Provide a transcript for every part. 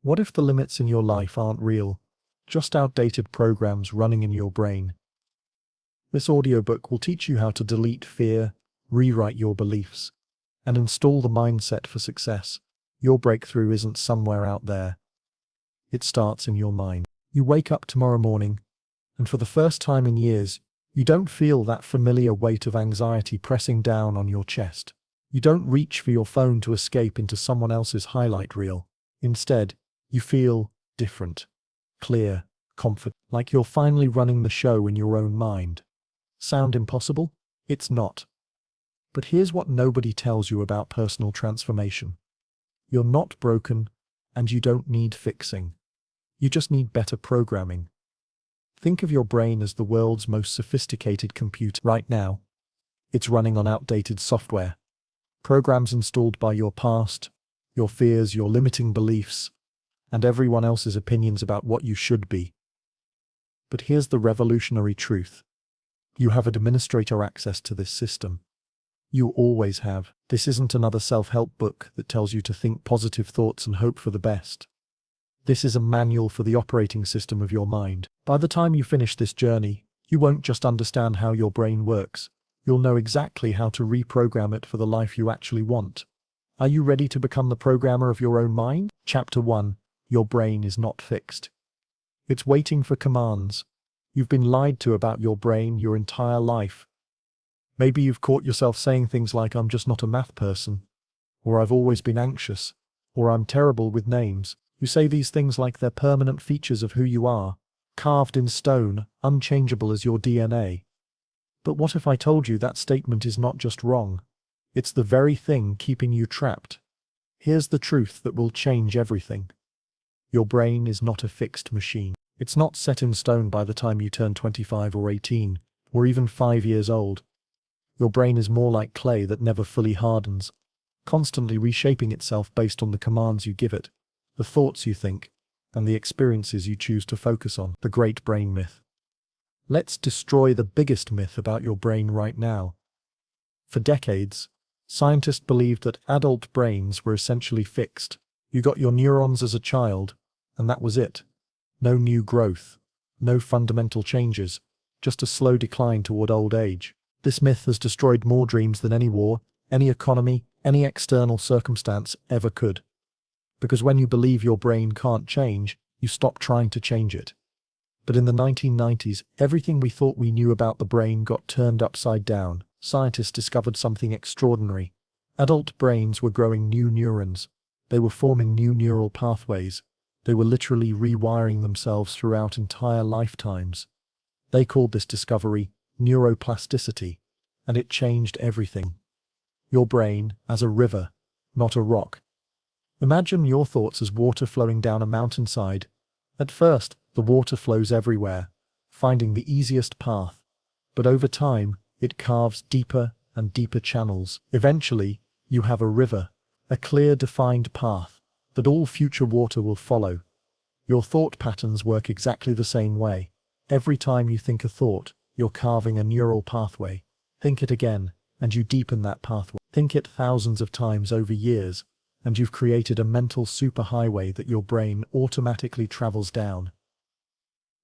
What if the limits in your life aren't real, just outdated programs running in your brain? This audiobook will teach you how to delete fear, rewrite your beliefs, and install the mindset for success. Your breakthrough isn't somewhere out there. It starts in your mind. You wake up tomorrow morning, and for the first time in years, you don't feel that familiar weight of anxiety pressing down on your chest. You don't reach for your phone to escape into someone else's highlight reel. Instead, you feel different, clear, confident, like you're finally running the show in your own mind. Sound impossible? It's not. But here's what nobody tells you about personal transformation. You're not broken, and you don't need fixing. You just need better programming. Think of your brain as the world's most sophisticated computer. Right now, it's running on outdated software. Programs installed by your past, your fears, your limiting beliefs, and everyone else's opinions about what you should be. But here's the revolutionary truth. You have administrator access to this system. You always have. This isn't another self-help book that tells you to think positive thoughts and hope for the best. This is a manual for the operating system of your mind. By the time you finish this journey, you won't just understand how your brain works. You'll know exactly how to reprogram it for the life you actually want. Are you ready to become the programmer of your own mind? Chapter 1. Your brain is not fixed. It's waiting for commands. You've been lied to about your brain your entire life. Maybe you've caught yourself saying things like, "I'm just not a math person," or "I've always been anxious," or "I'm terrible with names." You say these things like they're permanent features of who you are, carved in stone, unchangeable as your DNA. But what if I told you that statement is not just wrong? It's the very thing keeping you trapped. Here's the truth that will change everything. Your brain is not a fixed machine. It's not set in stone by the time you turn 25 or 18, or even 5 years old. Your brain is more like clay that never fully hardens, constantly reshaping itself based on the commands you give it, the thoughts you think, and the experiences you choose to focus on. The great brain myth. Let's destroy the biggest myth about your brain right now. For decades, scientists believed that adult brains were essentially fixed. You got your neurons as a child, and that was it. No new growth, no fundamental changes, just a slow decline toward old age. This myth has destroyed more dreams than any war, any economy, any external circumstance ever could. Because when you believe your brain can't change, you stop trying to change it. But in the 1990s, everything we thought we knew about the brain got turned upside down. Scientists discovered something extraordinary. Adult brains were growing new neurons. They were forming new neural pathways. They were literally rewiring themselves throughout entire lifetimes. They called this discovery neuroplasticity, and it changed everything. Your brain as a river, not a rock. Imagine your thoughts as water flowing down a mountainside. At first, the water flows everywhere, finding the easiest path. But over time, it carves deeper and deeper channels. Eventually, you have a river, a clear, defined path that all future water will follow. Your thought patterns work exactly the same way. Every time you think a thought, you're carving a neural pathway. Think it again, and you deepen that pathway. Think it thousands of times over years, and you've created a mental superhighway that your brain automatically travels down.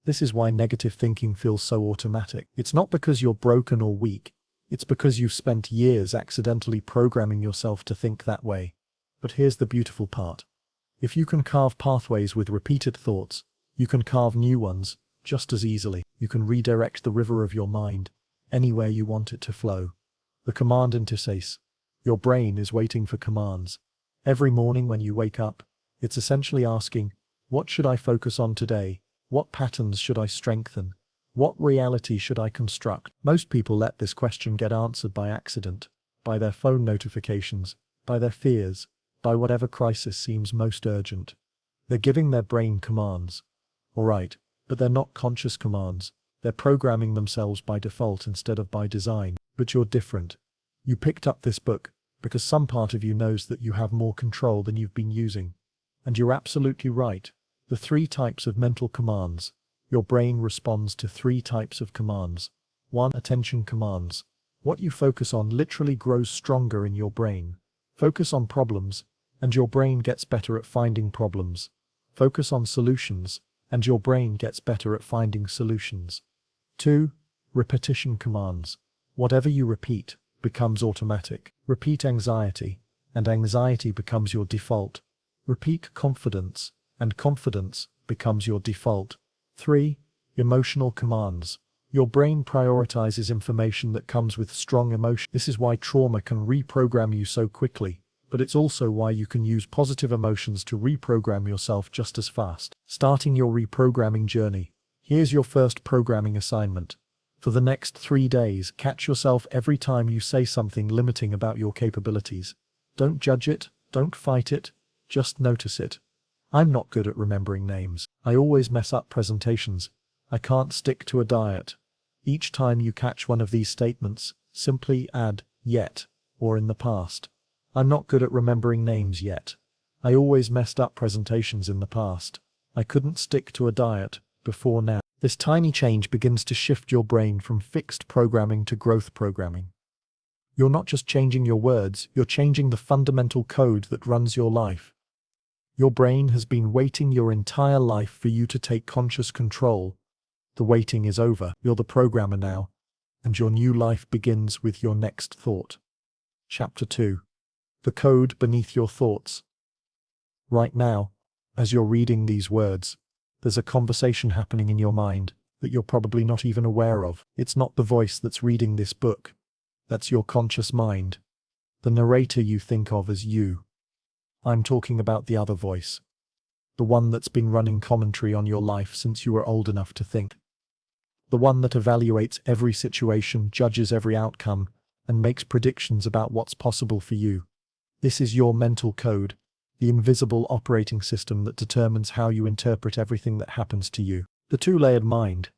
This is why negative thinking feels so automatic. It's not because you're broken or weak. It's because you've spent years accidentally programming yourself to think that way. But here's the beautiful part. If you can carve pathways with repeated thoughts, you can carve new ones just as easily. You can redirect the river of your mind anywhere you want it to flow. The command interface. Your brain is waiting for commands. Every morning when you wake up, it's essentially asking, what should I focus on today? What patterns should I strengthen? What reality should I construct? Most people let this question get answered by accident, by their phone notifications, by their fears, by whatever crisis seems most urgent. They're giving their brain commands. All right, but they're not conscious commands. They're programming themselves by default instead of by design. But you're different. You picked up this book because some part of you knows that you have more control than you've been using. And you're absolutely right. The 3 types of mental commands. Your brain responds to 3 types of commands. 1. Attention commands. What you focus on literally grows stronger in your brain. Focus on problems, and your brain gets better at finding problems. Focus on solutions, and your brain gets better at finding solutions. 2. Repetition commands. Whatever you repeat becomes automatic. Repeat anxiety, and anxiety becomes your default. Repeat confidence, and confidence becomes your default. 3. Emotional commands. Your brain prioritizes information that comes with strong emotion. This is why trauma can reprogram you so quickly, but it's also why you can use positive emotions to reprogram yourself just as fast. Starting your reprogramming journey. Here's your first programming assignment. For the next 3 days, catch yourself every time you say something limiting about your capabilities. Don't judge it, don't fight it, just notice it. I'm not good at remembering names. I always mess up presentations. I can't stick to a diet. Each time you catch one of these statements, simply add yet or in the past. I'm not good at remembering names yet. I always messed up presentations in the past. I couldn't stick to a diet before now. This tiny change begins to shift your brain from fixed programming to growth programming. You're not just changing your words, you're changing the fundamental code that runs your life. Your brain has been waiting your entire life for you to take conscious control. The waiting is over. You're the programmer now, and your new life begins with your next thought. Chapter 2. The code beneath your thoughts. Right now, as you're reading these words, there's a conversation happening in your mind that you're probably not even aware of. It's not the voice that's reading this book. That's your conscious mind. The narrator you think of as you. I'm talking about the other voice. The one that's been running commentary on your life since you were old enough to think. The one that evaluates every situation, judges every outcome, and makes predictions about what's possible for you. This is your mental code, the invisible operating system that determines how you interpret everything that happens to you. The two-layered mind.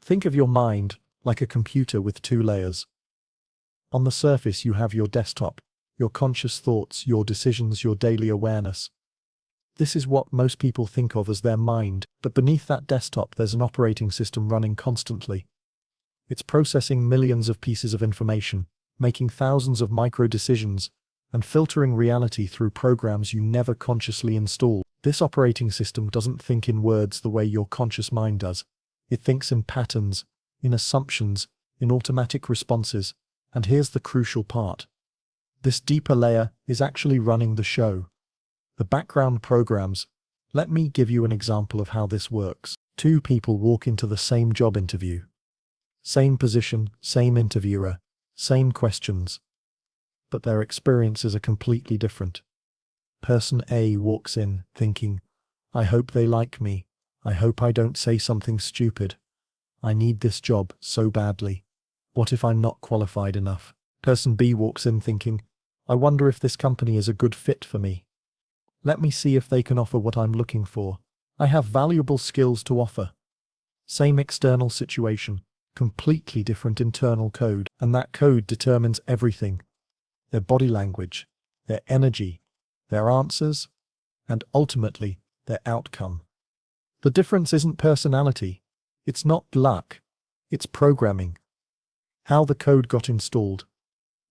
Think of your mind like a computer with 2 layers. On the surface you have your desktop, your conscious thoughts, your decisions, your daily awareness. This is what most people think of as their mind, but beneath that desktop there's an operating system running constantly. It's processing millions of pieces of information, making thousands of micro-decisions, and filtering reality through programs you never consciously install. This operating system doesn't think in words the way your conscious mind does. It thinks in patterns, in assumptions, in automatic responses, and here's the crucial part. This deeper layer is actually running the show. The background programs. Let me give you an example of how this works. 2 people walk into the same job interview. Same position, same interviewer, same questions. But their experiences are completely different. Person A walks in thinking, I hope they like me. I hope I don't say something stupid. I need this job so badly. What if I'm not qualified enough? Person B walks in thinking, I wonder if this company is a good fit for me. Let me see if they can offer what I'm looking for. I have valuable skills to offer. Same external situation, completely different internal code, and that code determines everything. Their body language, their energy, their answers, and ultimately, their outcome. The difference isn't personality. It's not luck. It's programming. How the code got installed.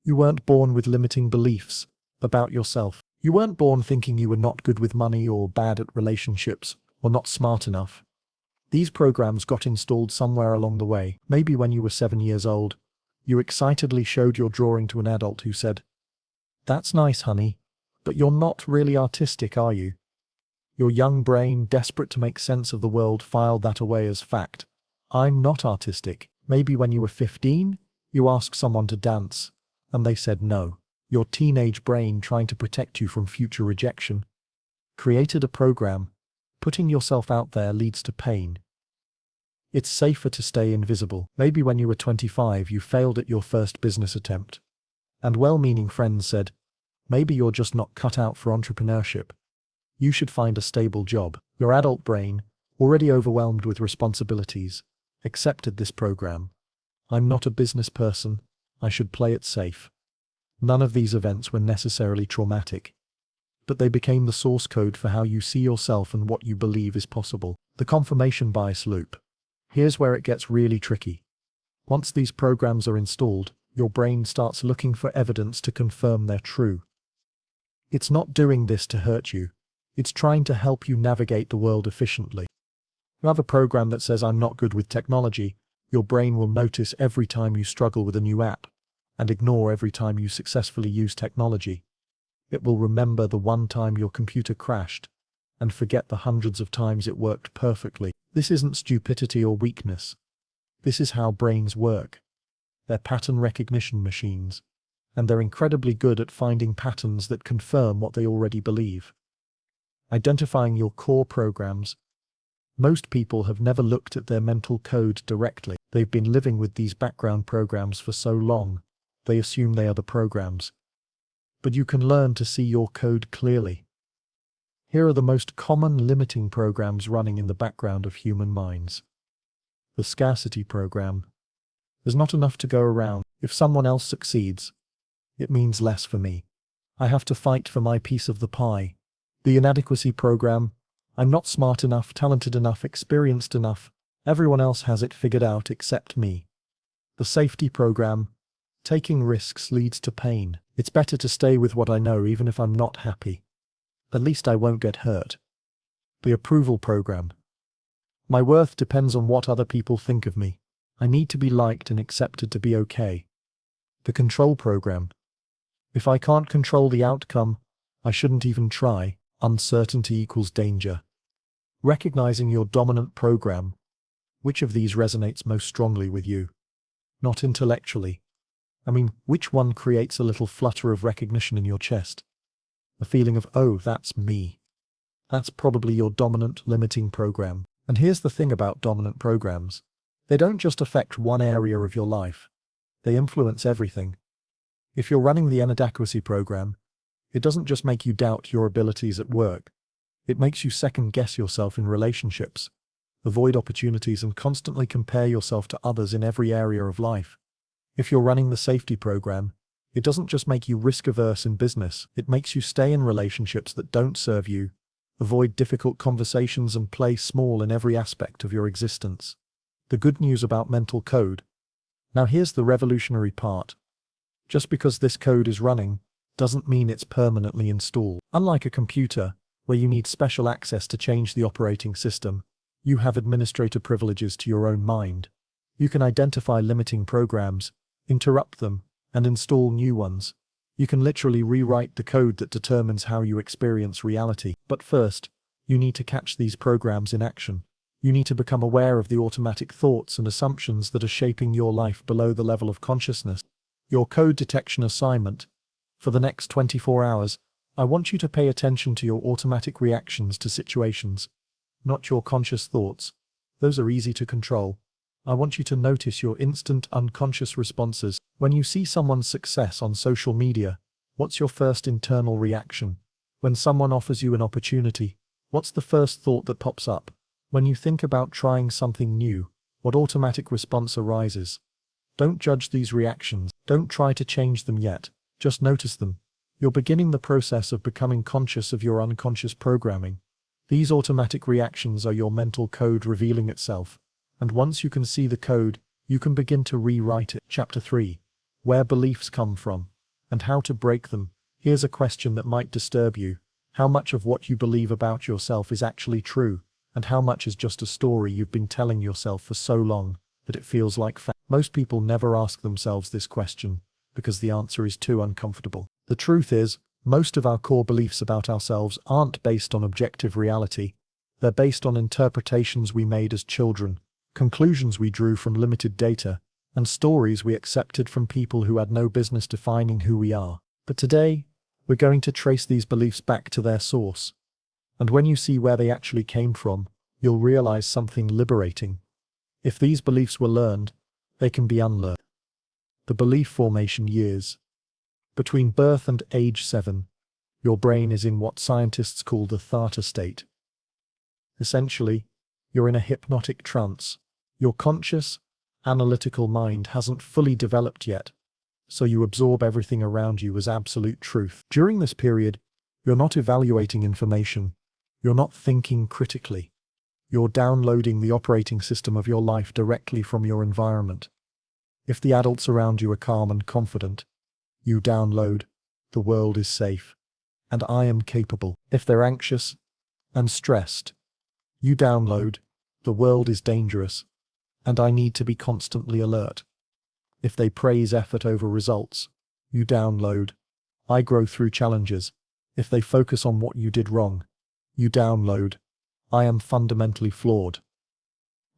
You weren't born with limiting beliefs about yourself. You weren't born thinking you were not good with money or bad at relationships or not smart enough. These programs got installed somewhere along the way. Maybe when you were 7 years old, you excitedly showed your drawing to an adult who said, That's nice, honey, but you're not really artistic, are you? Your young brain, desperate to make sense of the world, filed that away as fact. I'm not artistic. Maybe when you were 15, you asked someone to dance, and they said no. Your teenage brain, trying to protect you from future rejection, created a program. Putting yourself out there leads to pain. It's safer to stay invisible. Maybe when you were 25, you failed at your first business attempt. And well-meaning friends said, maybe you're just not cut out for entrepreneurship. You should find a stable job. Your adult brain, already overwhelmed with responsibilities, accepted this program. I'm not a business person. I should play it safe. None of these events were necessarily traumatic, but they became the source code for how you see yourself and what you believe is possible. The confirmation bias loop. Here's where it gets really tricky. Once these programs are installed, your brain starts looking for evidence to confirm they're true. It's not doing this to hurt you. It's trying to help you navigate the world efficiently. You have a program that says, "I'm not good with technology." Your brain will notice every time you struggle with a new app and ignore every time you successfully use technology. It will remember the one time your computer crashed and forget the hundreds of times it worked perfectly. This isn't stupidity or weakness. This is how brains work. They're pattern recognition machines, and they're incredibly good at finding patterns that confirm what they already believe. Identifying your core programs. Most people have never looked at their mental code directly. They've been living with these background programs for so long, they assume they are the programs. But you can learn to see your code clearly. Here are the most common limiting programs running in the background of human minds. The scarcity program. There's not enough to go around. If someone else succeeds, it means less for me. I have to fight for my piece of the pie. The inadequacy program. I'm not smart enough, talented enough, experienced enough. Everyone else has it figured out except me. The safety program. Taking risks leads to pain. It's better to stay with what I know even if I'm not happy. At least I won't get hurt. The approval program. My worth depends on what other people think of me. I need to be liked and accepted to be okay. The control program. If I can't control the outcome, I shouldn't even try. Uncertainty equals danger. Recognizing your dominant program. Which of these resonates most strongly with you? Not intellectually. Which one creates a little flutter of recognition in your chest? A feeling of, oh, that's me. That's probably your dominant limiting program. And here's the thing about dominant programs. They don't just affect one area of your life. They influence everything. If you're running the inadequacy program, it doesn't just make you doubt your abilities at work. It makes you second-guess yourself in relationships, avoid opportunities, and constantly compare yourself to others in every area of life. If you're running the safety program, it doesn't just make you risk-averse in business. It makes you stay in relationships that don't serve you, avoid difficult conversations, and play small in every aspect of your existence. The good news about mental code. Now here's the revolutionary part. Just because this code is running, doesn't mean it's permanently installed. Unlike a computer, where you need special access to change the operating system, you have administrator privileges to your own mind. You can identify limiting programs, interrupt them, and install new ones. You can literally rewrite the code that determines how you experience reality. But first, you need to catch these programs in action. You need to become aware of the automatic thoughts and assumptions that are shaping your life below the level of consciousness. Your code detection assignment. For the next 24 hours, I want you to pay attention to your automatic reactions to situations, not your conscious thoughts. Those are easy to control. I want you to notice your instant unconscious responses. When you see someone's success on social media, what's your first internal reaction? When someone offers you an opportunity, what's the first thought that pops up? When you think about trying something new, what automatic response arises? Don't judge these reactions. Don't try to change them yet. Just notice them. You're beginning the process of becoming conscious of your unconscious programming. These automatic reactions are your mental code revealing itself. And once you can see the code, you can begin to rewrite it. Chapter 3. Where beliefs come from, and how to break them. Here's a question that might disturb you. How much of what you believe about yourself is actually true, and how much is just a story you've been telling yourself for so long that it feels like fact? Most people never ask themselves this question, because the answer is too uncomfortable. The truth is, most of our core beliefs about ourselves aren't based on objective reality. They're based on interpretations we made as children, conclusions we drew from limited data, and stories we accepted from people who had no business defining who we are. But today, we're going to trace these beliefs back to their source. And when you see where they actually came from, you'll realize something liberating. If these beliefs were learned, they can be unlearned. The belief formation years. Between birth and age 7, your brain is in what scientists call the theta state. Essentially, you're in a hypnotic trance. Your conscious, analytical mind hasn't fully developed yet, so you absorb everything around you as absolute truth. During this period, you're not evaluating information. You're not thinking critically. You're downloading the operating system of your life directly from your environment. If the adults around you are calm and confident, you download, "The world is safe, and I am capable." If they're anxious, and stressed. You download, the world is dangerous, and I need to be constantly alert. If they praise effort over results, you download, I grow through challenges. If they focus on what you did wrong, you download, I am fundamentally flawed.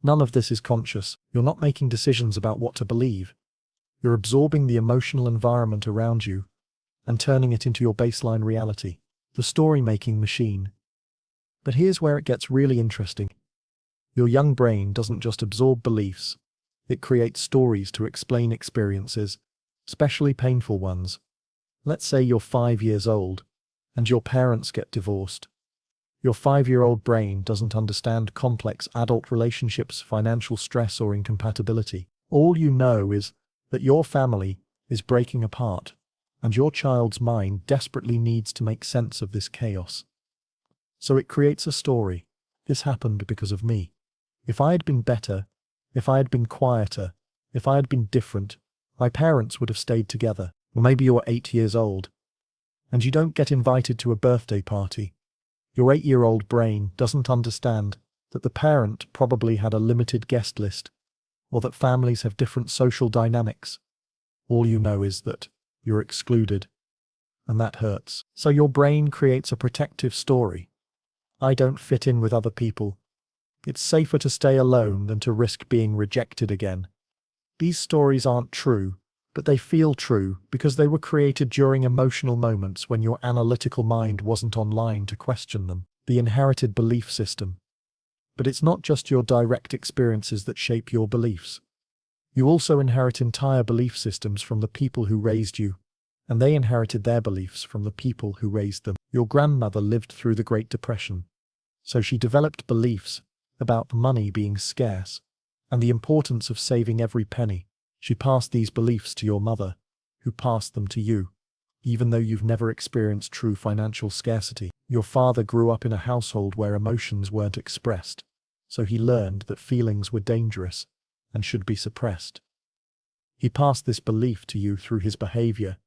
None of this is conscious. You're not making decisions about what to believe. You're absorbing the emotional environment around you and turning it into your baseline reality, the story-making machine. But here's where it gets really interesting. Your young brain doesn't just absorb beliefs, it creates stories to explain experiences, especially painful ones. Let's say you're 5 years old, and your parents get divorced. Your 5-year-old brain doesn't understand complex adult relationships, financial stress, or incompatibility. All you know is that your family is breaking apart, and your child's mind desperately needs to make sense of this chaos. So it creates a story. This happened because of me. If I had been better, if I had been quieter, if I had been different, my parents would have stayed together. Or maybe you're 8 years old, and you don't get invited to a birthday party. Your 8-year-old brain doesn't understand that the parent probably had a limited guest list, or that families have different social dynamics. All you know is that you're excluded, and that hurts. So your brain creates a protective story. I don't fit in with other people. It's safer to stay alone than to risk being rejected again. These stories aren't true, but they feel true because they were created during emotional moments when your analytical mind wasn't online to question them. The inherited belief system. But it's not just your direct experiences that shape your beliefs. You also inherit entire belief systems from the people who raised you, and they inherited their beliefs from the people who raised them. Your grandmother lived through the Great Depression, so she developed beliefs about money being scarce and the importance of saving every penny. She passed these beliefs to your mother, who passed them to you, even though you've never experienced true financial scarcity. Your father grew up in a household where emotions weren't expressed, so he learned that feelings were dangerous and should be suppressed. He passed this belief to you through his behavior,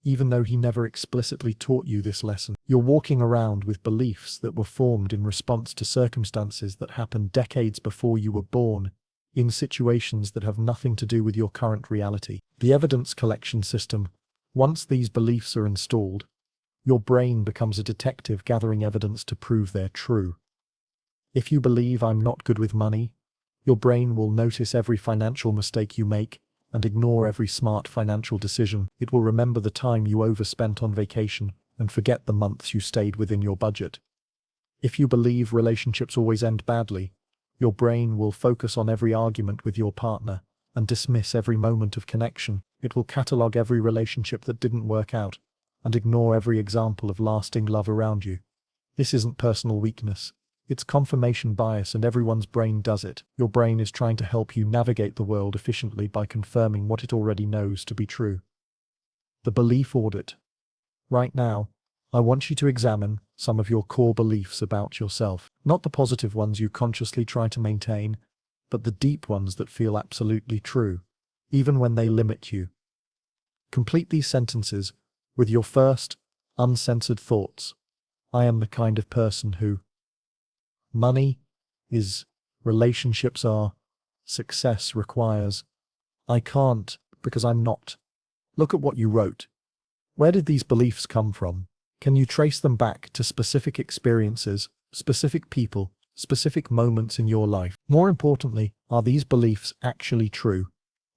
even though he never explicitly taught you this lesson. You're walking around with beliefs that were formed in response to circumstances that happened decades before you were born, in situations that have nothing to do with your current reality. The evidence collection system. Once these beliefs are installed, your brain becomes a detective gathering evidence to prove they're true. If you believe I'm not good with money, your brain will notice every financial mistake you make and ignore every smart financial decision. It will remember the time you overspent on vacation and forget the months you stayed within your budget. If you believe relationships always end badly, your brain will focus on every argument with your partner and dismiss every moment of connection. It will catalog every relationship that didn't work out and ignore every example of lasting love around you. This isn't personal weakness. It's confirmation bias, and everyone's brain does it. Your brain is trying to help you navigate the world efficiently by confirming what it already knows to be true. The belief audit. Right now, I want you to examine some of your core beliefs about yourself. Not the positive ones you consciously try to maintain, but the deep ones that feel absolutely true, even when they limit you. Complete these sentences with your first, uncensored thoughts. I am the kind of person who. Money is. Relationships are. Success requires. I can't, because I'm not. Look at what you wrote. Where did these beliefs come from? Can you trace them back to specific experiences, specific people, specific moments in your life? More importantly, are these beliefs actually true?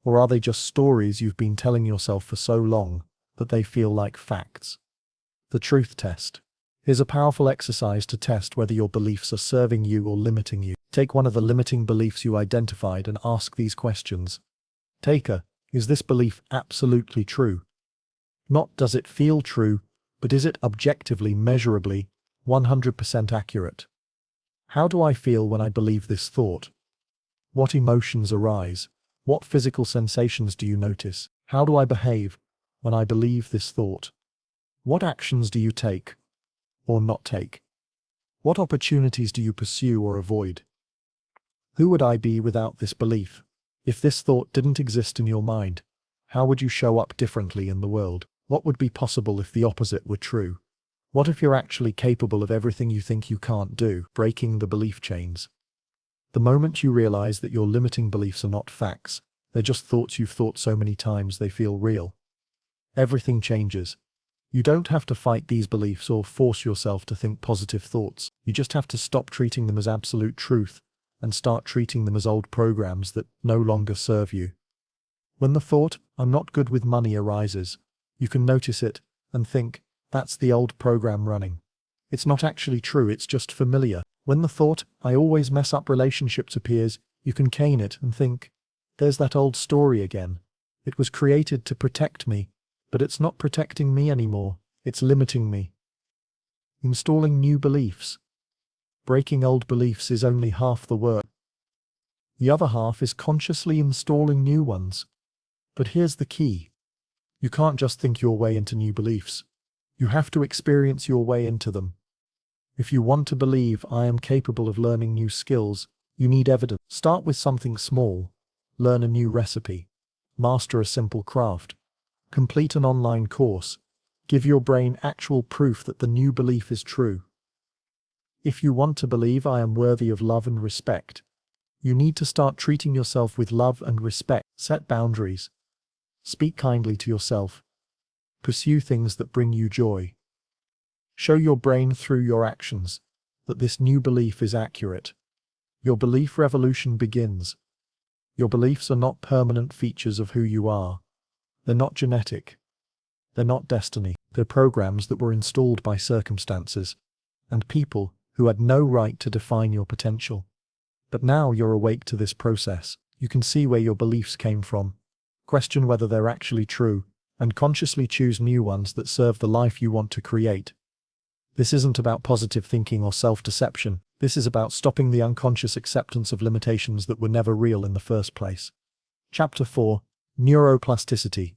Or are they just stories you've been telling yourself for so long that they feel like facts? The truth test. Here's a powerful exercise to test whether your beliefs are serving you or limiting you. Take one of the limiting beliefs you identified and ask these questions. Taker, is this belief absolutely true? Not does it feel true, but is it objectively, measurably, 100% accurate? How do I feel when I believe this thought? What emotions arise? What physical sensations do you notice? How do I behave when I believe this thought? What actions do you take or not take? What opportunities do you pursue or avoid? Who would I be without this belief? If this thought didn't exist in your mind, how would you show up differently in the world? What would be possible if the opposite were true? What if you're actually capable of everything you think you can't do? Breaking the belief chains. The moment you realize that your limiting beliefs are not facts, they're just thoughts you've thought so many times they feel real, everything changes. You don't have to fight these beliefs or force yourself to think positive thoughts. You just have to stop treating them as absolute truth and start treating them as old programs that no longer serve you. When the thought, "I'm not good with money," arises, you can notice it and think, that's the old program running. It's not actually true, it's just familiar. When the thought, "I always mess up relationships," appears, you can cane it and think, there's that old story again. It was created to protect me, but it's not protecting me anymore, it's limiting me. Installing new beliefs. Breaking old beliefs is only half the work. The other half is consciously installing new ones. But here's the key. You can't just think your way into new beliefs. You have to experience your way into them. If you want to believe I am capable of learning new skills, you need evidence. Start with something small. Learn a new recipe. Master a simple craft. Complete an online course. Give your brain actual proof that the new belief is true. If you want to believe I am worthy of love and respect, you need to start treating yourself with love and respect. Set boundaries. Speak kindly to yourself. Pursue things that bring you joy. Show your brain through your actions that this new belief is accurate. Your belief revolution begins. Your beliefs are not permanent features of who you are. They're not genetic. They're not destiny. They're programs that were installed by circumstances and people who had no right to define your potential. But now you're awake to this process. You can see where your beliefs came from, question whether they're actually true, and consciously choose new ones that serve the life you want to create. This isn't about positive thinking or self-deception. This is about stopping the unconscious acceptance of limitations that were never real in the first place. Chapter 4. Neuroplasticity.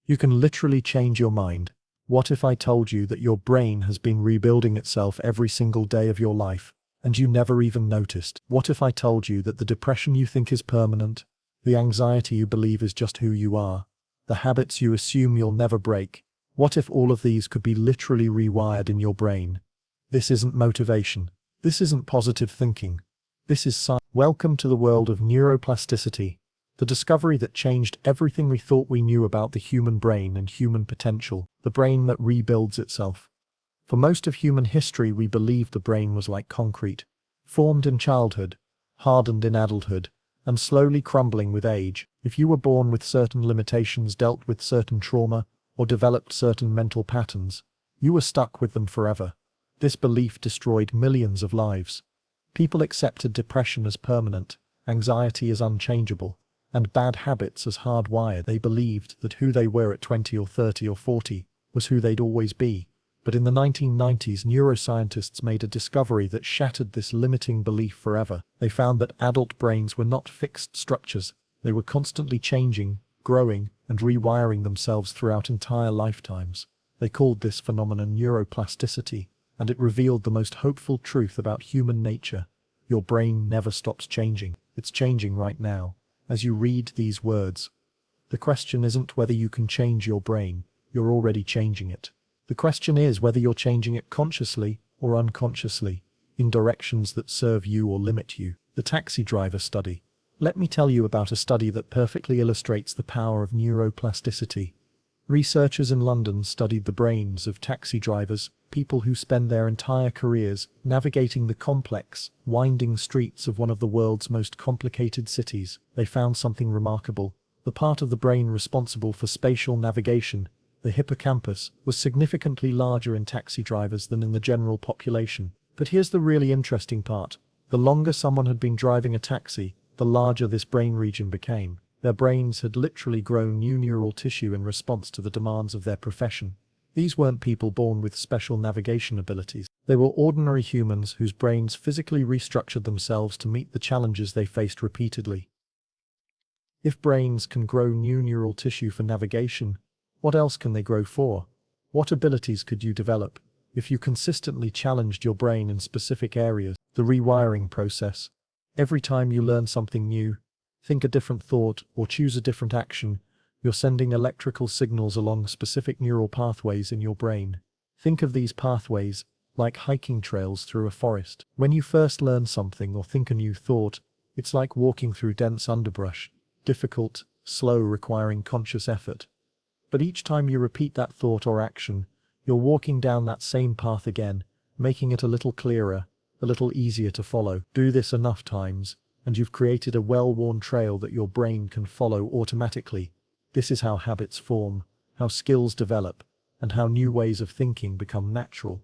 You can literally change your mind. What if I told you that your brain has been rebuilding itself every single day of your life, and you never even noticed? What if I told you that the depression you think is permanent, the anxiety you believe is just who you are, the habits you assume you'll never break, what if all of these could be literally rewired in your brain? This isn't motivation. This isn't positive thinking. This is science. Welcome to the world of neuroplasticity, the discovery that changed everything we thought we knew about the human brain and human potential, the brain that rebuilds itself. For most of human history, we believed the brain was like concrete, formed in childhood, hardened in adulthood, and slowly crumbling with age. If you were born with certain limitations, dealt with certain trauma, or developed certain mental patterns, you were stuck with them forever. This belief destroyed millions of lives. People accepted depression as permanent, anxiety as unchangeable, and bad habits as hardwired. They believed that who they were at 20 or 30 or 40 was who they'd always be. But in the 1990s, neuroscientists made a discovery that shattered this limiting belief forever. They found that adult brains were not fixed structures. They were constantly changing, growing, and rewiring themselves throughout entire lifetimes. They called this phenomenon neuroplasticity, and it revealed the most hopeful truth about human nature. Your brain never stops changing. It's changing right now, as you read these words. The question isn't whether you can change your brain. You're already changing it. The question is whether you're changing it consciously or unconsciously, in directions that serve you or limit you. The taxi driver study. Let me tell you about a study that perfectly illustrates the power of neuroplasticity. Researchers in London studied the brains of taxi drivers, people who spend their entire careers navigating the complex, winding streets of one of the world's most complicated cities. They found something remarkable. The part of the brain responsible for spatial navigation, the hippocampus, was significantly larger in taxi drivers than in the general population. But here's the really interesting part. The longer someone had been driving a taxi, the larger this brain region became. Their brains had literally grown new neural tissue in response to the demands of their profession. These weren't people born with special navigation abilities. They were ordinary humans whose brains physically restructured themselves to meet the challenges they faced repeatedly. If brains can grow new neural tissue for navigation, what else can they grow for? What abilities could you develop if you consistently challenged your brain in specific areas? The rewiring process. Every time you learn something new, think a different thought, or choose a different action, you're sending electrical signals along specific neural pathways in your brain. Think of these pathways like hiking trails through a forest. When you first learn something or think a new thought, it's like walking through dense underbrush, difficult, slow, requiring conscious effort. But each time you repeat that thought or action, you're walking down that same path again, making it a little clearer, a little easier to follow. Do this enough times, and you've created a well-worn trail that your brain can follow automatically. This is how habits form, how skills develop, and how new ways of thinking become natural.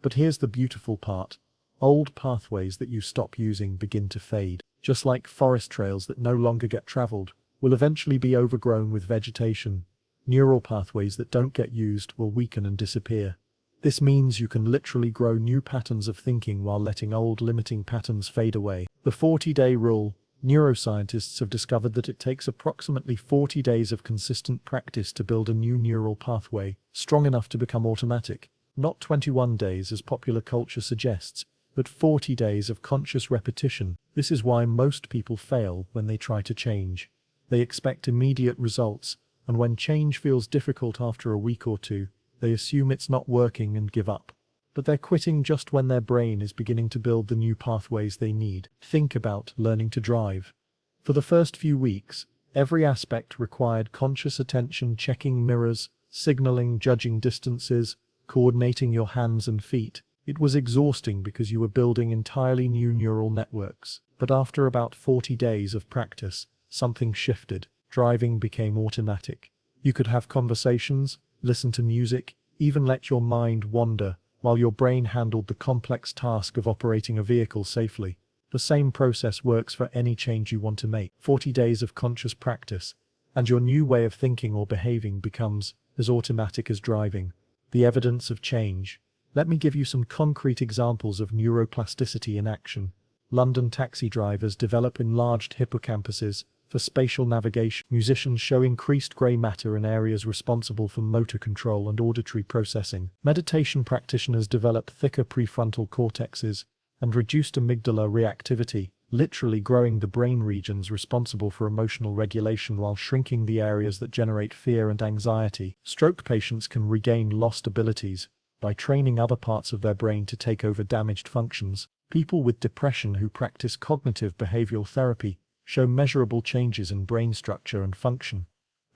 But here's the beautiful part. Old pathways that you stop using begin to fade. Just like forest trails that no longer get traveled, will eventually be overgrown with vegetation. Neural pathways that don't get used will weaken and disappear. This means you can literally grow new patterns of thinking while letting old limiting patterns fade away. The 40-day rule. Neuroscientists have discovered that it takes approximately 40 days of consistent practice to build a new neural pathway, strong enough to become automatic. Not 21 days as popular culture suggests, but 40 days of conscious repetition. This is why most people fail when they try to change. They expect immediate results, and when change feels difficult after a week or two, they assume it's not working and give up. But they're quitting just when their brain is beginning to build the new pathways they need. Think about learning to drive. For the first few weeks, every aspect required conscious attention, checking mirrors, signaling, judging distances, coordinating your hands and feet. It was exhausting because you were building entirely new neural networks. But after about 40 days of practice, something shifted. Driving became automatic. You could have conversations, listen to music, even let your mind wander, while your brain handled the complex task of operating a vehicle safely. The same process works for any change you want to make. 40 days of conscious practice, and your new way of thinking or behaving becomes as automatic as driving. The evidence of change. Let me give you some concrete examples of neuroplasticity in action. London taxi drivers develop enlarged hippocampuses for spatial navigation. Musicians show increased grey matter in areas responsible for motor control and auditory processing. Meditation practitioners develop thicker prefrontal cortexes and reduced amygdala reactivity, literally growing the brain regions responsible for emotional regulation while shrinking the areas that generate fear and anxiety. Stroke patients can regain lost abilities by training other parts of their brain to take over damaged functions. People with depression who practice cognitive behavioral therapy show measurable changes in brain structure and function.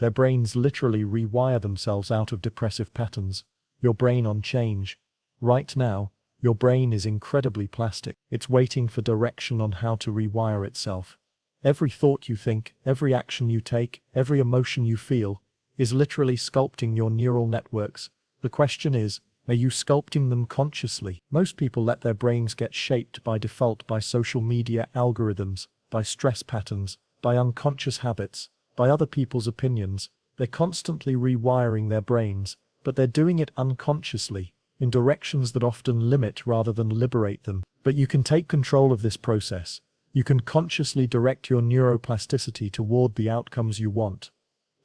Their brains literally rewire themselves out of depressive patterns. Your brain on change. Right now, your brain is incredibly plastic. It's waiting for direction on how to rewire itself. Every thought you think, every action you take, every emotion you feel, is literally sculpting your neural networks. The question is, are you sculpting them consciously? Most people let their brains get shaped by default by social media algorithms, by stress patterns, by unconscious habits, by other people's opinions. They're constantly rewiring their brains, but they're doing it unconsciously, in directions that often limit rather than liberate them. But you can take control of this process. You can consciously direct your neuroplasticity toward the outcomes you want.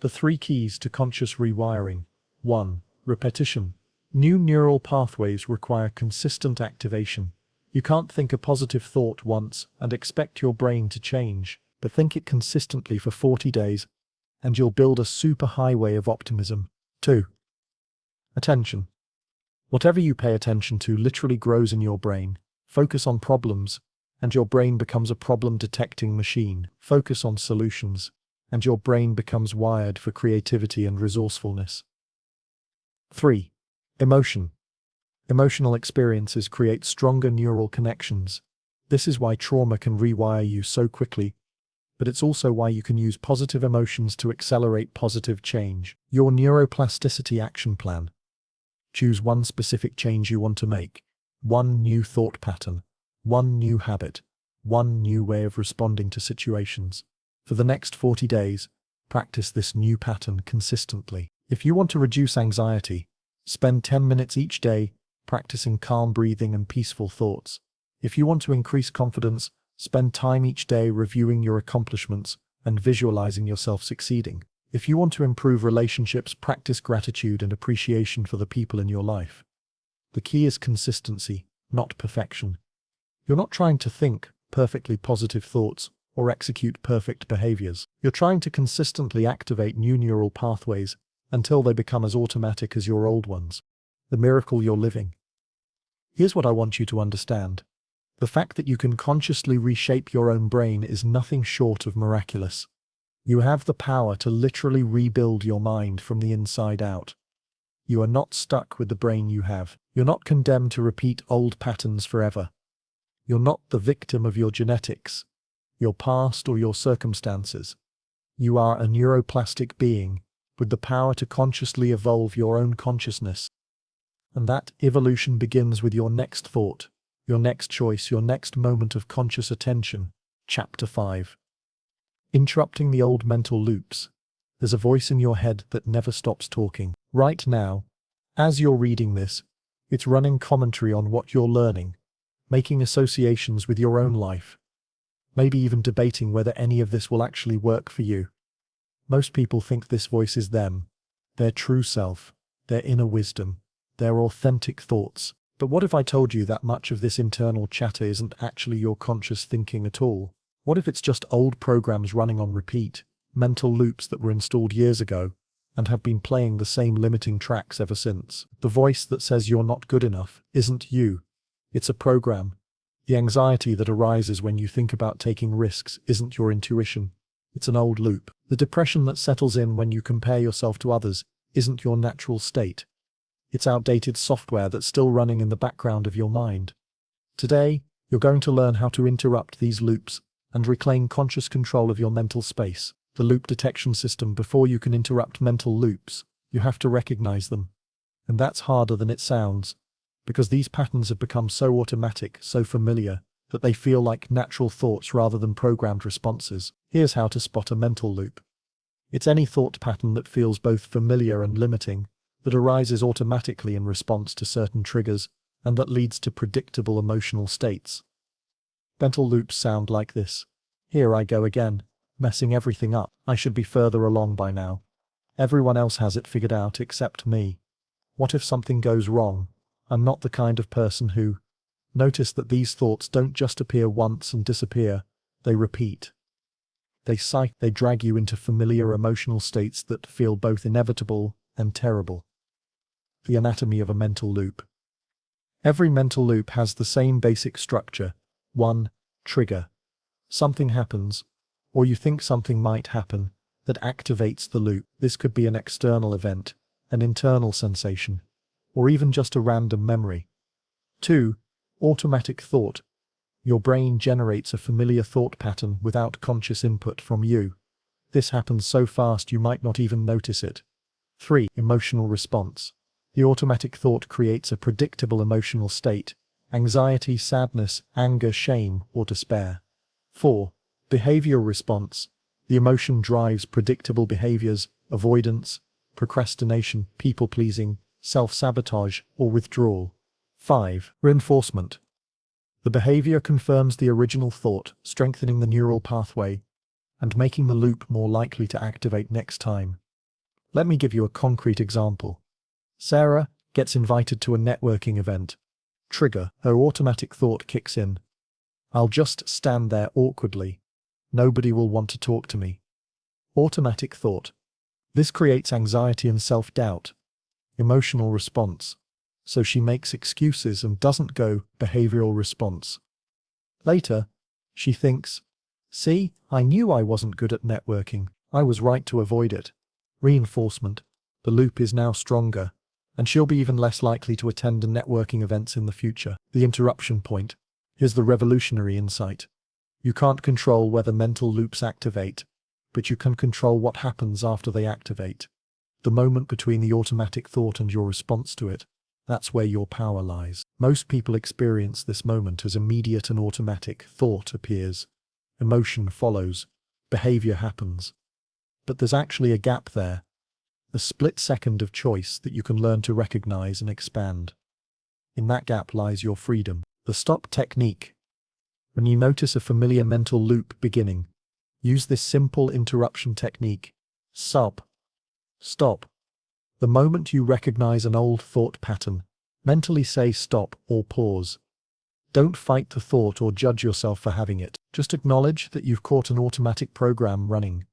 The 3 keys to conscious rewiring. 1. Repetition. New neural pathways require consistent activation. You can't think a positive thought once and expect your brain to change, but think it consistently for 40 days, and you'll build a superhighway of optimism. 2. Attention. Whatever you pay attention to literally grows in your brain. Focus on problems, and your brain becomes a problem-detecting machine. Focus on solutions, and your brain becomes wired for creativity and resourcefulness. 3. Emotion. Emotional experiences create stronger neural connections. This is why trauma can rewire you so quickly, but it's also why you can use positive emotions to accelerate positive change. Your neuroplasticity action plan. Choose one specific change you want to make, one new thought pattern, one new habit, one new way of responding to situations. For the next 40 days, practice this new pattern consistently. If you want to reduce anxiety, spend 10 minutes each day practicing calm breathing and peaceful thoughts. If you want to increase confidence, spend time each day reviewing your accomplishments and visualizing yourself succeeding. If you want to improve relationships, practice gratitude and appreciation for the people in your life. The key is consistency, not perfection. You're not trying to think perfectly positive thoughts or execute perfect behaviors. You're trying to consistently activate new neural pathways until they become as automatic as your old ones. the miracle you're living. Here's what I want you to understand. The fact that you can consciously reshape your own brain is nothing short of miraculous. You have the power to literally rebuild your mind from the inside out. You are not stuck with the brain you have. You're not condemned to repeat old patterns forever. You're not the victim of your genetics, your past, or your circumstances. You are a neuroplastic being with the power to consciously evolve your own consciousness. And that evolution begins with your next thought, your next choice, your next moment of conscious attention. Chapter 5. Interrupting the old mental loops. There's a voice in your head that never stops talking. Right now, as you're reading this, it's running commentary on what you're learning, making associations with your own life, maybe even debating whether any of this will actually work for you. Most people think this voice is them, their true self, their inner wisdom, their authentic thoughts. But what if I told you that much of this internal chatter isn't actually your conscious thinking at all? What if it's just old programs running on repeat, mental loops that were installed years ago, and have been playing the same limiting tracks ever since? The voice that says you're not good enough isn't you. It's a program. The anxiety that arises when you think about taking risks isn't your intuition. It's an old loop. The depression that settles in when you compare yourself to others isn't your natural state. It's outdated software that's still running in the background of your mind. Today, you're going to learn how to interrupt these loops and reclaim conscious control of your mental space. The loop detection system. Before you can interrupt mental loops, you have to recognize them. And that's harder than it sounds, because these patterns have become so automatic, so familiar, that they feel like natural thoughts rather than programmed responses. Here's how to spot a mental loop. It's any thought pattern that feels both familiar and limiting, that arises automatically in response to certain triggers, and that leads to predictable emotional states. Mental loops sound like this. Here I go again, messing everything up. I should be further along by now. Everyone else has it figured out except me. What if something goes wrong? I'm not the kind of person who... Notice that these thoughts don't just appear once and disappear, they repeat. They drag you into familiar emotional states that feel both inevitable and terrible. The anatomy of a mental loop. Every mental loop has the same basic structure. 1. Trigger. Something happens, or you think something might happen, that activates the loop. This could be an external event, an internal sensation, or even just a random memory. 2. Automatic thought. Your brain generates a familiar thought pattern without conscious input from you. This happens so fast you might not even notice it. 3. Emotional response. The automatic thought creates a predictable emotional state: anxiety, sadness, anger, shame, or despair. 4. Behavioral response. The emotion drives predictable behaviors: avoidance, procrastination, people-pleasing, self-sabotage, or withdrawal. 5. Reinforcement. The behavior confirms the original thought, strengthening the neural pathway and making the loop more likely to activate next time. Let me give you a concrete example. Sarah gets invited to a networking event. Trigger. Her automatic thought kicks in. I'll just stand there awkwardly. Nobody will want to talk to me. Automatic thought. This creates anxiety and self-doubt. Emotional response. So she makes excuses and doesn't go. Behavioral response. Later, she thinks, see, I knew I wasn't good at networking. I was right to avoid it. Reinforcement. The loop is now stronger, and she'll be even less likely to attend networking events in the future. The interruption point. Here's the revolutionary insight. You can't control whether mental loops activate, but you can control what happens after they activate. The moment between the automatic thought and your response to it. That's where your power lies. Most people experience this moment as immediate and automatic. Thought appears. Emotion follows. Behavior happens. But there's actually a gap there. A split second of choice that you can learn to recognize and expand. In that gap lies your freedom. The stop technique. When you notice a familiar mental loop beginning, use this simple interruption technique. Stop. The moment you recognize an old thought pattern, mentally say stop or pause. Don't fight the thought or judge yourself for having it. Just acknowledge that you've caught an automatic program running.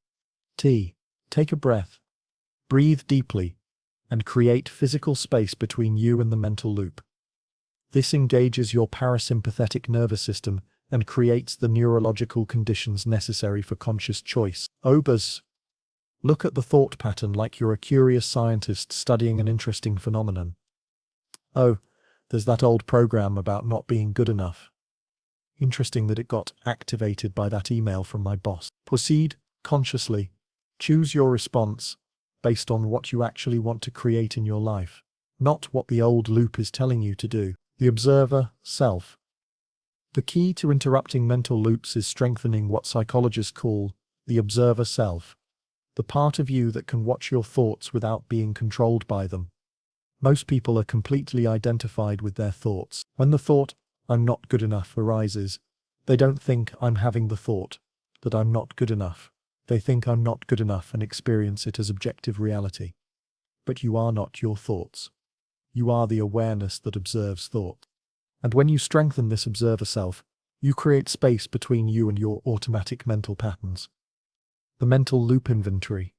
Take a breath. Breathe deeply. and create physical space between you and the mental loop. This engages your parasympathetic nervous system and creates the neurological conditions necessary for conscious choice. OBAS. Look at the thought pattern like you're a curious scientist studying an interesting phenomenon. Oh, there's that old program about not being good enough. Interesting that it got activated by that email from my boss. Proceed consciously. Choose your response based on what you actually want to create in your life, not what the old loop is telling you to do. The observer, self. The key to interrupting mental loops is strengthening what psychologists call the observer self, the part of you that can watch your thoughts without being controlled by them. Most people are completely identified with their thoughts. When the thought, "I'm not good enough," arises, they don't think "I'm having the thought" that I'm not good enough. They think I'm not good enough and experience it as objective reality. But you are not your thoughts. You are the awareness that observes thought. And when you strengthen this observer self, you create space between you and your automatic mental patterns. The mental loop inventory.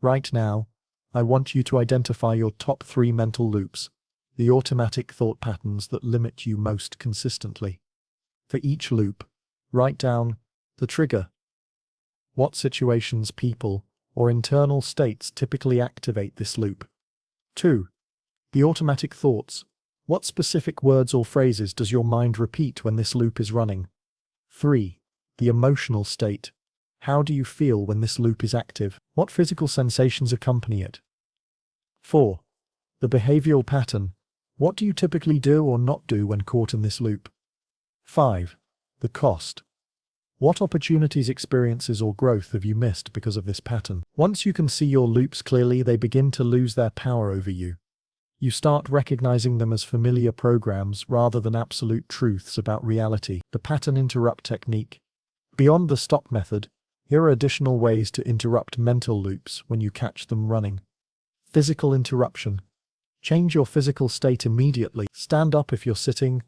Right now, I want you to identify your top 3 mental loops, the automatic thought patterns that limit you most consistently. For each loop, write down the trigger. What situations, people, or internal states typically activate this loop? 2. The automatic thoughts. What specific words or phrases does your mind repeat when this loop is running? 3. The emotional state. How do you feel when this loop is active? What physical sensations accompany it? 4. The behavioral pattern. What do you typically do or not do when caught in this loop? 5. The cost. What opportunities, experiences, or growth have you missed because of this pattern? Once you can see your loops clearly, they begin to lose their power over you. You start recognizing them as familiar programs rather than absolute truths about reality. The pattern interrupt technique. Beyond the stop method, here are additional ways to interrupt mental loops when you catch them running. Physical interruption. Change your physical state immediately. Stand up if you're sitting.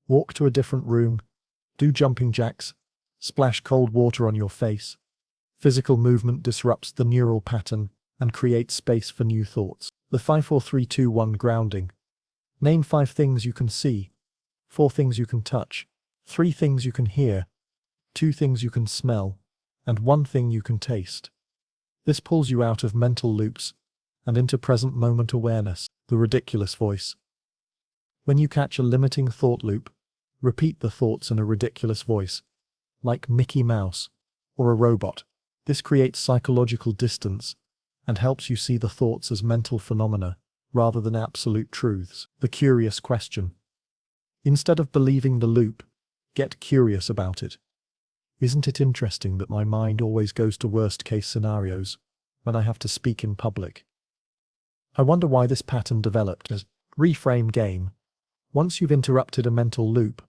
Walk to a different room. Do jumping jacks. Splash cold water on your face. Physical movement disrupts the neural pattern and creates space for new thoughts. The 5-4-3-2-1 grounding. Name 5 things you can see, 4 things you can touch, 3 things you can hear, 2 things you can smell, and 1 thing you can taste. This pulls you out of mental loops and into present moment awareness. The ridiculous voice. When you catch a limiting thought loop, repeat the thoughts in a ridiculous voice, like Mickey Mouse or a robot. This creates psychological distance and helps you see the thoughts as mental phenomena rather than absolute truths. The curious question. Instead of believing the loop, get curious about it. Isn't it interesting that my mind always goes to worst-case scenarios when I have to speak in public? I wonder why this pattern developed. As reframe game. Once you've interrupted a mental loop,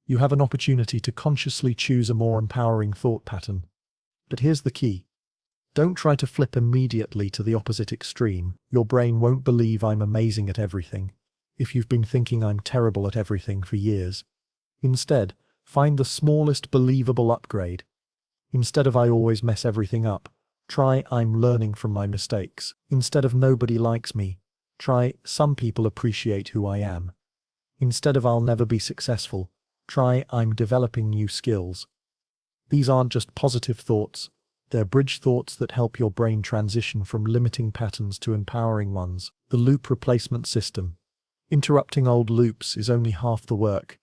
you have an opportunity to consciously choose a more empowering thought pattern. But here's the key. Don't try to flip immediately to the opposite extreme. Your brain won't believe I'm amazing at everything if you've been thinking I'm terrible at everything for years. Instead, find the smallest believable upgrade. Instead of I always mess everything up, try I'm learning from my mistakes. Instead of nobody likes me, try some people appreciate who I am. Instead of I'll never be successful, try I'm developing new skills. These aren't just positive thoughts. They're bridge thoughts that help your brain transition from limiting patterns to empowering ones. The loop replacement system. Interrupting old loops is only half the work.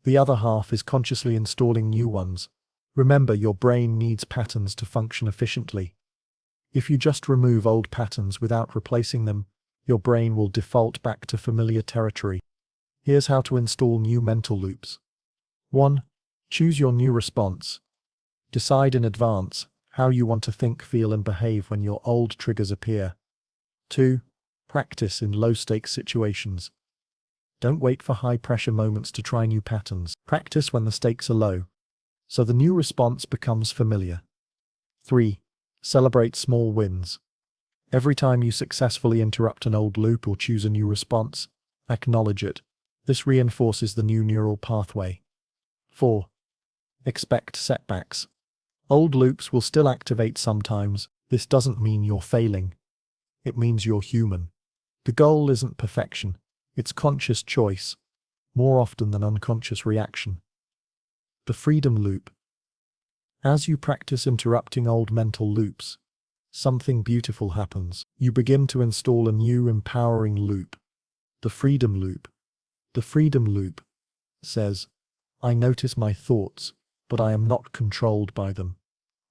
The other half is consciously installing new ones. Remember, your brain needs patterns to function efficiently. If you just remove old patterns without replacing them, your brain will default back to familiar territory. Here's how to install new mental loops. 1. Choose your new response. Decide in advance how you want to think, feel, and behave when your old triggers appear. 2. Practice in low-stakes situations. Don't wait for high-pressure moments to try new patterns. Practice when the stakes are low, so the new response becomes familiar. 3. Celebrate small wins. Every time you successfully interrupt an old loop or choose a new response, acknowledge it. This reinforces the new neural pathway. 4. Expect setbacks. Old loops will still activate sometimes. This doesn't mean you're failing. It means you're human. The goal isn't perfection, it's conscious choice, more often than unconscious reaction. The freedom loop. As you practice interrupting old mental loops, something beautiful happens. You begin to install a new empowering loop. The freedom loop. The freedom loop says, I notice my thoughts, but I am not controlled by them.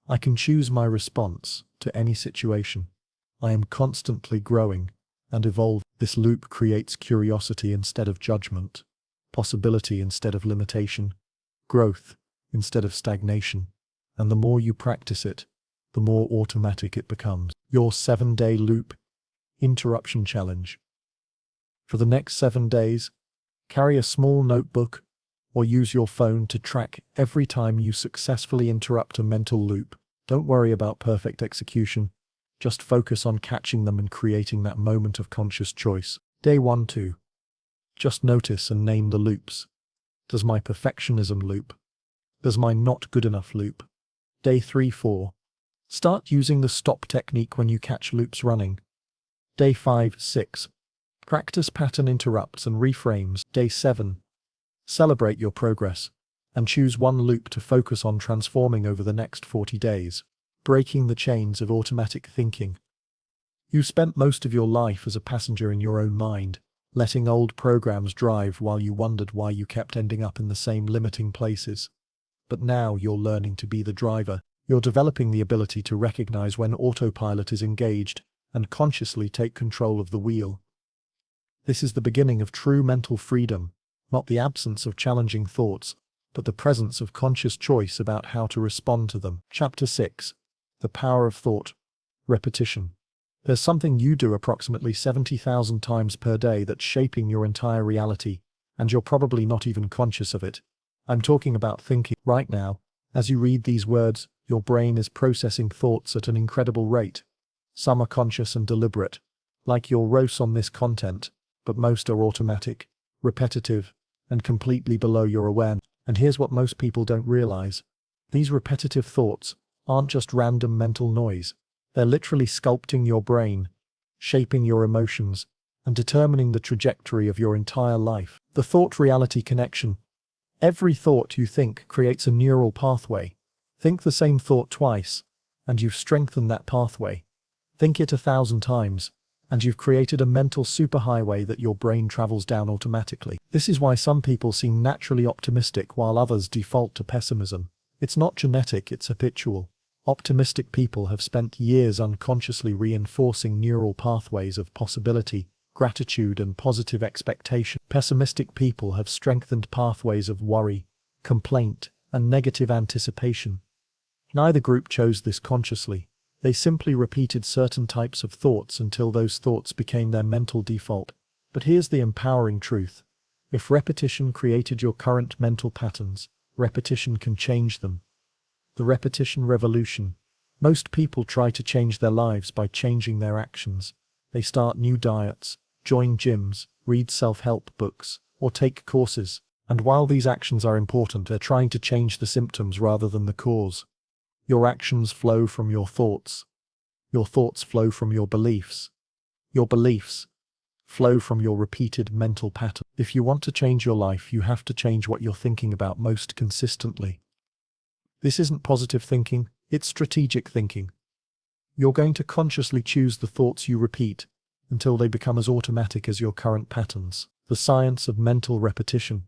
I can choose my response to any situation. I am constantly growing and evolving. This loop creates curiosity instead of judgment, possibility instead of limitation, growth instead of stagnation. And the more you practice it, the more automatic it becomes. Your 7-day loop interruption challenge. For the next 7 days, carry a small notebook or use your phone to track every time you successfully interrupt a mental loop. Don't worry about perfect execution. Just focus on catching them and creating that moment of conscious choice. Day 1-2. Just notice and name the loops. Does my perfectionism loop? Does my not good enough loop? Day 3-4. Start using the stop technique when you catch loops running. Day 5-6. Practice pattern interrupts and reframes. Day 7. Celebrate your progress and choose one loop to focus on transforming over the next 40 days. Breaking the chains of automatic thinking. You spent most of your life as a passenger in your own mind, letting old programs drive while you wondered why you kept ending up in the same limiting places. But now you're learning to be the driver. You're developing the ability to recognize when autopilot is engaged and consciously take control of the wheel. This is the beginning of true mental freedom, not the absence of challenging thoughts, but the presence of conscious choice about how to respond to them. Chapter 6. The Power of Thought. Repetition. There's something you do approximately 70,000 times per day that's shaping your entire reality, and you're probably not even conscious of it. I'm talking about thinking. Right now, as you read these words, your brain is processing thoughts at an incredible rate. Some are conscious and deliberate, like your roast on this content, but most are automatic, repetitive, and completely below your awareness. And here's what most people don't realize. These repetitive thoughts aren't just random mental noise. They're literally sculpting your brain, shaping your emotions, and determining the trajectory of your entire life. The thought-reality connection. Every thought you think creates a neural pathway. Think the same thought twice, and you've strengthened that pathway. Think it 1,000 times, and you've created a mental superhighway that your brain travels down automatically. This is why some people seem naturally optimistic while others default to pessimism. It's not genetic, it's habitual. Optimistic people have spent years unconsciously reinforcing neural pathways of possibility, gratitude, and positive expectation. Pessimistic people have strengthened pathways of worry, complaint, and negative anticipation. Neither group chose this consciously. They simply repeated certain types of thoughts until those thoughts became their mental default. But here's the empowering truth. If repetition created your current mental patterns, repetition can change them. The repetition revolution. Most people try to change their lives by changing their actions. They start new diets, join gyms, read self-help books, or take courses. And while these actions are important, they're trying to change the symptoms rather than the cause. Your actions flow from your thoughts. Your thoughts flow from your beliefs. Your beliefs flow from your repeated mental pattern. If you want to change your life, you have to change what you're thinking about most consistently. This isn't positive thinking, it's strategic thinking. You're going to consciously choose the thoughts you repeat until they become as automatic as your current patterns. The science of mental repetition.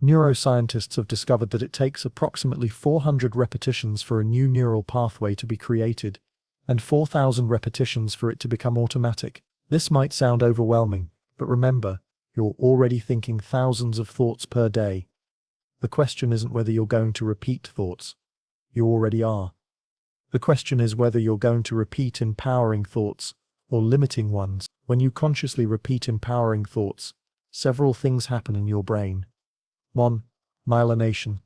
Neuroscientists have discovered that it takes approximately 400 repetitions for a new neural pathway to be created, and 4,000 repetitions for it to become automatic. This might sound overwhelming, but remember, you're already thinking thousands of thoughts per day. The question isn't whether you're going to repeat thoughts. You already are. The question is whether you're going to repeat empowering thoughts or limiting ones. When you consciously repeat empowering thoughts, several things happen in your brain. 1. Myelination.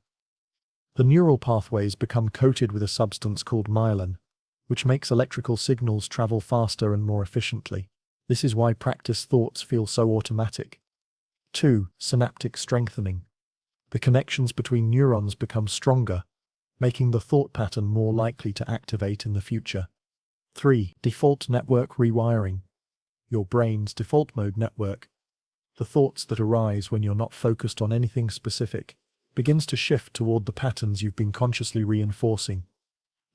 The neural pathways become coated with a substance called myelin, which makes electrical signals travel faster and more efficiently. This is why practice thoughts feel so automatic. 2. Synaptic strengthening. The connections between neurons become stronger, making the thought pattern more likely to activate in the future. 3. Default network rewiring. your brain's default mode network. The thoughts that arise when you're not focused on anything specific begins to shift toward the patterns you've been consciously reinforcing.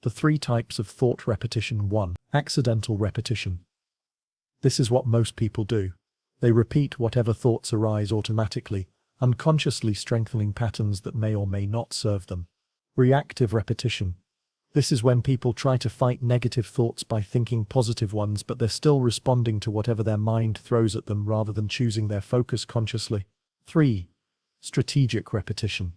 The 3 types of thought repetition. 1. Accidental repetition. This is what most people do. They repeat whatever thoughts arise automatically, unconsciously strengthening patterns that may or may not serve them. Reactive repetition. This is when people try to fight negative thoughts by thinking positive ones, but they're still responding to whatever their mind throws at them rather than choosing their focus consciously. 3. Strategic repetition.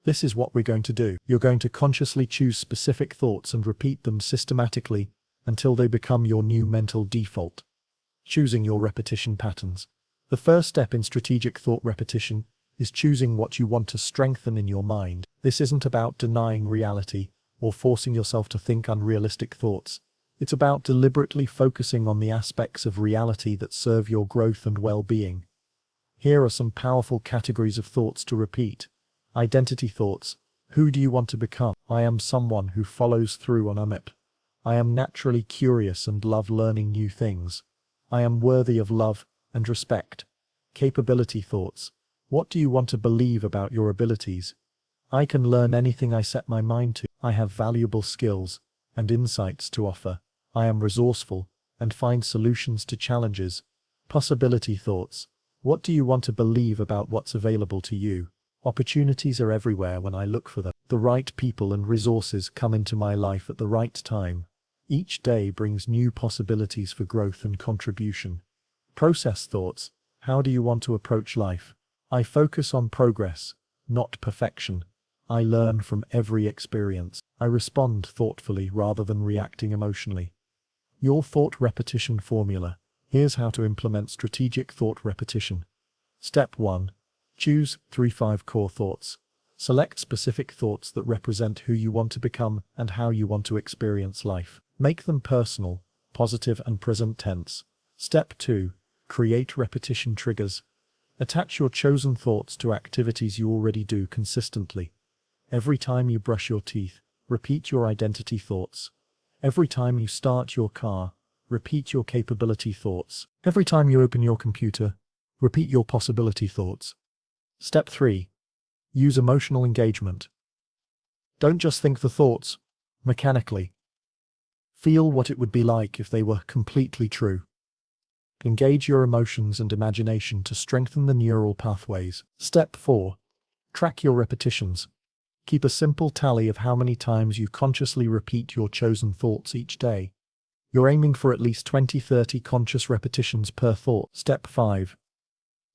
This is what we're going to do. You're going to consciously choose specific thoughts and repeat them systematically until they become your new mental default. Choosing your repetition patterns. The first step in strategic thought repetition is choosing what you want to strengthen in your mind. This isn't about denying reality or forcing yourself to think unrealistic thoughts. It's about deliberately focusing on the aspects of reality that serve your growth and well-being. Here are some powerful categories of thoughts to repeat. Identity thoughts. Who do you want to become? I am someone who follows through on UMIP. I am naturally curious and love learning new things. I am worthy of love and respect. Capability thoughts. What do you want to believe about your abilities? I can learn anything I set my mind to. I have valuable skills and insights to offer. I am resourceful and find solutions to challenges. Possibility thoughts. What do you want to believe about what's available to you? Opportunities are everywhere when I look for them. The right people and resources come into my life at the right time. Each day brings new possibilities for growth and contribution. Process thoughts. How do you want to approach life? I focus on progress, not perfection. I learn from every experience. I respond thoughtfully rather than reacting emotionally. Your thought repetition formula. Here's how to implement strategic thought repetition. Step 1. Choose 3-5 core thoughts. Select specific thoughts that represent who you want to become and how you want to experience life. Make them personal, positive and present tense. Step 2. Create repetition triggers. Attach your chosen thoughts to activities you already do consistently. Every time you brush your teeth, repeat your identity thoughts. Every time you start your car, repeat your capability thoughts. Every time you open your computer, repeat your possibility thoughts. Step 3. Use emotional engagement. Don't just think the thoughts mechanically. Feel what it would be like if they were completely true. Engage your emotions and imagination to strengthen the neural pathways. Step 4. Track your repetitions. Keep a simple tally of how many times you consciously repeat your chosen thoughts each day. You're aiming for at least 20-30 conscious repetitions per thought. Step 5.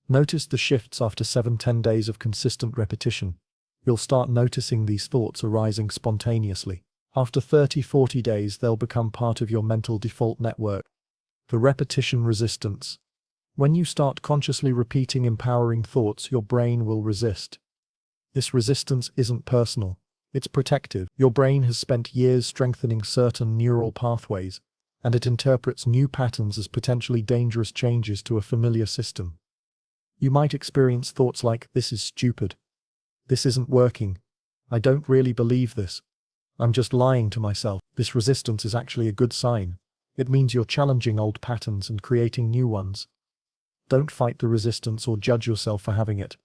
Notice the shifts after 7-10 days of consistent repetition. You'll start noticing these thoughts arising spontaneously. After 30-40 days, they'll become part of your mental default network. The repetition resistance. When you start consciously repeating empowering thoughts, your brain will resist. This resistance isn't personal, it's protective. Your brain has spent years strengthening certain neural pathways, and it interprets new patterns as potentially dangerous changes to a familiar system. You might experience thoughts like, "This is stupid. This isn't working. I don't really believe this. I'm just lying to myself." This resistance is actually a good sign. It means you're challenging old patterns and creating new ones. Don't fight the resistance or judge yourself for having it.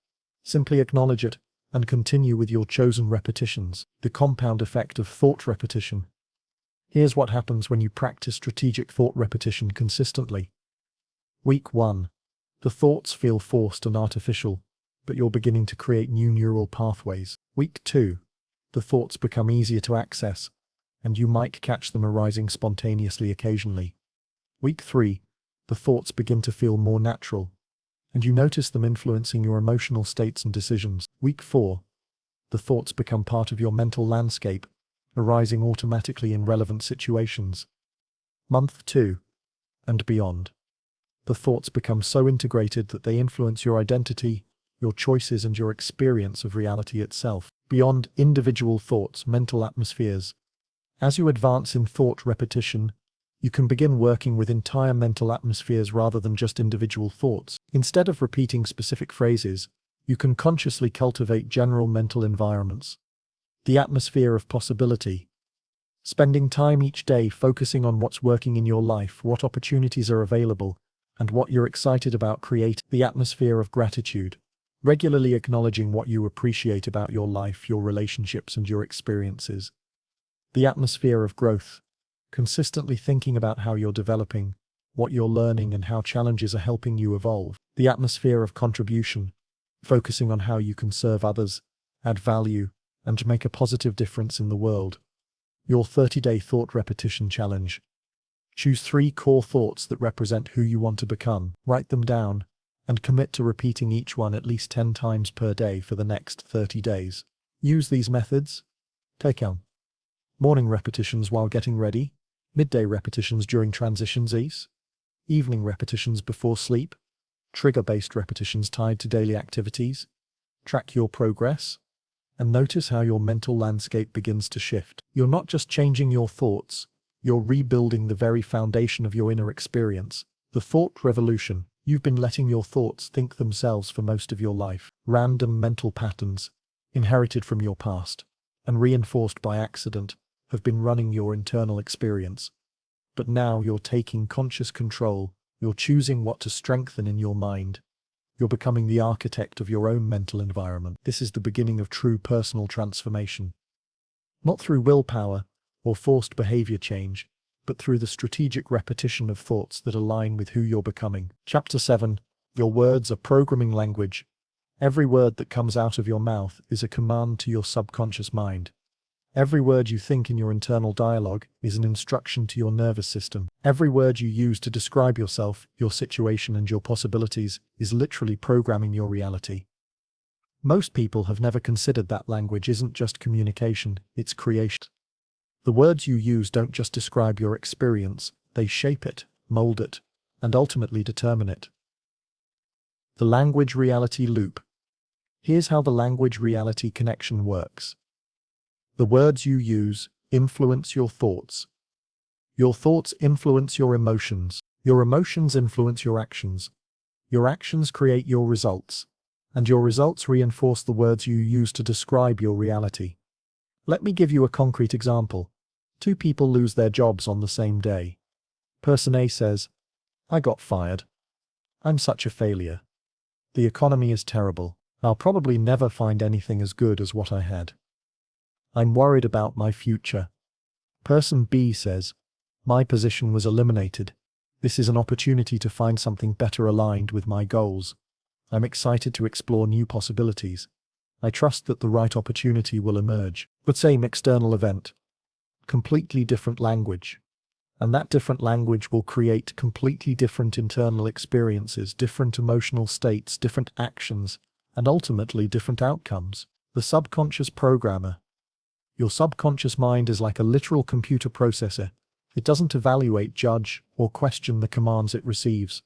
Simply acknowledge it and continue with your chosen repetitions. The compound effect of thought repetition. Here's what happens when you practice strategic thought repetition consistently. Week 1. The thoughts feel forced and artificial, but you're beginning to create new neural pathways. Week 2. The thoughts become easier to access, and you might catch them arising spontaneously occasionally. Week 3. The thoughts begin to feel more natural, and you notice them influencing your emotional states and decisions. Week 4. The thoughts become part of your mental landscape, arising automatically in relevant situations. Month 2. And beyond. The thoughts become so integrated that they influence your identity, your choices, and your experience of reality itself. Beyond individual thoughts, mental atmospheres. As you advance in thought repetition, you can begin working with entire mental atmospheres rather than just individual thoughts. Instead of repeating specific phrases, you can consciously cultivate general mental environments. The atmosphere of possibility. Spending time each day focusing on what's working in your life, what opportunities are available, and what you're excited about. Create the atmosphere of gratitude, regularly acknowledging what you appreciate about your life, your relationships, and your experiences. The atmosphere of growth, consistently thinking about how you're developing, what you're learning, and how challenges are helping you evolve. The atmosphere of contribution, focusing on how you can serve others, add value, and make a positive difference in the world. Your 30-day thought repetition challenge. Choose 3 core thoughts that represent who you want to become. Write them down, and commit to repeating each one at least 10 times per day for the next 30 days. Use these methods. Take on morning repetitions while getting ready, midday repetitions during transitions, evening repetitions before sleep, trigger-based repetitions tied to daily activities. Track your progress, and notice how your mental landscape begins to shift. You're not just changing your thoughts, you're rebuilding the very foundation of your inner experience. The thought revolution. You've been letting your thoughts think themselves for most of your life. Random mental patterns, inherited from your past, and reinforced by accident, have been running your internal experience. But now you're taking conscious control. You're choosing what to strengthen in your mind. You're becoming the architect of your own mental environment. This is the beginning of true personal transformation. Not through willpower or forced behavior change, but through the strategic repetition of thoughts that align with who you're becoming. Chapter 7. Your words are programming language. Every word that comes out of your mouth is a command to your subconscious mind. Every word you think in your internal dialogue is an instruction to your nervous system. Every word you use to describe yourself, your situation, and your possibilities is literally programming your reality. Most people have never considered that language isn't just communication, it's creation. The words you use don't just describe your experience, they shape it, mold it, and ultimately determine it. The language-reality loop. Here's how the language-reality connection works. The words you use influence your thoughts. Your thoughts influence your emotions. Your emotions influence your actions. Your actions create your results. And your results reinforce the words you use to describe your reality. Let me give you a concrete example. 2 people lose their jobs on the same day. Person A says, "I got fired. I'm such a failure. The economy is terrible. I'll probably never find anything as good as what I had. I'm worried about my future." Person B says, "My position was eliminated. This is an opportunity to find something better aligned with my goals. I'm excited to explore new possibilities. I trust that the right opportunity will emerge." But same external event. Completely different language. And that different language will create completely different internal experiences, different emotional states, different actions, and ultimately different outcomes. The subconscious programmer. Your subconscious mind is like a literal computer processor. It doesn't evaluate, judge, or question the commands it receives.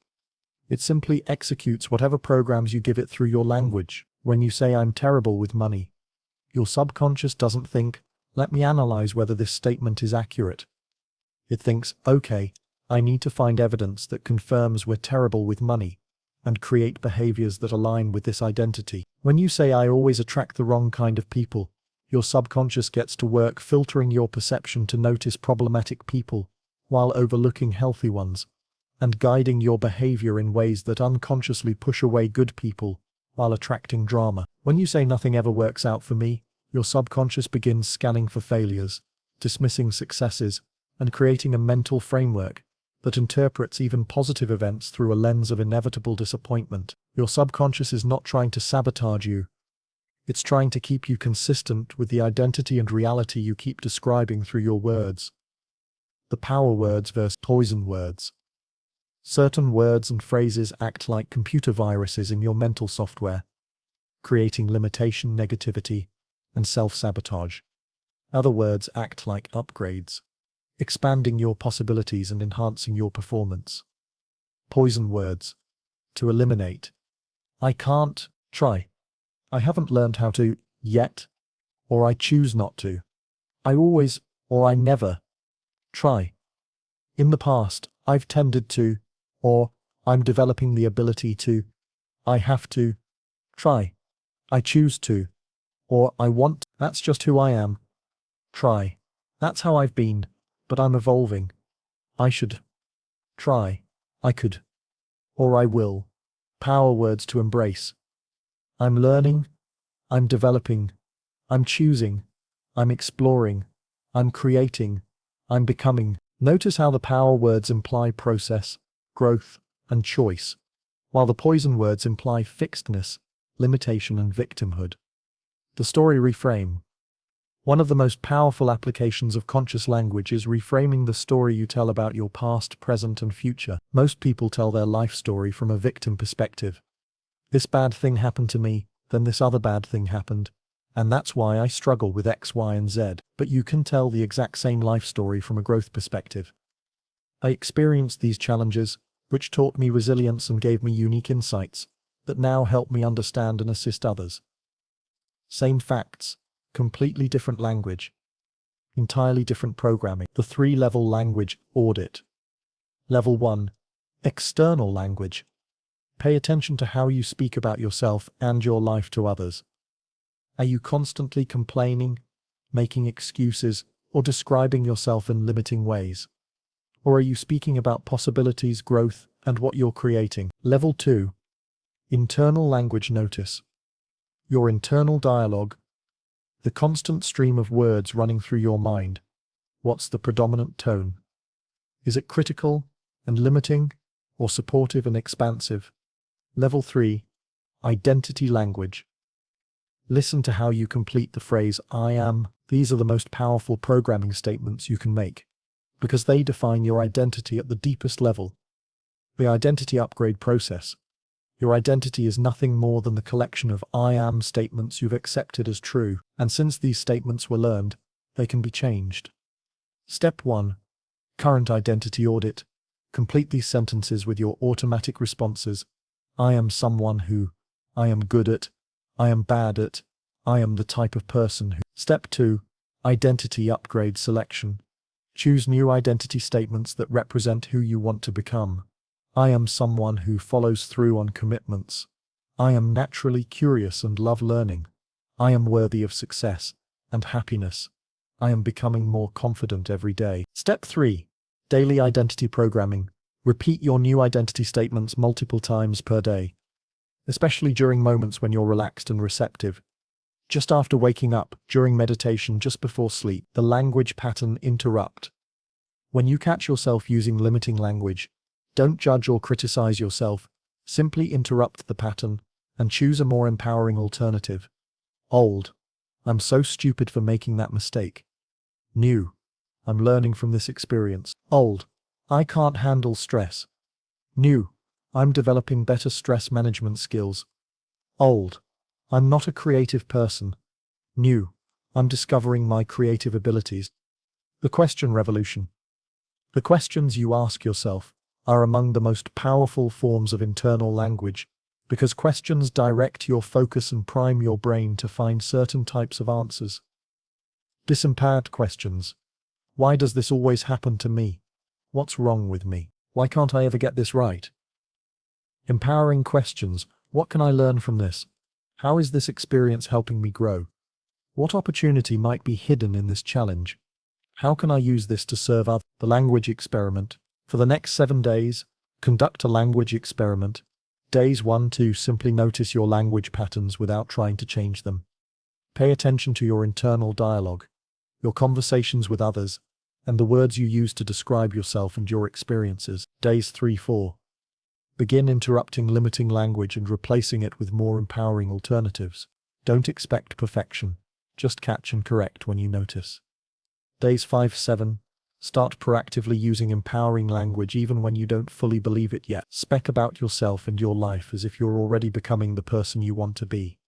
It simply executes whatever programs you give it through your language. When you say, "I'm terrible with money," your subconscious doesn't think, "Let me analyze whether this statement is accurate." It thinks, "Okay, I need to find evidence that confirms we're terrible with money, and create behaviors that align with this identity." When you say, "I always attract the wrong kind of people," your subconscious gets to work filtering your perception to notice problematic people, while overlooking healthy ones, and guiding your behavior in ways that unconsciously push away good people, while attracting drama. When you say, "Nothing ever works out for me," your subconscious begins scanning for failures, dismissing successes, and creating a mental framework that interprets even positive events through a lens of inevitable disappointment. Your subconscious is not trying to sabotage you. It's trying to keep you consistent with the identity and reality you keep describing through your words. The power words versus poison words. Certain words and phrases act like computer viruses in your mental software, creating limitation, negativity, and self-sabotage. Other words act like upgrades, expanding your possibilities and enhancing your performance. Poison words. To eliminate. "I can't," "Try," "I haven't learned how to yet," or "I choose not to." "I always," or "I never." Try. "In the past, I've tended to," or "I'm developing the ability to." "I have to." Try. "I choose to," or "I want to." "That's just who I am." Try. "That's how I've been, but I'm evolving." "I should." Try. "I could." or I will. Power words to embrace. I'm learning, I'm developing, I'm choosing, I'm exploring, I'm creating, I'm becoming. Notice how the power words imply process, growth, and choice, while the poison words imply fixedness, limitation, and victimhood. The story reframe. One of the most powerful applications of conscious language is reframing the story you tell about your past, present, and future. Most people tell their life story from a victim perspective. This bad thing happened to me, then this other bad thing happened, and that's why I struggle with X, Y, and Z. But you can tell the exact same life story from a growth perspective. I experienced these challenges, which taught me resilience and gave me unique insights that now help me understand and assist others. Same facts, completely different language, entirely different programming. The 3-level language audit. Level 1. External language. Pay attention to how you speak about yourself and your life to others. Are you constantly complaining, making excuses, or describing yourself in limiting ways? Or are you speaking about possibilities, growth, and what you're creating? Level 2. Internal language notice. Your internal dialogue. The constant stream of words running through your mind. What's the predominant tone? Is it critical and limiting, or supportive and expansive? Level 3. Identity language. Listen to how you complete the phrase I am. These are the most powerful programming statements you can make, because they define your identity at the deepest level. The identity upgrade process. Your identity is nothing more than the collection of I am statements you've accepted as true, and since these statements were learned, they can be changed. Step 1. Current identity audit. Complete these sentences with your automatic responses. I am someone who. I am good at. I am bad at. I am the type of person who. Step 2. Identity upgrade selection. Choose new identity statements that represent who you want to become. I am someone who follows through on commitments. I am naturally curious and love learning. I am worthy of success and happiness. I am becoming more confident every day. Step 3. Daily identity programming. Repeat your new identity statements multiple times per day, especially during moments when you're relaxed and receptive. Just after waking up, during meditation, just before sleep. The language pattern interrupt. When you catch yourself using limiting language, don't judge or criticize yourself, simply interrupt the pattern and choose a more empowering alternative. Old. I'm so stupid for making that mistake. New. I'm learning from this experience. Old. I can't handle stress. New. I'm developing better stress management skills. Old. I'm not a creative person. New. I'm discovering my creative abilities. The question revolution. The questions you ask yourself are among the most powerful forms of internal language, because questions direct your focus and prime your brain to find certain types of answers. Disempowered questions. Why does this always happen to me? What's wrong with me? Why can't I ever get this right? Empowering questions. What can I learn from this? How is this experience helping me grow? What opportunity might be hidden in this challenge? How can I use this to serve others? The language experiment. For the next 7 days, conduct a language experiment. Days 1-2, simply notice your language patterns without trying to change them. Pay attention to your internal dialogue, your conversations with others, and the words you use to describe yourself and your experiences. Days 3-4. Begin interrupting limiting language and replacing it with more empowering alternatives. Don't expect perfection, just catch and correct when you notice. Days 5-7. Start proactively using empowering language even when you don't fully believe it yet. Speak about yourself and your life as if you're already becoming the person you want to be.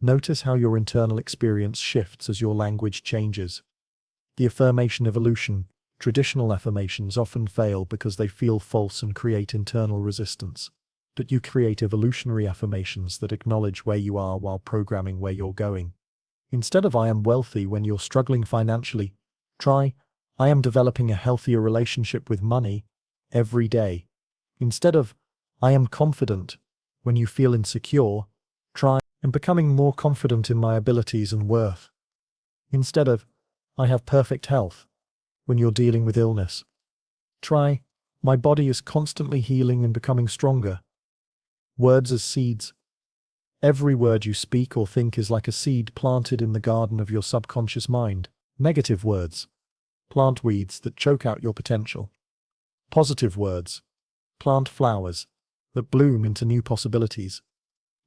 Notice how your internal experience shifts as your language changes. The affirmation evolution. Traditional affirmations often fail because they feel false and create internal resistance. But you create evolutionary affirmations that acknowledge where you are while programming where you're going. Instead of I am wealthy when you're struggling financially, try I am developing a healthier relationship with money every day. Instead of I am confident when you feel insecure, try I'm becoming more confident in my abilities and worth. Instead of I have perfect health when you're dealing with illness, try My body is constantly healing and becoming stronger. Words as seeds. Every word you speak or think is like a seed planted in the garden of your subconscious mind. Negative words. Plant weeds that choke out your potential. Positive words. Plant flowers that bloom into new possibilities.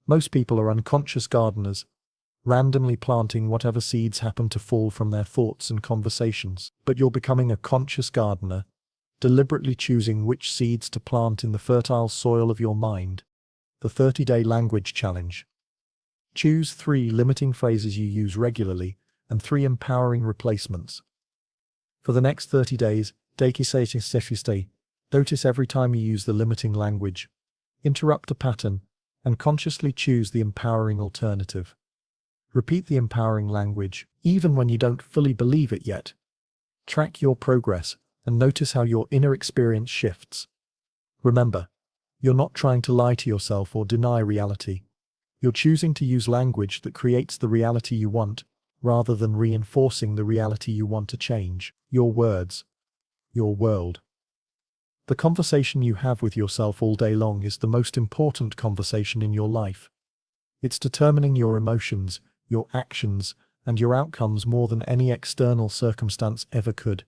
Most people are unconscious gardeners, randomly planting whatever seeds happen to fall from their thoughts and conversations. But you're becoming a conscious gardener, deliberately choosing which seeds to plant in the fertile soil of your mind. The 30-day language challenge. Choose 3 limiting phrases you use regularly and 3 empowering replacements. For the next 30 days, notice every time you use the limiting language. Interrupt the pattern and consciously choose the empowering alternative. Repeat the empowering language, even when you don't fully believe it yet. Track your progress and notice how your inner experience shifts. Remember, you're not trying to lie to yourself or deny reality. You're choosing to use language that creates the reality you want, rather than reinforcing the reality you want to change. Your words. Your world. The conversation you have with yourself all day long is the most important conversation in your life. It's determining your emotions, your actions, and your outcomes more than any external circumstance ever could.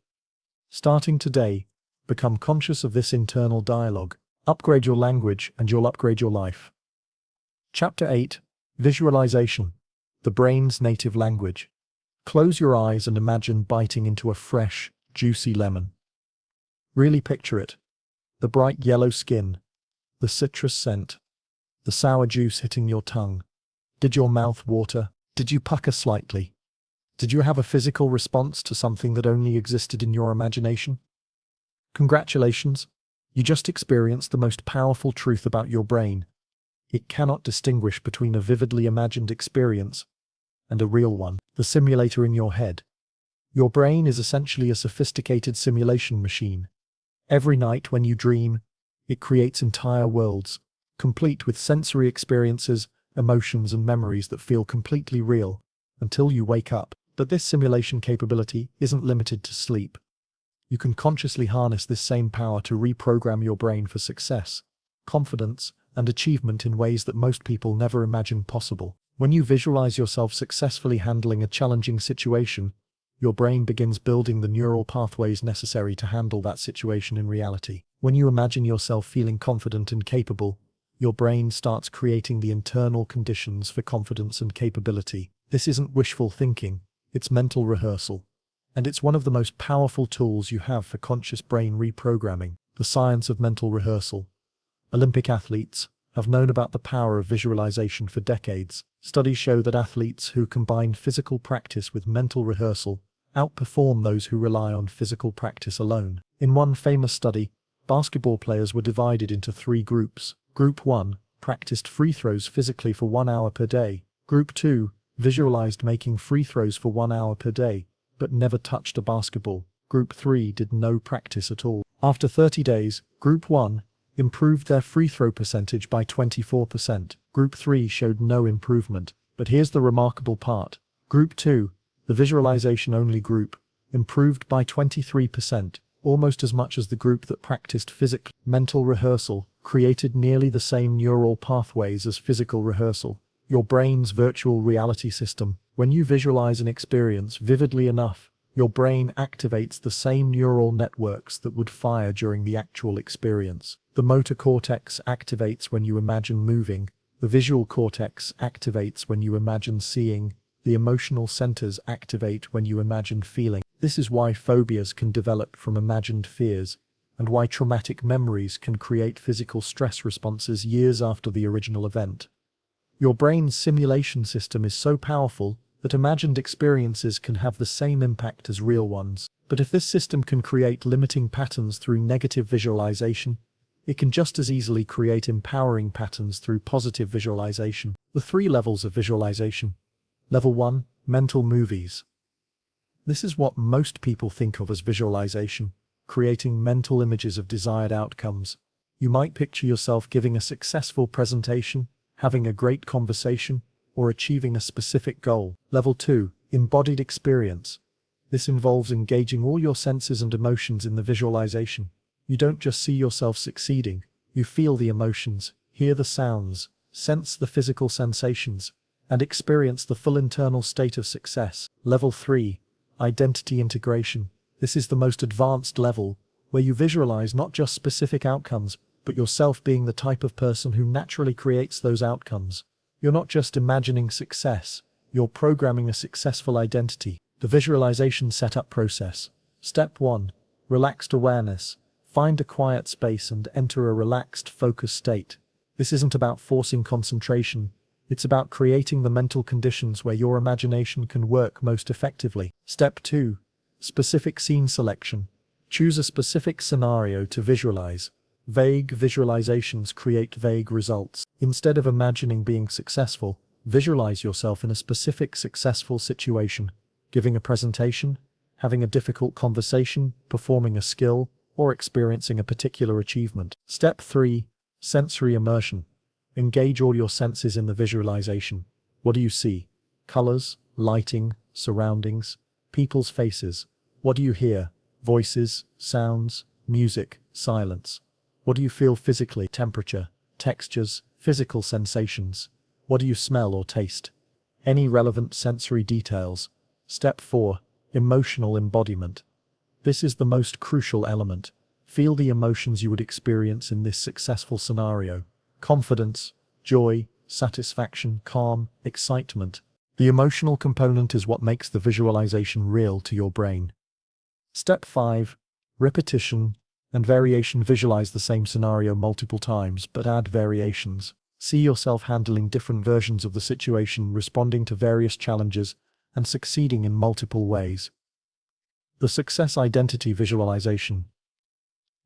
Starting today, become conscious of this internal dialogue. Upgrade your language and you'll upgrade your life. Chapter 8. Visualization. The brain's native language. Close your eyes and imagine biting into a fresh, juicy lemon. Really picture it. The bright yellow skin, the citrus scent, the sour juice hitting your tongue. Did your mouth water? Did you pucker slightly? Did you have a physical response to something that only existed in your imagination? Congratulations! You just experienced the most powerful truth about your brain. It cannot distinguish between a vividly imagined experience and a real one. The simulator in your head. Your brain is essentially a sophisticated simulation machine. Every night when you dream, it creates entire worlds, complete with sensory experiences, emotions and memories that feel completely real, until you wake up. But this simulation capability isn't limited to sleep. You can consciously harness this same power to reprogram your brain for success, confidence, and achievement in ways that most people never imagined possible. When you visualize yourself successfully handling a challenging situation, your brain begins building the neural pathways necessary to handle that situation in reality. When you imagine yourself feeling confident and capable, your brain starts creating the internal conditions for confidence and capability. This isn't wishful thinking, it's mental rehearsal. And it's one of the most powerful tools you have for conscious brain reprogramming. The science of mental rehearsal. Olympic athletes have known about the power of visualization for decades. Studies show that athletes who combine physical practice with mental rehearsal outperform those who rely on physical practice alone. In one famous study, basketball players were divided into 3 groups. Group 1 practiced free throws physically for 1 hour per day. Group 2 visualized making free throws for 1 hour per day, but never touched a basketball. Group 3 did no practice at all. After 30 days, Group 1 improved their free throw percentage by 24%. Group 3 showed no improvement. But here's the remarkable part. Group 2, the visualization-only group, improved by 23%, almost as much as the group that practiced physical. Mental rehearsal created nearly the same neural pathways as physical rehearsal. Your brain's virtual reality system. When you visualize an experience vividly enough, your brain activates the same neural networks that would fire during the actual experience. The motor cortex activates when you imagine moving, the visual cortex activates when you imagine seeing, the emotional centers activate when you imagine feeling. This is why phobias can develop from imagined fears, and why traumatic memories can create physical stress responses years after the original event. Your brain's simulation system is so powerful that imagined experiences can have the same impact as real ones. But if this system can create limiting patterns through negative visualization, it can just as easily create empowering patterns through positive visualization. The 3 levels of visualization. Level 1, mental movies. This is what most people think of as visualization, creating mental images of desired outcomes. You might picture yourself giving a successful presentation, having a great conversation, or achieving a specific goal. Level 2, embodied experience. This involves engaging all your senses and emotions in the visualization. You don't just see yourself succeeding, you feel the emotions, hear the sounds, sense the physical sensations, and experience the full internal state of success. Level 3. Identity integration. This is the most advanced level, where you visualize not just specific outcomes, but yourself being the type of person who naturally creates those outcomes. You're not just imagining success, you're programming a successful identity. The visualization setup process. Step 1. Relaxed awareness. Find a quiet space and enter a relaxed, focused state. This isn't about forcing concentration, it's about creating the mental conditions where your imagination can work most effectively. Step 2. Specific scene selection. Choose a specific scenario to visualize. Vague visualizations create vague results. Instead of imagining being successful, visualize yourself in a specific successful situation, giving a presentation, having a difficult conversation, performing a skill, or experiencing a particular achievement. Step 3. Sensory immersion. Engage all your senses in the visualization. What do you see? Colors, lighting, surroundings, people's faces. What do you hear? Voices, sounds, music, silence. What do you feel physically? Temperature, textures, physical sensations. What do you smell or taste? Any relevant sensory details. Step 4. Emotional embodiment. This is the most crucial element. Feel the emotions you would experience in this successful scenario. Confidence, joy, satisfaction, calm, excitement. The emotional component is what makes the visualization real to your brain. Step 5. Repetition and variation. Visualize the same scenario multiple times, but add variations. See yourself handling different versions of the situation, responding to various challenges, and succeeding in multiple ways. The success identity visualization.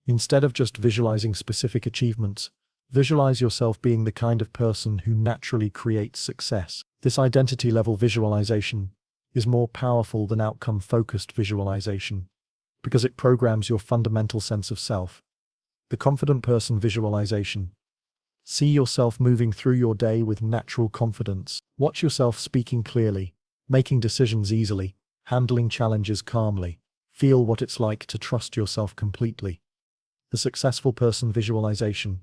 Instead of just visualizing specific achievements, visualize yourself being the kind of person who naturally creates success. This identity-level visualization is more powerful than outcome-focused visualization, because it programs your fundamental sense of self. The confident person visualization. See yourself moving through your day with natural confidence. Watch yourself speaking clearly, making decisions easily, handling challenges calmly. Feel what it's like to trust yourself completely. The successful person visualization.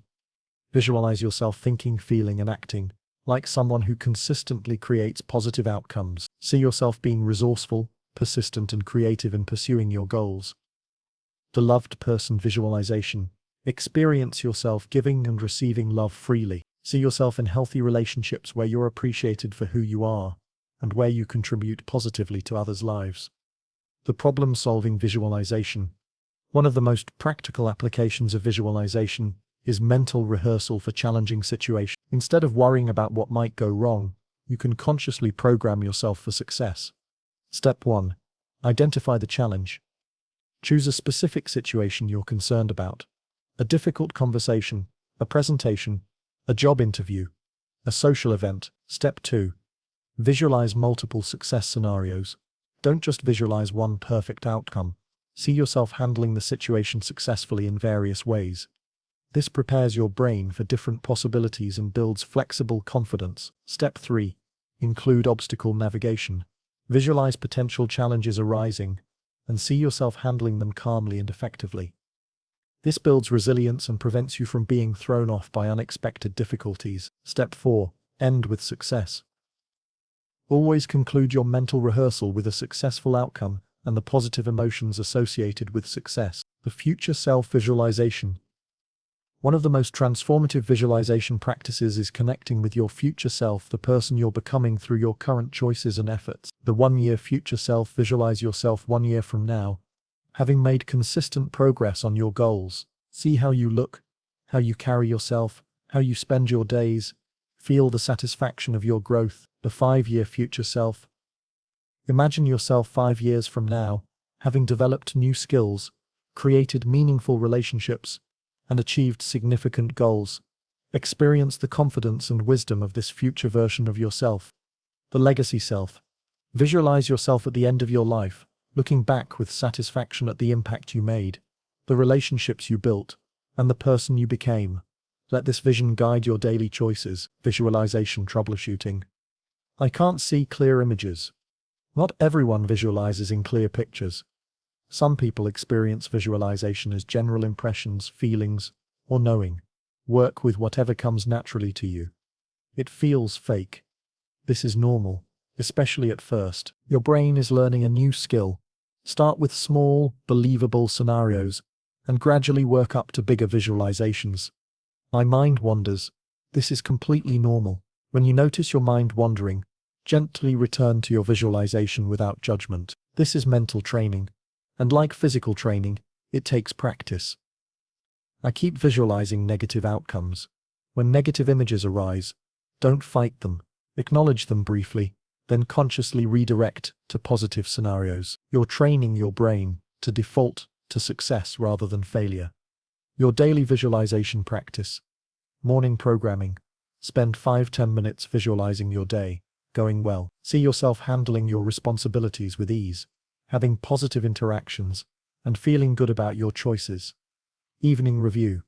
Visualize yourself thinking, feeling, and acting like someone who consistently creates positive outcomes. See yourself being resourceful, persistent, and creative in pursuing your goals. The loved person visualization. Experience yourself giving and receiving love freely. See yourself in healthy relationships where you're appreciated for who you are and where you contribute positively to others' lives. The problem-solving visualization. One of the most practical applications of visualization is mental rehearsal for challenging situations. Instead of worrying about what might go wrong, you can consciously program yourself for success. Step 1. Identify the challenge. Choose a specific situation you're concerned about. A difficult conversation, a presentation, a job interview, a social event. Step 2. Visualize multiple success scenarios. Don't just visualize one perfect outcome. See yourself handling the situation successfully in various ways. This prepares your brain for different possibilities and builds flexible confidence. Step 3. Include obstacle navigation. Visualize potential challenges arising and see yourself handling them calmly and effectively. This builds resilience and prevents you from being thrown off by unexpected difficulties. Step 4. End with success. Always conclude your mental rehearsal with a successful outcome and the positive emotions associated with success. The future self visualization. One of the most transformative visualization practices is connecting with your future self, the person you're becoming through your current choices and efforts. The 1-year future self. Visualize yourself 1 year from now, having made consistent progress on your goals. See how you look, how you carry yourself, how you spend your days. Feel the satisfaction of your growth. The 5-year future self. Imagine yourself 5 years from now, having developed new skills, created meaningful relationships, and achieved significant goals. Experience the confidence and wisdom of this future version of yourself. The legacy self. Visualize yourself at the end of your life, looking back with satisfaction at the impact you made, the relationships you built, and the person you became. Let this vision guide your daily choices. Visualization troubleshooting. I can't see clear images. Not everyone visualizes in clear pictures. Some people experience visualization as general impressions, feelings, or knowing. Work with whatever comes naturally to you. It feels fake. This is normal, especially at first. Your brain is learning a new skill. Start with small, believable scenarios, and gradually work up to bigger visualizations. My mind wanders. This is completely normal. When you notice your mind wandering, gently return to your visualization without judgment. This is mental training. And like physical training, it takes practice. I keep visualizing negative outcomes. When negative images arise, don't fight them. Acknowledge them briefly, then consciously redirect to positive scenarios. You're training your brain to default to success rather than failure. Your daily visualization practice. Morning programming. Spend 5-10 minutes visualizing your day going well. See yourself handling your responsibilities with ease, having positive interactions, and feeling good about your choices. Evening review.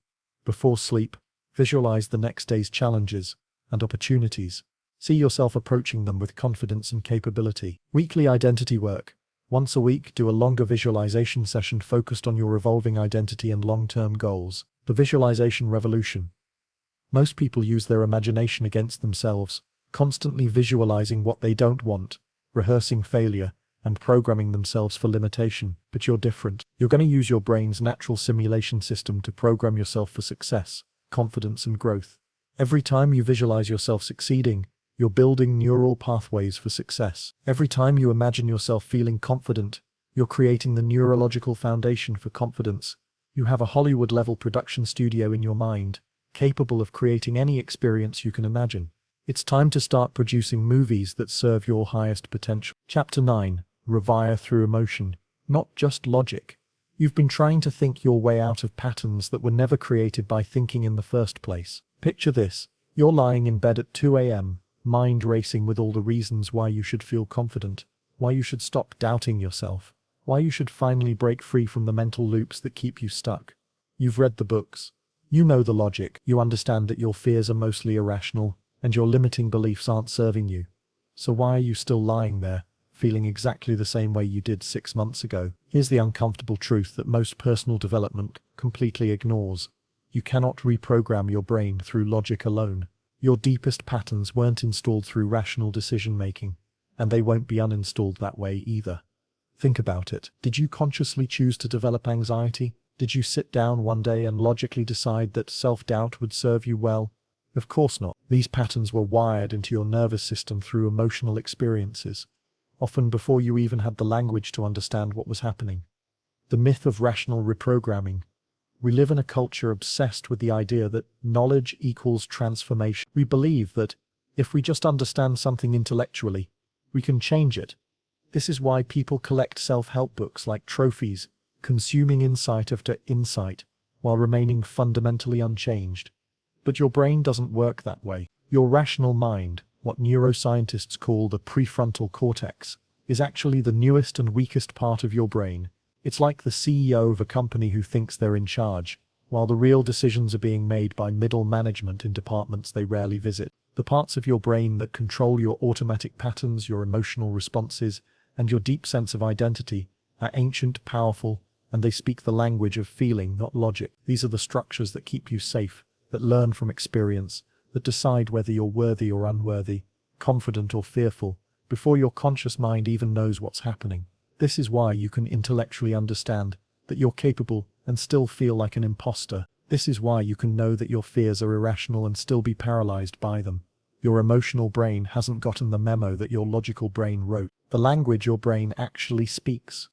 Before sleep, visualize the next day's challenges and opportunities. See yourself approaching them with confidence and capability. Weekly identity work. Once a week, do a longer visualization session focused on your evolving identity and long-term goals. The visualization revolution. Most people use their imagination against themselves, constantly visualizing what they don't want, rehearsing failure, and programming themselves for limitation. But you're different. You're going to use your brain's natural simulation system to program yourself for success, confidence, and growth. Every time you visualize yourself succeeding, you're building neural pathways for success. Every time you imagine yourself feeling confident, you're creating the neurological foundation for confidence. You have a Hollywood-level production studio in your mind, capable of creating any experience you can imagine. It's time to start producing movies that serve your highest potential. Chapter 9. Rewire through emotion, not just logic. You've been trying to think your way out of patterns that were never created by thinking in the first place. Picture this. You're lying in bed at 2 a.m., mind racing with all the reasons why you should feel confident, why you should stop doubting yourself, why you should finally break free from the mental loops that keep you stuck. You've read the books. You know the logic. You understand that your fears are mostly irrational, and your limiting beliefs aren't serving you. So why are you still lying there, feeling exactly the same way you did 6 months ago? Here's the uncomfortable truth that most personal development completely ignores. You cannot reprogram your brain through logic alone. Your deepest patterns weren't installed through rational decision-making, and they won't be uninstalled that way either. Think about it. Did you consciously choose to develop anxiety? Did you sit down one day and logically decide that self-doubt would serve you well? Of course not. These patterns were wired into your nervous system through emotional experiences, often before you even had the language to understand what was happening. The myth of rational reprogramming. We live in a culture obsessed with the idea that knowledge equals transformation. We believe that if we just understand something intellectually, we can change it. This is why people collect self-help books like trophies, consuming insight after insight, while remaining fundamentally unchanged. But your brain doesn't work that way. Your rational mind, what neuroscientists call the prefrontal cortex, is actually the newest and weakest part of your brain. It's like the CEO of a company who thinks they're in charge, while the real decisions are being made by middle management in departments they rarely visit. The parts of your brain that control your automatic patterns, your emotional responses, and your deep sense of identity are ancient, powerful, and they speak the language of feeling, not logic. These are the structures that keep you safe, that learn from experience, that decide whether you're worthy or unworthy, confident or fearful, before your conscious mind even knows what's happening. This is why you can intellectually understand that you're capable and still feel like an imposter. This is why you can know that your fears are irrational and still be paralyzed by them. Your emotional brain hasn't gotten the memo that your logical brain wrote. The language your brain actually speaks.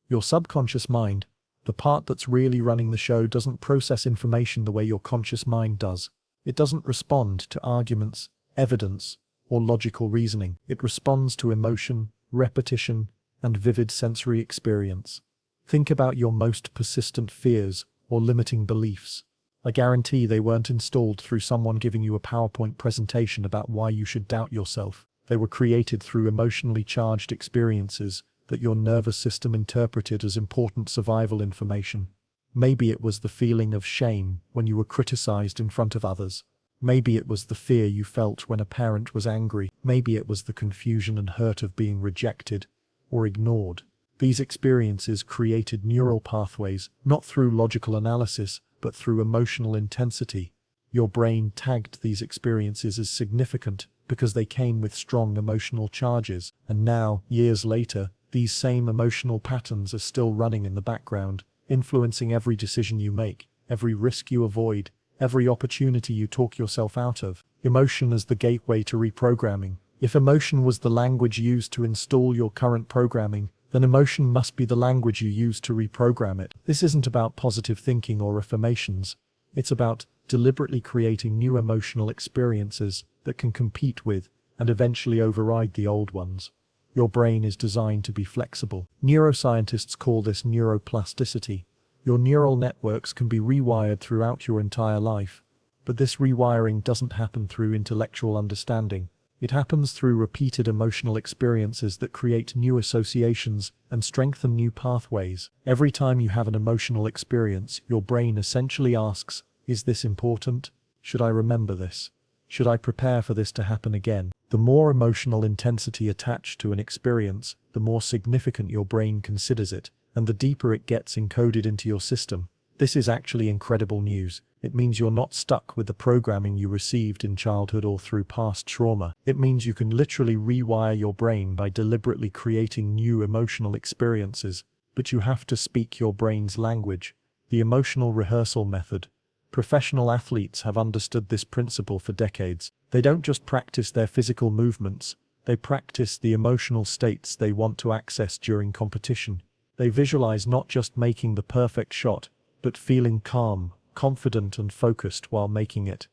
Your subconscious mind, the part that's really running the show, doesn't process information the way your conscious mind does. It doesn't respond to arguments, evidence, or logical reasoning. It responds to emotion, repetition, and vivid sensory experience. Think about your most persistent fears or limiting beliefs. I guarantee they weren't installed through someone giving you a PowerPoint presentation about why you should doubt yourself. They were created through emotionally charged experiences that your nervous system interpreted as important survival information. Maybe it was the feeling of shame when you were criticized in front of others. Maybe it was the fear you felt when a parent was angry. Maybe it was the confusion and hurt of being rejected or ignored. These experiences created neural pathways, not through logical analysis, but through emotional intensity. Your brain tagged these experiences as significant because they came with strong emotional charges, and now, years later, these same emotional patterns are still running in the background, influencing every decision you make, every risk you avoid, every opportunity you talk yourself out of. Emotion as the gateway to reprogramming. If emotion was the language used to install your current programming, then emotion must be the language you use to reprogram it. This isn't about positive thinking or affirmations. It's about deliberately creating new emotional experiences that can compete with and eventually override the old ones. Your brain is designed to be flexible. Neuroscientists call this neuroplasticity. Your neural networks can be rewired throughout your entire life. But this rewiring doesn't happen through intellectual understanding. It happens through repeated emotional experiences that create new associations and strengthen new pathways. Every time you have an emotional experience, your brain essentially asks, "Is this important? Should I remember this? Should I prepare for this to happen again?" The more emotional intensity attached to an experience, the more significant your brain considers it, and the deeper it gets encoded into your system. This is actually incredible news. It means you're not stuck with the programming you received in childhood or through past trauma. It means you can literally rewire your brain by deliberately creating new emotional experiences, but you have to speak your brain's language. The emotional rehearsal method. Professional athletes have understood this principle for decades. They don't just practice their physical movements, they practice the emotional states they want to access during competition. They visualize not just making the perfect shot, but feeling calm, confident and focused while making it.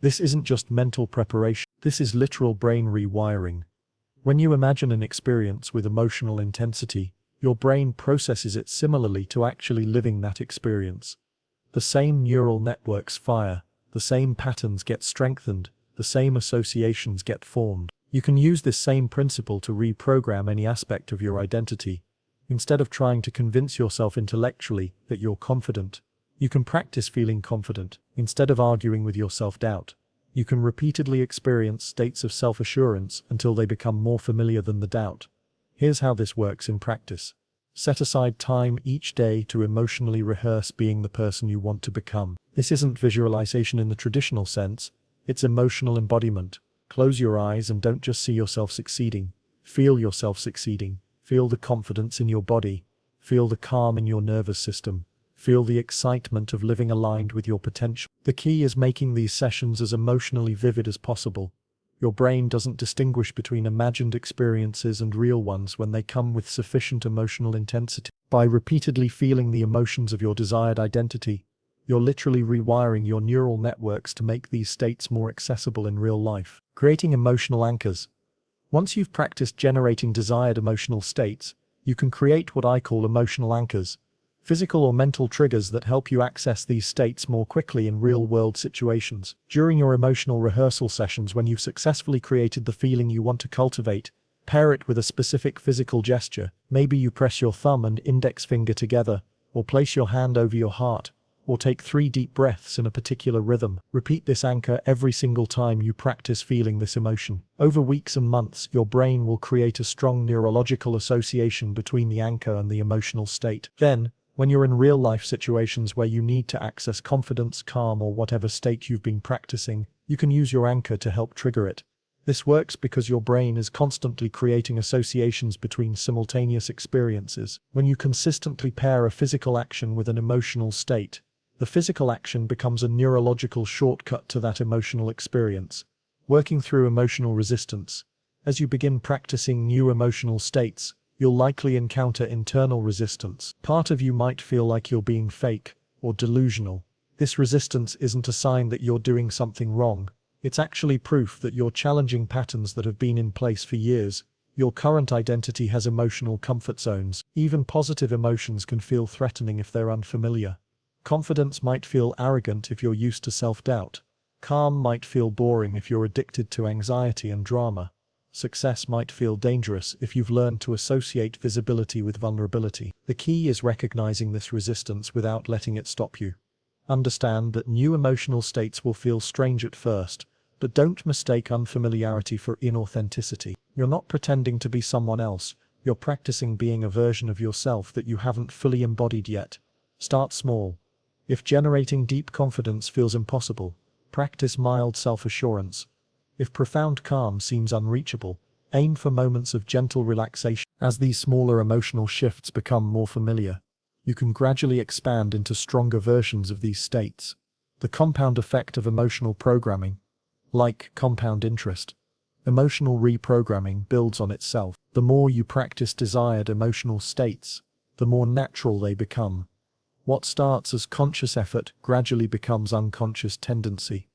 This isn't just mental preparation, this is literal brain rewiring. When you imagine an experience with emotional intensity, your brain processes it similarly to actually living that experience. The same neural networks fire, the same patterns get strengthened, the same associations get formed. You can use this same principle to reprogram any aspect of your identity. Instead of trying to convince yourself intellectually that you're confident, you can practice feeling confident. Instead of arguing with your self-doubt, you can repeatedly experience states of self-assurance until they become more familiar than the doubt. Here's how this works in practice. Set aside time each day to emotionally rehearse being the person you want to become. This isn't visualization in the traditional sense, it's emotional embodiment. Close your eyes and don't just see yourself succeeding. Feel yourself succeeding. Feel the confidence in your body. Feel the calm in your nervous system. Feel the excitement of living aligned with your potential. The key is making these sessions as emotionally vivid as possible. Your brain doesn't distinguish between imagined experiences and real ones when they come with sufficient emotional intensity. By repeatedly feeling the emotions of your desired identity, you're literally rewiring your neural networks to make these states more accessible in real life. Creating emotional anchors. Once you've practiced generating desired emotional states, you can create what I call emotional anchors. Physical or mental triggers that help you access these states more quickly in real-world situations. During your emotional rehearsal sessions, when you've successfully created the feeling you want to cultivate, pair it with a specific physical gesture. Maybe you press your thumb and index finger together, or place your hand over your heart, or take 3 deep breaths in a particular rhythm. Repeat this anchor every single time you practice feeling this emotion. Over weeks and months, your brain will create a strong neurological association between the anchor and the emotional state. Then, when you're in real-life situations where you need to access confidence, calm, or whatever state you've been practicing, you can use your anchor to help trigger it. This works because your brain is constantly creating associations between simultaneous experiences. When you consistently pair a physical action with an emotional state, the physical action becomes a neurological shortcut to that emotional experience. Working through emotional resistance. As you begin practicing new emotional states, you'll likely encounter internal resistance. Part of you might feel like you're being fake or delusional. This resistance isn't a sign that you're doing something wrong. It's actually proof that you're challenging patterns that have been in place for years. Your current identity has emotional comfort zones. Even positive emotions can feel threatening if they're unfamiliar. Confidence might feel arrogant if you're used to self-doubt. Calm might feel boring if you're addicted to anxiety and drama. Success might feel dangerous if you've learned to associate visibility with vulnerability. The key is recognizing this resistance without letting it stop you. Understand that new emotional states will feel strange at first, but don't mistake unfamiliarity for inauthenticity. You're not pretending to be someone else, You're practicing being a version of yourself that you haven't fully embodied yet. Start small. If generating deep confidence feels impossible, practice mild self-assurance. If profound calm seems unreachable, aim for moments of gentle relaxation. As these smaller emotional shifts become more familiar, you can gradually expand into stronger versions of these states. The compound effect of emotional programming, like compound interest, emotional reprogramming builds on itself. The more you practice desired emotional states, the more natural they become. What starts as conscious effort gradually becomes unconscious tendency.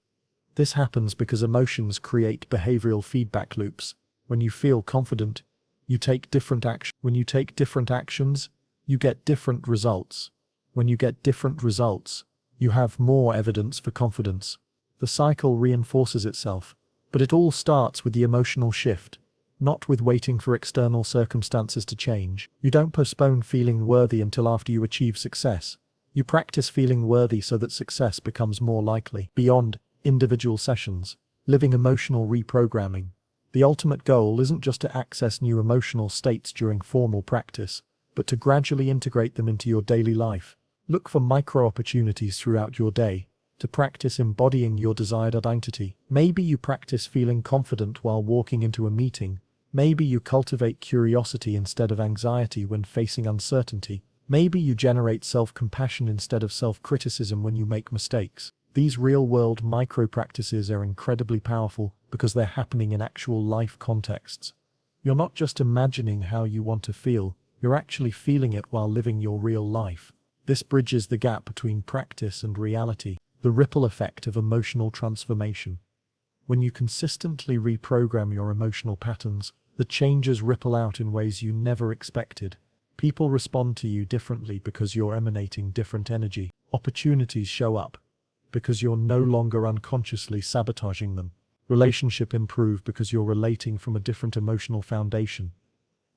This happens because emotions create behavioral feedback loops. When you feel confident, you take different action. When you take different actions, you get different results. When you get different results, you have more evidence for confidence. The cycle reinforces itself, but it all starts with the emotional shift, not with waiting for external circumstances to change. You don't postpone feeling worthy until after you achieve success. You practice feeling worthy so that success becomes more likely. Beyond individual sessions, living emotional reprogramming. The ultimate goal isn't just to access new emotional states during formal practice, but to gradually integrate them into your daily life. Look for micro opportunities throughout your day to practice embodying your desired identity. Maybe you practice feeling confident while walking into a meeting. Maybe you cultivate curiosity instead of anxiety when facing uncertainty. Maybe you generate self-compassion instead of self-criticism when you make mistakes. These real-world micro-practices are incredibly powerful because they're happening in actual life contexts. You're not just imagining how you want to feel, you're actually feeling it while living your real life. This bridges the gap between practice and reality. The ripple effect of emotional transformation. When you consistently reprogram your emotional patterns, the changes ripple out in ways you never expected. People respond to you differently because you're emanating different energy. Opportunities show up because you're no longer unconsciously sabotaging them. Relationships improve because you're relating from a different emotional foundation.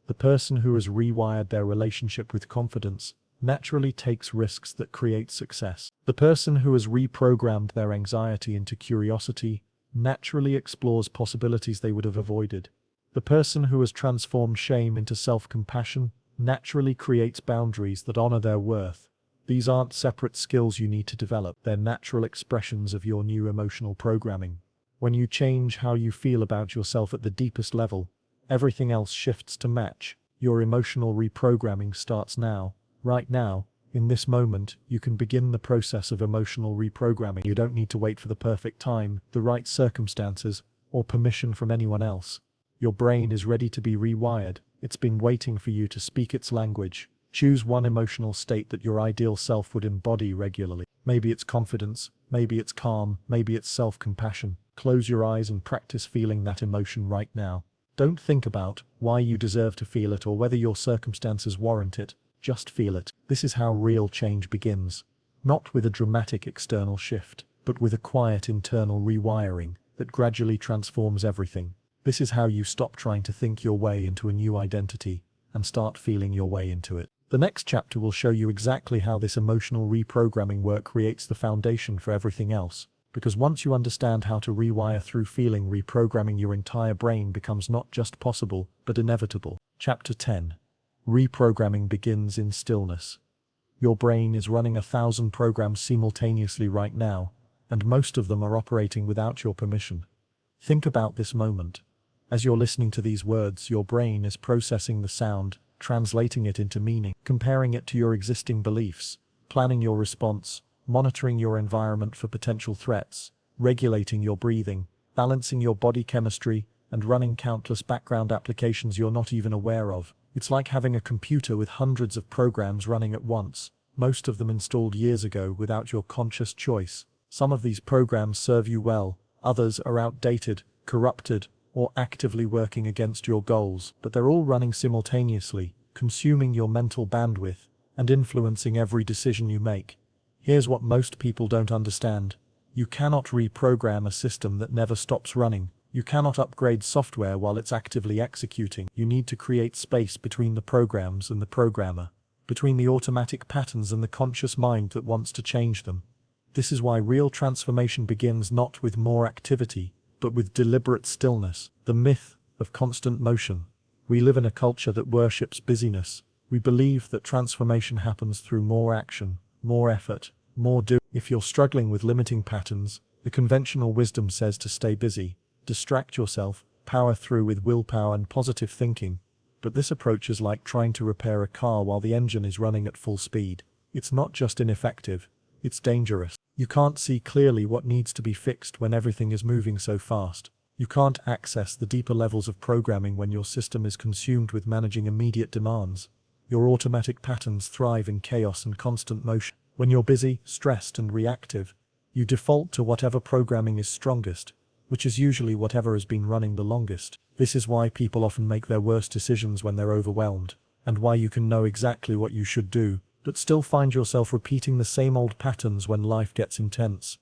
The person who has rewired their relationship with confidence naturally takes risks that create success. The person who has reprogrammed their anxiety into curiosity naturally explores possibilities they would have avoided. The person who has transformed shame into self-compassion naturally creates boundaries that honor their worth. These aren't separate skills you need to develop, they're natural expressions of your new emotional programming. When you change how you feel about yourself at the deepest level, everything else shifts to match. Your emotional reprogramming starts now. Right now, in this moment, you can begin the process of emotional reprogramming. You don't need to wait for the perfect time, the right circumstances, or permission from anyone else. Your brain is ready to be rewired. It's been waiting for you to speak its language. Choose one emotional state that your ideal self would embody regularly. Maybe it's confidence, maybe it's calm, maybe it's self-compassion. Close your eyes and practice feeling that emotion right now. Don't think about why you deserve to feel it or whether your circumstances warrant it. Just feel it. This is how real change begins. Not with a dramatic external shift, but with a quiet internal rewiring that gradually transforms everything. This is how you stop trying to think your way into a new identity and start feeling your way into it. The next chapter will show you exactly how this emotional reprogramming work creates the foundation for everything else. Because once you understand how to rewire through feeling, reprogramming your entire brain becomes not just possible, but inevitable. Chapter 10. Reprogramming begins in stillness. Your brain is running 1,000 programs simultaneously right now, and most of them are operating without your permission. Think about this moment. As you're listening to these words, your brain is processing the sound, translating it into meaning, comparing it to your existing beliefs, planning your response, monitoring your environment for potential threats, regulating your breathing, balancing your body chemistry, and running countless background applications you're not even aware of. It's like having a computer with hundreds of programs running at once, most of them installed years ago without your conscious choice. Some of these programs serve you well, others are outdated, corrupted, or actively working against your goals, but they're all running simultaneously, consuming your mental bandwidth and influencing every decision you make. Here's what most people don't understand. You cannot reprogram a system that never stops running. You cannot upgrade software while it's actively executing. You need to create space between the programs and the programmer, between the automatic patterns and the conscious mind that wants to change them. This is why real transformation begins not with more activity, but with deliberate stillness. The myth of constant motion. We live in a culture that worships busyness. We believe that transformation happens through more action, more effort, more do. If you're struggling with limiting patterns, the conventional wisdom says to stay busy, distract yourself, power through with willpower and positive thinking. But this approach is like trying to repair a car while the engine is running at full speed. It's not just ineffective, it's dangerous. You can't see clearly what needs to be fixed when everything is moving so fast. You can't access the deeper levels of programming when your system is consumed with managing immediate demands. Your automatic patterns thrive in chaos and constant motion. When you're busy, stressed, and reactive, you default to whatever programming is strongest, which is usually whatever has been running the longest. This is why people often make their worst decisions when they're overwhelmed, and why you can know exactly what you should do, but still find yourself repeating the same old patterns when life gets intense.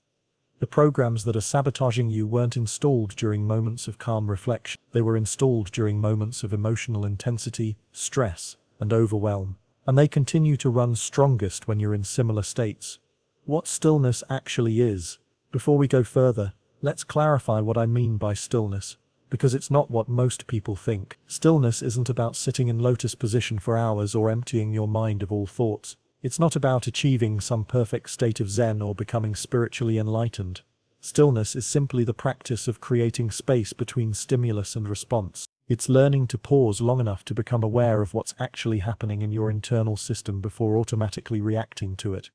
The programs that are sabotaging you weren't installed during moments of calm reflection. They were installed during moments of emotional intensity, stress, and overwhelm, and they continue to run strongest when you're in similar states. What stillness actually is. Before we go further, let's clarify what I mean by stillness, because it's not what most people think. Stillness isn't about sitting in lotus position for hours or emptying your mind of all thoughts. It's not about achieving some perfect state of Zen or becoming spiritually enlightened. Stillness is simply the practice of creating space between stimulus and response. It's learning to pause long enough to become aware of what's actually happening in your internal system before automatically reacting to it.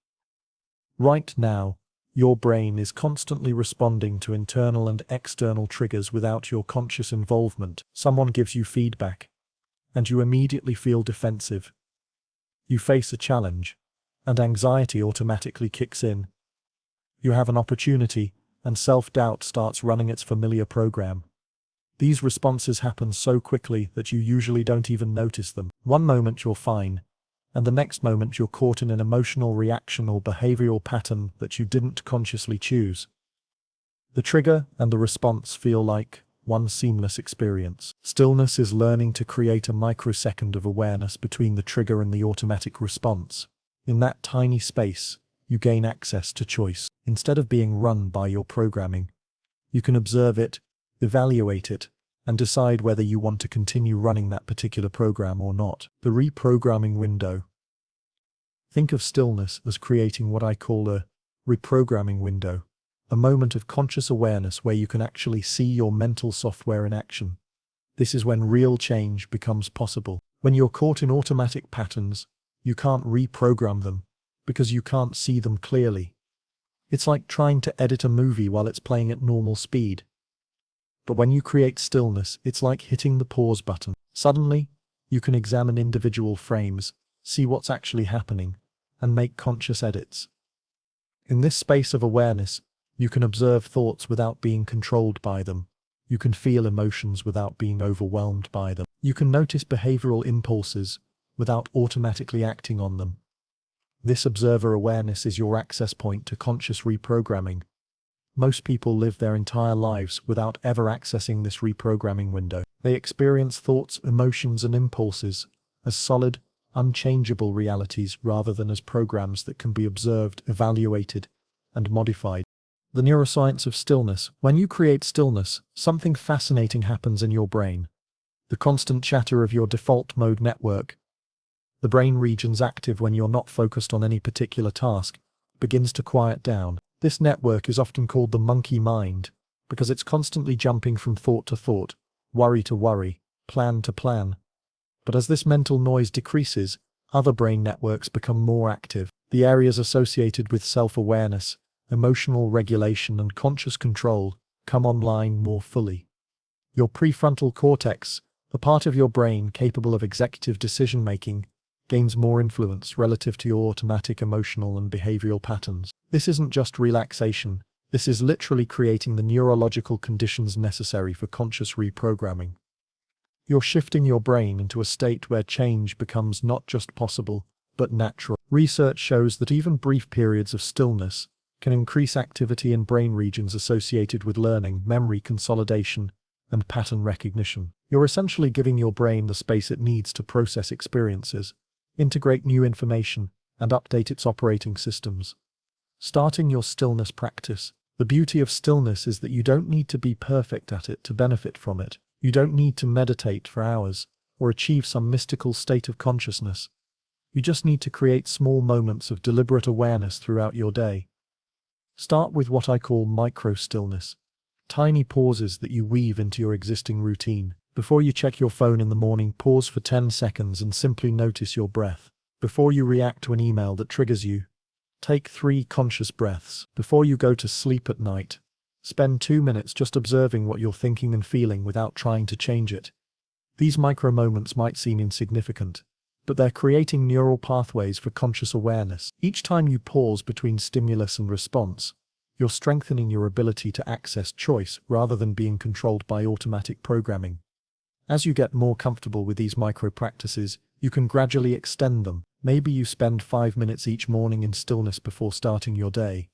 Right now, your brain is constantly responding to internal and external triggers without your conscious involvement. Someone gives you feedback, and you immediately feel defensive. You face a challenge, and anxiety automatically kicks in. You have an opportunity, and self-doubt starts running its familiar program. These responses happen so quickly that you usually don't even notice them. One moment you're fine, and the next moment you're caught in an emotional reaction or behavioral pattern that you didn't consciously choose. The trigger and the response feel like one seamless experience. Stillness is learning to create a microsecond of awareness between the trigger and the automatic response. In that tiny space, you gain access to choice. Instead of being run by your programming, you can observe it, evaluate it, and decide whether you want to continue running that particular program or not. The reprogramming window. Think of stillness as creating what I call a reprogramming window, a moment of conscious awareness where you can actually see your mental software in action. This is when real change becomes possible. When you're caught in automatic patterns, you can't reprogram them because you can't see them clearly. It's like trying to edit a movie while it's playing at normal speed. But when you create stillness, it's like hitting the pause button. Suddenly, you can examine individual frames, see what's actually happening, and make conscious edits. In this space of awareness, you can observe thoughts without being controlled by them. You can feel emotions without being overwhelmed by them. You can notice behavioral impulses without automatically acting on them. This observer awareness is your access point to conscious reprogramming. Most people live their entire lives without ever accessing this reprogramming window. They experience thoughts, emotions, and impulses as solid, unchangeable realities rather than as programs that can be observed, evaluated, and modified. The neuroscience of stillness. When you create stillness, something fascinating happens in your brain. The constant chatter of your default mode network, the brain regions active when you're not focused on any particular task, begins to quiet down. This network is often called the monkey mind because it's constantly jumping from thought to thought, worry to worry, plan to plan. But as this mental noise decreases, other brain networks become more active. The areas associated with self-awareness, emotional regulation, and conscious control come online more fully. Your prefrontal cortex, the part of your brain capable of executive decision-making, gains more influence relative to your automatic emotional and behavioral patterns. This isn't just relaxation, this is literally creating the neurological conditions necessary for conscious reprogramming. You're shifting your brain into a state where change becomes not just possible, but natural. Research shows that even brief periods of stillness can increase activity in brain regions associated with learning, memory consolidation, and pattern recognition. You're essentially giving your brain the space it needs to process experiences, integrate new information, and update its operating systems. Starting your stillness practice. The beauty of stillness is that you don't need to be perfect at it to benefit from it. You don't need to meditate for hours, or achieve some mystical state of consciousness. You just need to create small moments of deliberate awareness throughout your day. Start with what I call micro-stillness. Tiny pauses that you weave into your existing routine. Before you check your phone in the morning, pause for 10 seconds and simply notice your breath. Before you react to an email that triggers you, take 3 conscious breaths. Before you go to sleep at night, spend 2 minutes just observing what you're thinking and feeling without trying to change it. These micro moments might seem insignificant, but they're creating neural pathways for conscious awareness. Each time you pause between stimulus and response, you're strengthening your ability to access choice rather than being controlled by automatic programming. As you get more comfortable with these micro practices, you can gradually extend them. Maybe you spend 5 minutes each morning in stillness before starting your day.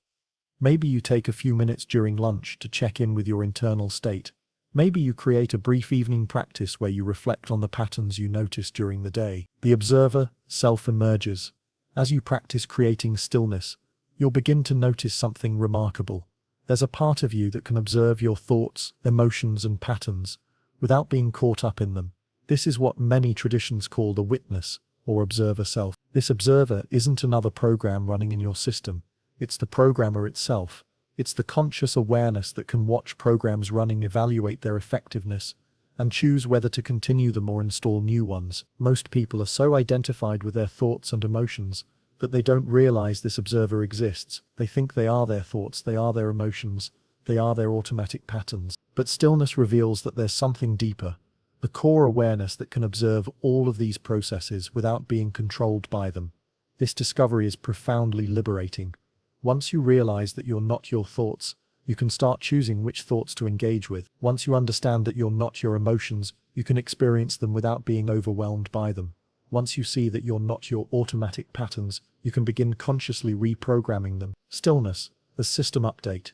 Maybe you take a few minutes during lunch to check in with your internal state. Maybe you create a brief evening practice where you reflect on the patterns you notice during the day. The observer self emerges. As you practice creating stillness, you'll begin to notice something remarkable. There's a part of you that can observe your thoughts, emotions, and patterns without being caught up in them. This is what many traditions call the witness, or observer self. This observer isn't another program running in your system. It's the programmer itself. It's the conscious awareness that can watch programs running, evaluate their effectiveness, and choose whether to continue them or install new ones. Most people are so identified with their thoughts and emotions that they don't realize this observer exists. They think they are their thoughts, they are their emotions, they are their automatic patterns. But stillness reveals that there's something deeper, the core awareness that can observe all of these processes without being controlled by them. This discovery is profoundly liberating. Once you realize that you're not your thoughts, you can start choosing which thoughts to engage with. Once you understand that you're not your emotions, you can experience them without being overwhelmed by them. Once you see that you're not your automatic patterns, you can begin consciously reprogramming them. Stillness, as system update.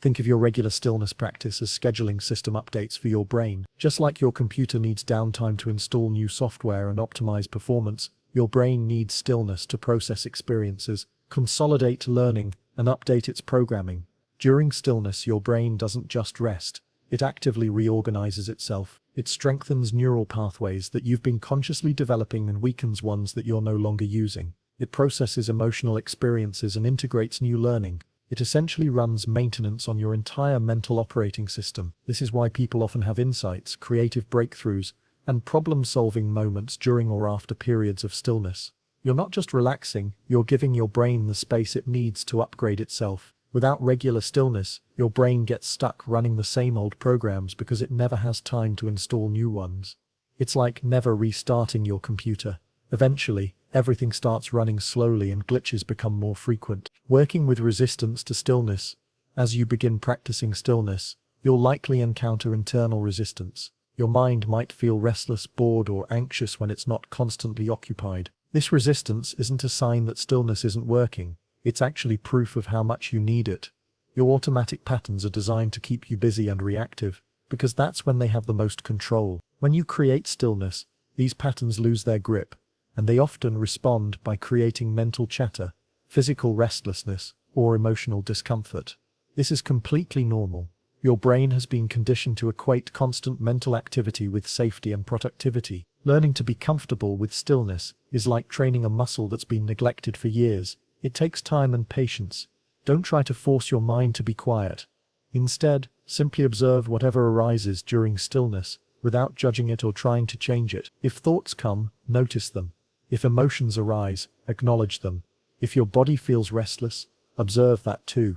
Think of your regular stillness practice as scheduling system updates for your brain. Just like your computer needs downtime to install new software and optimize performance, your brain needs stillness to process experiences, consolidate learning, and update its programming. During stillness, your brain doesn't just rest. It actively reorganizes itself. It strengthens neural pathways that you've been consciously developing and weakens ones that you're no longer using. It processes emotional experiences and integrates new learning. It essentially runs maintenance on your entire mental operating system. This is why people often have insights, creative breakthroughs, and problem-solving moments during or after periods of stillness. You're not just relaxing, you're giving your brain the space it needs to upgrade itself. Without regular stillness, your brain gets stuck running the same old programs because it never has time to install new ones. It's like never restarting your computer. Eventually, everything starts running slowly and glitches become more frequent. Working with resistance to stillness. As you begin practicing stillness, you'll likely encounter internal resistance. Your mind might feel restless, bored, or anxious when it's not constantly occupied. This resistance isn't a sign that stillness isn't working. It's actually proof of how much you need it. Your automatic patterns are designed to keep you busy and reactive, because that's when they have the most control. When you create stillness, these patterns lose their grip, and they often respond by creating mental chatter, physical restlessness, or emotional discomfort. This is completely normal. Your brain has been conditioned to equate constant mental activity with safety and productivity. Learning to be comfortable with stillness is like training a muscle that's been neglected for years. It takes time and patience. Don't try to force your mind to be quiet. Instead, simply observe whatever arises during stillness, without judging it or trying to change it. If thoughts come, notice them. If emotions arise, acknowledge them. If your body feels restless, observe that too.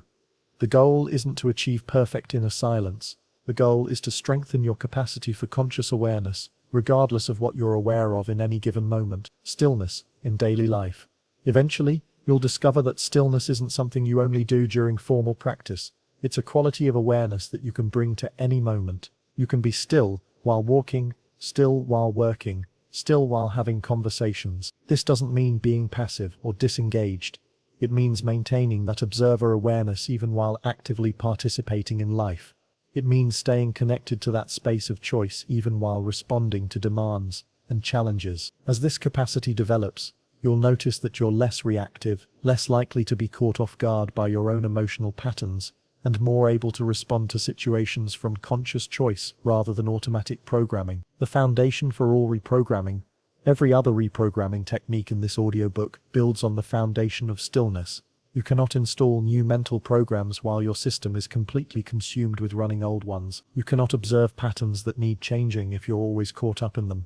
The goal isn't to achieve perfect inner silence. The goal is to strengthen your capacity for conscious awareness, regardless of what you're aware of in any given moment. Stillness in daily life. Eventually, you'll discover that stillness isn't something you only do during formal practice. It's a quality of awareness that you can bring to any moment. You can be still while walking, still while working, still while having conversations. This doesn't mean being passive or disengaged. It means maintaining that observer awareness even while actively participating in life. It means staying connected to that space of choice even while responding to demands and challenges. As this capacity develops, you'll notice that you're less reactive, less likely to be caught off guard by your own emotional patterns, and more able to respond to situations from conscious choice rather than automatic programming. The foundation for all reprogramming. Every other reprogramming technique in this audiobook builds on the foundation of stillness. You cannot install new mental programs while your system is completely consumed with running old ones. You cannot observe patterns that need changing if you're always caught up in them.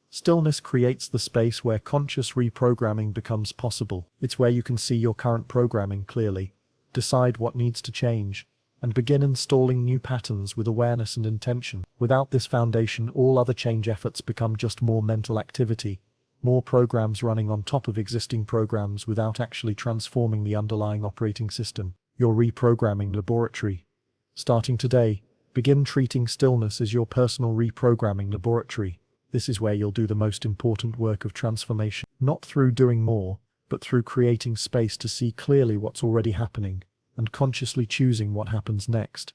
Stillness creates the space where conscious reprogramming becomes possible. It's where you can see your current programming clearly, decide what needs to change, and begin installing new patterns with awareness and intention. Without this foundation, all other change efforts become just more mental activity, more programs running on top of existing programs without actually transforming the underlying operating system. Your reprogramming laboratory. Starting today, begin treating stillness as your personal reprogramming laboratory. This is where you'll do the most important work of transformation, not through doing more, but through creating space to see clearly what's already happening, and consciously choosing what happens next.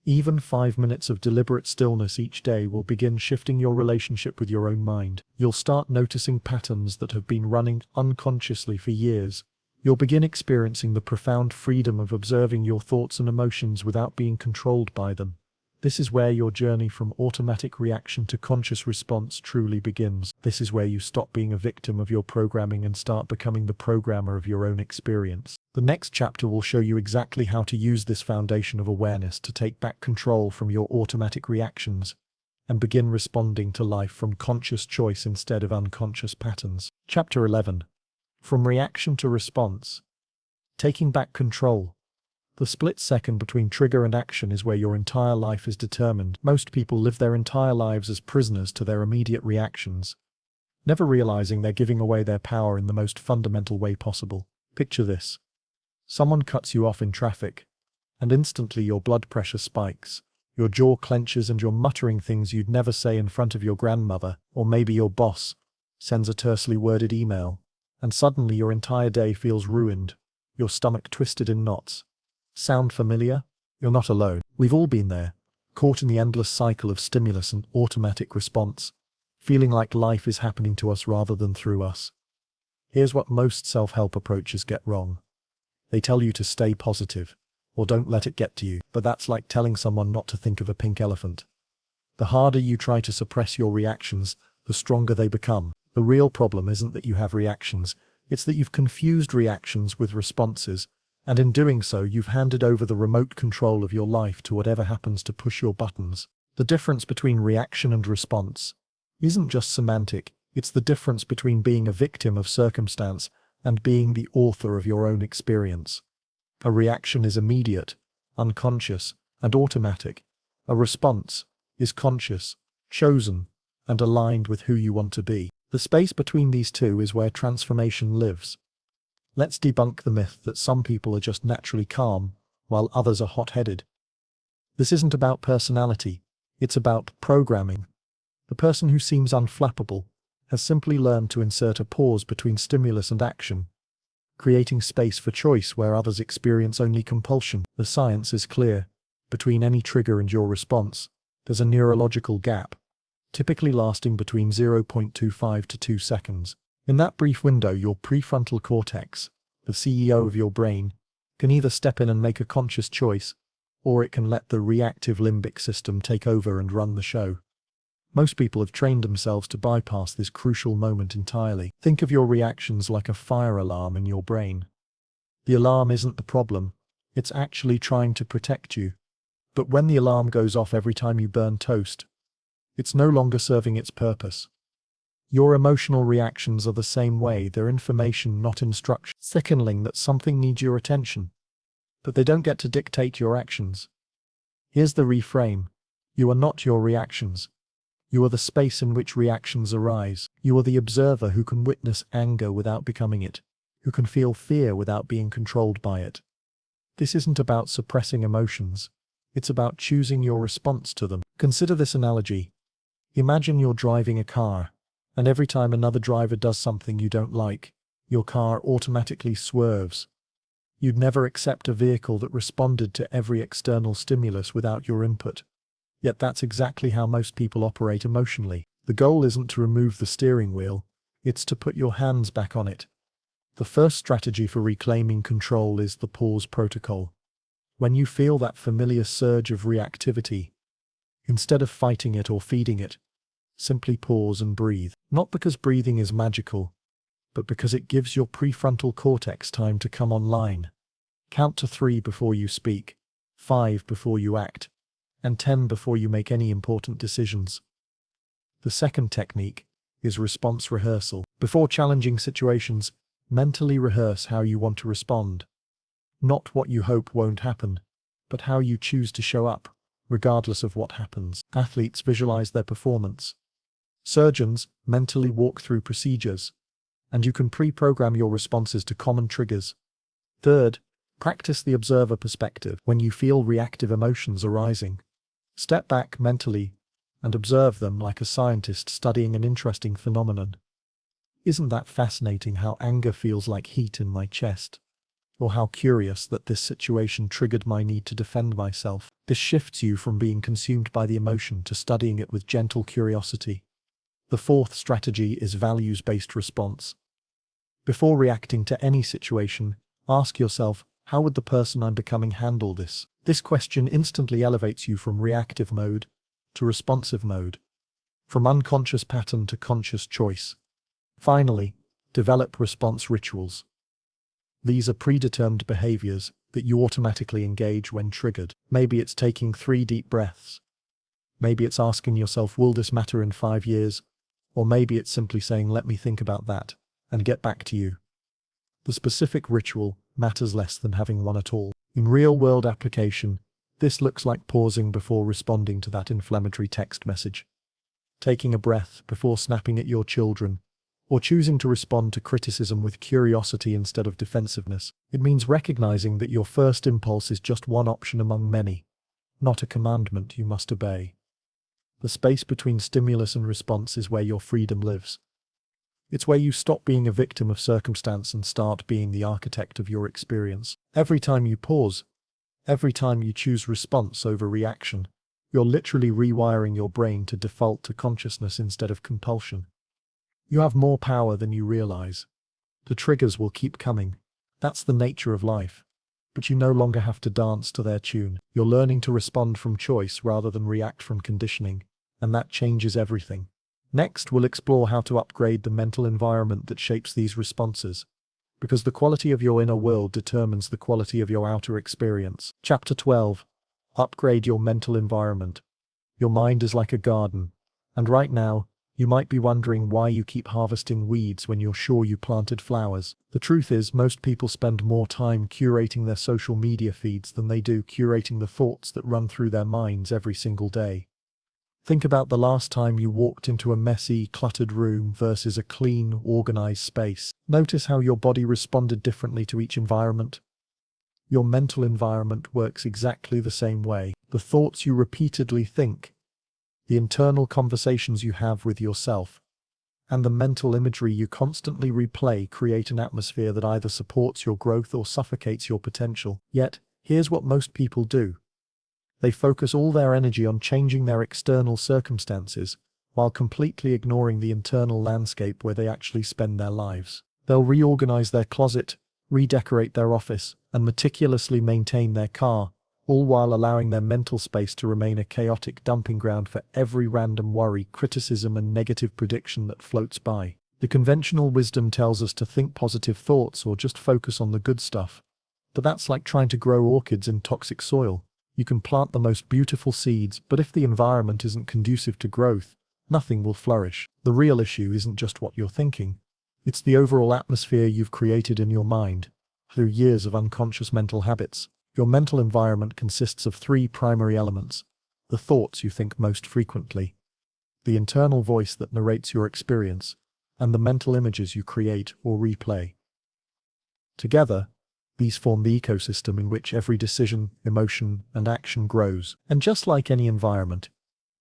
Even 5 minutes of deliberate stillness each day will begin shifting your relationship with your own mind. You'll start noticing patterns that have been running unconsciously for years. You'll begin experiencing the profound freedom of observing your thoughts and emotions without being controlled by them. This is where your journey from automatic reaction to conscious response truly begins. This is where you stop being a victim of your programming and start becoming the programmer of your own experience. The next chapter will show you exactly how to use this foundation of awareness to take back control from your automatic reactions and begin responding to life from conscious choice instead of unconscious patterns. Chapter 11. From reaction to response. Taking back control. The split second between trigger and action is where your entire life is determined. Most people live their entire lives as prisoners to their immediate reactions, never realizing they're giving away their power in the most fundamental way possible. Picture this. Someone cuts you off in traffic, and instantly your blood pressure spikes. Your jaw clenches and you're muttering things you'd never say in front of your grandmother, or maybe your boss sends a tersely worded email, and suddenly your entire day feels ruined, your stomach twisted in knots. Sound familiar? You're not alone. We've all been there, caught in the endless cycle of stimulus and automatic response, feeling like life is happening to us rather than through us. Here's what most self-help approaches get wrong. They tell you to stay positive, or don't let it get to you, but that's like telling someone not to think of a pink elephant. The harder you try to suppress your reactions, the stronger they become. The real problem isn't that you have reactions, it's that you've confused reactions with responses, and in doing so you've handed over the remote control of your life to whatever happens to push your buttons. The difference between reaction and response isn't just semantic, it's the difference between being a victim of circumstance and being the author of your own experience. A reaction is immediate, unconscious, and automatic. A response is conscious, chosen, and aligned with who you want to be. The space between these two is where transformation lives. Let's debunk the myth that some people are just naturally calm, while others are hot-headed. This isn't about personality, it's about programming. The person who seems unflappable has simply learned to insert a pause between stimulus and action, creating space for choice where others experience only compulsion. The science is clear. Between any trigger and your response, there's a neurological gap, typically lasting between 0.25 to 2 seconds. In that brief window, your prefrontal cortex, the CEO of your brain, can either step in and make a conscious choice, or it can let the reactive limbic system take over and run the show. Most people have trained themselves to bypass this crucial moment entirely. Think of your reactions like a fire alarm in your brain. The alarm isn't the problem, it's actually trying to protect you. But when the alarm goes off every time you burn toast, it's no longer serving its purpose. Your emotional reactions are the same way, they're information, not instruction, signaling that something needs your attention. But they don't get to dictate your actions. Here's the reframe. You are not your reactions. You are the space in which reactions arise. You are the observer who can witness anger without becoming it, who can feel fear without being controlled by it. This isn't about suppressing emotions. It's about choosing your response to them. Consider this analogy. Imagine you're driving a car, and every time another driver does something you don't like, your car automatically swerves. You'd never accept a vehicle that responded to every external stimulus without your input. Yet that's exactly how most people operate emotionally. The goal isn't to remove the steering wheel, it's to put your hands back on it. The first strategy for reclaiming control is the pause protocol. When you feel that familiar surge of reactivity, instead of fighting it or feeding it, simply pause and breathe. Not because breathing is magical, but because it gives your prefrontal cortex time to come online. Count to 3 before you speak, 5 before you act, and 10 before you make any important decisions. The second technique is response rehearsal. Before challenging situations, mentally rehearse how you want to respond. Not what you hope won't happen, but how you choose to show up, regardless of what happens. Athletes visualize their performance. Surgeons mentally walk through procedures, and you can pre-program your responses to common triggers. Third, practice the observer perspective. When you feel reactive emotions arising, step back mentally and observe them like a scientist studying an interesting phenomenon. Isn't that fascinating how anger feels like heat in my chest? Or how curious that this situation triggered my need to defend myself? This shifts you from being consumed by the emotion to studying it with gentle curiosity. The fourth strategy is values-based response. Before reacting to any situation, ask yourself, how would the person I'm becoming handle this? This question instantly elevates you from reactive mode to responsive mode, from unconscious pattern to conscious choice. Finally, develop response rituals. These are predetermined behaviors that you automatically engage when triggered. Maybe it's taking 3 deep breaths. Maybe it's asking yourself, will this matter in 5 years? Or maybe it's simply saying, let me think about that and get back to you. The specific ritual matters less than having one at all. In real-world application, this looks like pausing before responding to that inflammatory text message, taking a breath before snapping at your children, or choosing to respond to criticism with curiosity instead of defensiveness. It means recognizing that your first impulse is just one option among many, not a commandment you must obey. The space between stimulus and response is where your freedom lives. It's where you stop being a victim of circumstance and start being the architect of your experience. Every time you pause, every time you choose response over reaction, you're literally rewiring your brain to default to consciousness instead of compulsion. You have more power than you realize. The triggers will keep coming. That's the nature of life. But you no longer have to dance to their tune. You're learning to respond from choice rather than react from conditioning, and that changes everything. Next, we'll explore how to upgrade the mental environment that shapes these responses, because the quality of your inner world determines the quality of your outer experience. Chapter 12. Upgrade your mental environment. Your mind is like a garden, and right now, you might be wondering why you keep harvesting weeds when you're sure you planted flowers. The truth is, most people spend more time curating their social media feeds than they do curating the thoughts that run through their minds every single day. Think about the last time you walked into a messy, cluttered room versus a clean, organized space. Notice how your body responded differently to each environment. Your mental environment works exactly the same way. The thoughts you repeatedly think, the internal conversations you have with yourself, and the mental imagery you constantly replay create an atmosphere that either supports your growth or suffocates your potential. Yet, here's what most people do. They focus all their energy on changing their external circumstances, while completely ignoring the internal landscape where they actually spend their lives. They'll reorganize their closet, redecorate their office, and meticulously maintain their car, all while allowing their mental space to remain a chaotic dumping ground for every random worry, criticism, and negative prediction that floats by. The conventional wisdom tells us to think positive thoughts or just focus on the good stuff. But that's like trying to grow orchids in toxic soil. You can plant the most beautiful seeds, but if the environment isn't conducive to growth, nothing will flourish. The real issue isn't just what you're thinking. It's the overall atmosphere you've created in your mind, through years of unconscious mental habits. Your mental environment consists of 3 primary elements: the thoughts you think most frequently, the internal voice that narrates your experience, and the mental images you create or replay. Together, these form the ecosystem in which every decision, emotion, and action grows. And just like any environment,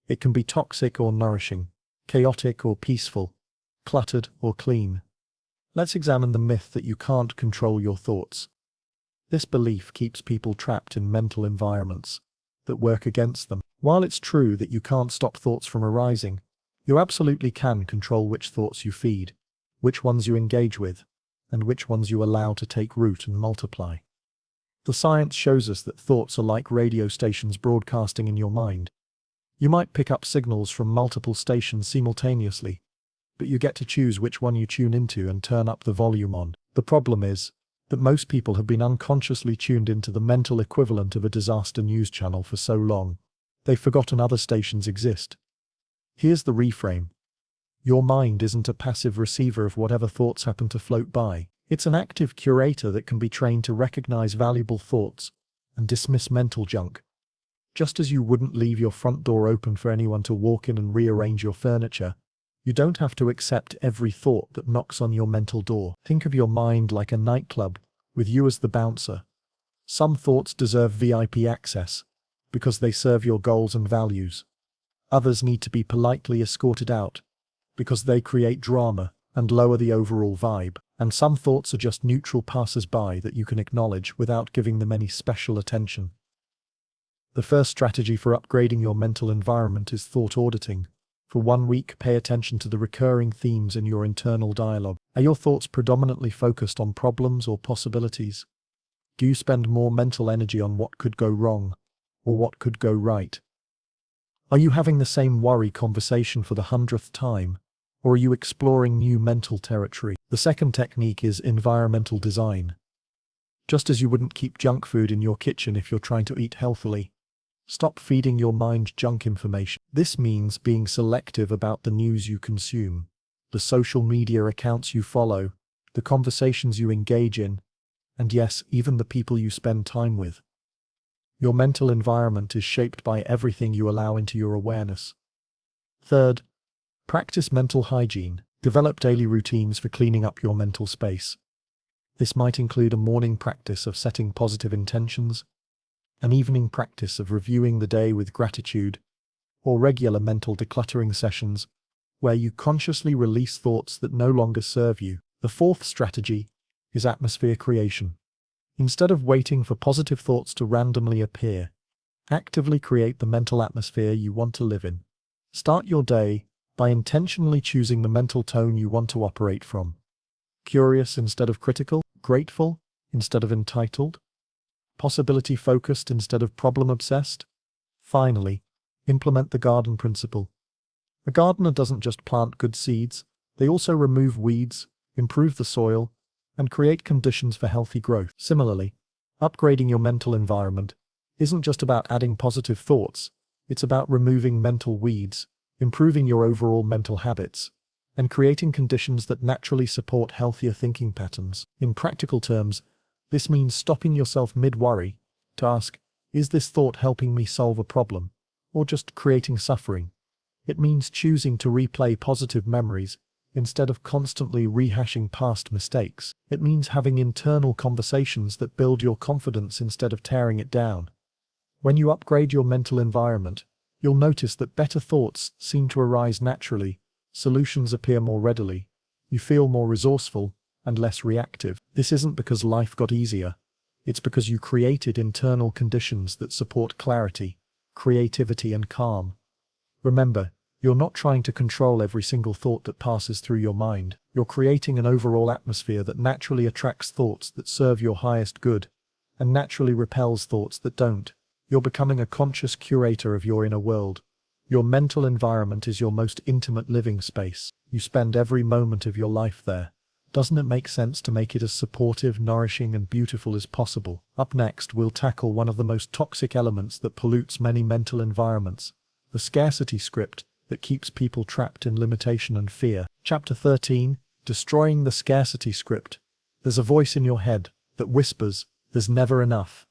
it can be toxic or nourishing, chaotic or peaceful, cluttered or clean. Let's examine the myth that you can't control your thoughts. This belief keeps people trapped in mental environments that work against them. While it's true that you can't stop thoughts from arising, you absolutely can control which thoughts you feed, which ones you engage with, and which ones you allow to take root and multiply. The science shows us that thoughts are like radio stations broadcasting in your mind. You might pick up signals from multiple stations simultaneously, but you get to choose which one you tune into and turn up the volume on. The problem is that most people have been unconsciously tuned into the mental equivalent of a disaster news channel for so long, they've forgotten other stations exist. Here's the reframe. Your mind isn't a passive receiver of whatever thoughts happen to float by. It's an active curator that can be trained to recognize valuable thoughts and dismiss mental junk. Just as you wouldn't leave your front door open for anyone to walk in and rearrange your furniture, you don't have to accept every thought that knocks on your mental door. Think of your mind like a nightclub, with you as the bouncer. Some thoughts deserve VIP access, because they serve your goals and values. Others need to be politely escorted out, because they create drama and lower the overall vibe. And some thoughts are just neutral passers-by that you can acknowledge without giving them any special attention. The first strategy for upgrading your mental environment is thought auditing. For 1 week, pay attention to the recurring themes in your internal dialogue. Are your thoughts predominantly focused on problems or possibilities? Do you spend more mental energy on what could go wrong or what could go right? Are you having the same worry conversation for the 100th time, or are you exploring new mental territory? The second technique is environmental design. Just as you wouldn't keep junk food in your kitchen if you're trying to eat healthily, stop feeding your mind junk information. This means being selective about the news you consume, the social media accounts you follow, the conversations you engage in, and yes, even the people you spend time with. Your mental environment is shaped by everything you allow into your awareness. Third, practice mental hygiene. Develop daily routines for cleaning up your mental space. This might include a morning practice of setting positive intentions, an evening practice of reviewing the day with gratitude, or regular mental decluttering sessions where you consciously release thoughts that no longer serve you. The fourth strategy is atmosphere creation. Instead of waiting for positive thoughts to randomly appear, actively create the mental atmosphere you want to live in. Start your day by intentionally choosing the mental tone you want to operate from. Curious instead of critical, grateful instead of entitled, possibility-focused instead of problem-obsessed. Finally, implement the garden principle. A gardener doesn't just plant good seeds, they also remove weeds, improve the soil, and create conditions for healthy growth. Similarly, upgrading your mental environment isn't just about adding positive thoughts, it's about removing mental weeds, improving your overall mental habits, and creating conditions that naturally support healthier thinking patterns. In practical terms, this means stopping yourself mid-worry to ask, is this thought helping me solve a problem, or just creating suffering? It means choosing to replay positive memories instead of constantly rehashing past mistakes. It means having internal conversations that build your confidence instead of tearing it down. When you upgrade your mental environment, you'll notice that better thoughts seem to arise naturally, solutions appear more readily, you feel more resourceful and less reactive. This isn't because life got easier, it's because you created internal conditions that support clarity, creativity and calm. Remember, you're not trying to control every single thought that passes through your mind. You're creating an overall atmosphere that naturally attracts thoughts that serve your highest good, and naturally repels thoughts that don't. You're becoming a conscious curator of your inner world. Your mental environment is your most intimate living space. You spend every moment of your life there. Doesn't it make sense to make it as supportive, nourishing, and beautiful as possible? Up next, we'll tackle one of the most toxic elements that pollutes many mental environments, the scarcity script that keeps people trapped in limitation and fear. Chapter 13, Destroying the Scarcity Script. There's a voice in your head that whispers, there's never enough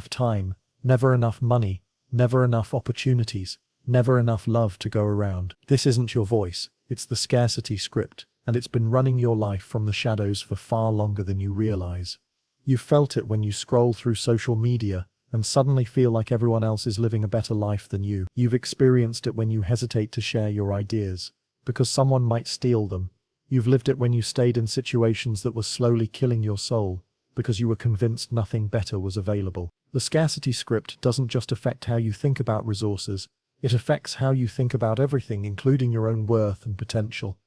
time, never enough money, never enough opportunities, never enough love to go around. This isn't your voice, it's the scarcity script, and it's been running your life from the shadows for far longer than you realize. You've felt it when you scroll through social media and suddenly feel like everyone else is living a better life than you. You've experienced it when you hesitate to share your ideas, because someone might steal them. You've lived it when you stayed in situations that were slowly killing your soul, because you were convinced nothing better was available. The scarcity script doesn't just affect how you think about resources, it affects how you think about everything, including your own worth and potential.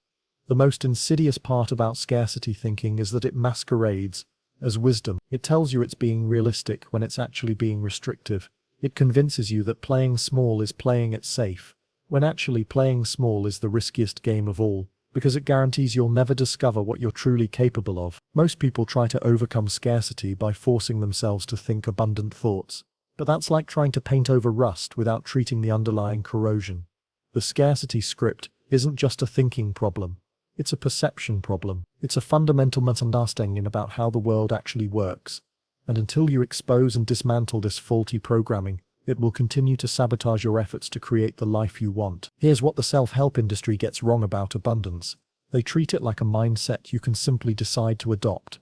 The most insidious part about scarcity thinking is that it masquerades as wisdom. It tells you it's being realistic when it's actually being restrictive. It convinces you that playing small is playing it safe, when actually playing small is the riskiest game of all, because it guarantees you'll never discover what you're truly capable of. Most people try to overcome scarcity by forcing themselves to think abundant thoughts, but that's like trying to paint over rust without treating the underlying corrosion. The scarcity script isn't just a thinking problem. It's a perception problem. It's a fundamental misunderstanding about how the world actually works. And until you expose and dismantle this faulty programming, it will continue to sabotage your efforts to create the life you want. Here's what the self-help industry gets wrong about abundance. They treat it like a mindset you can simply decide to adopt.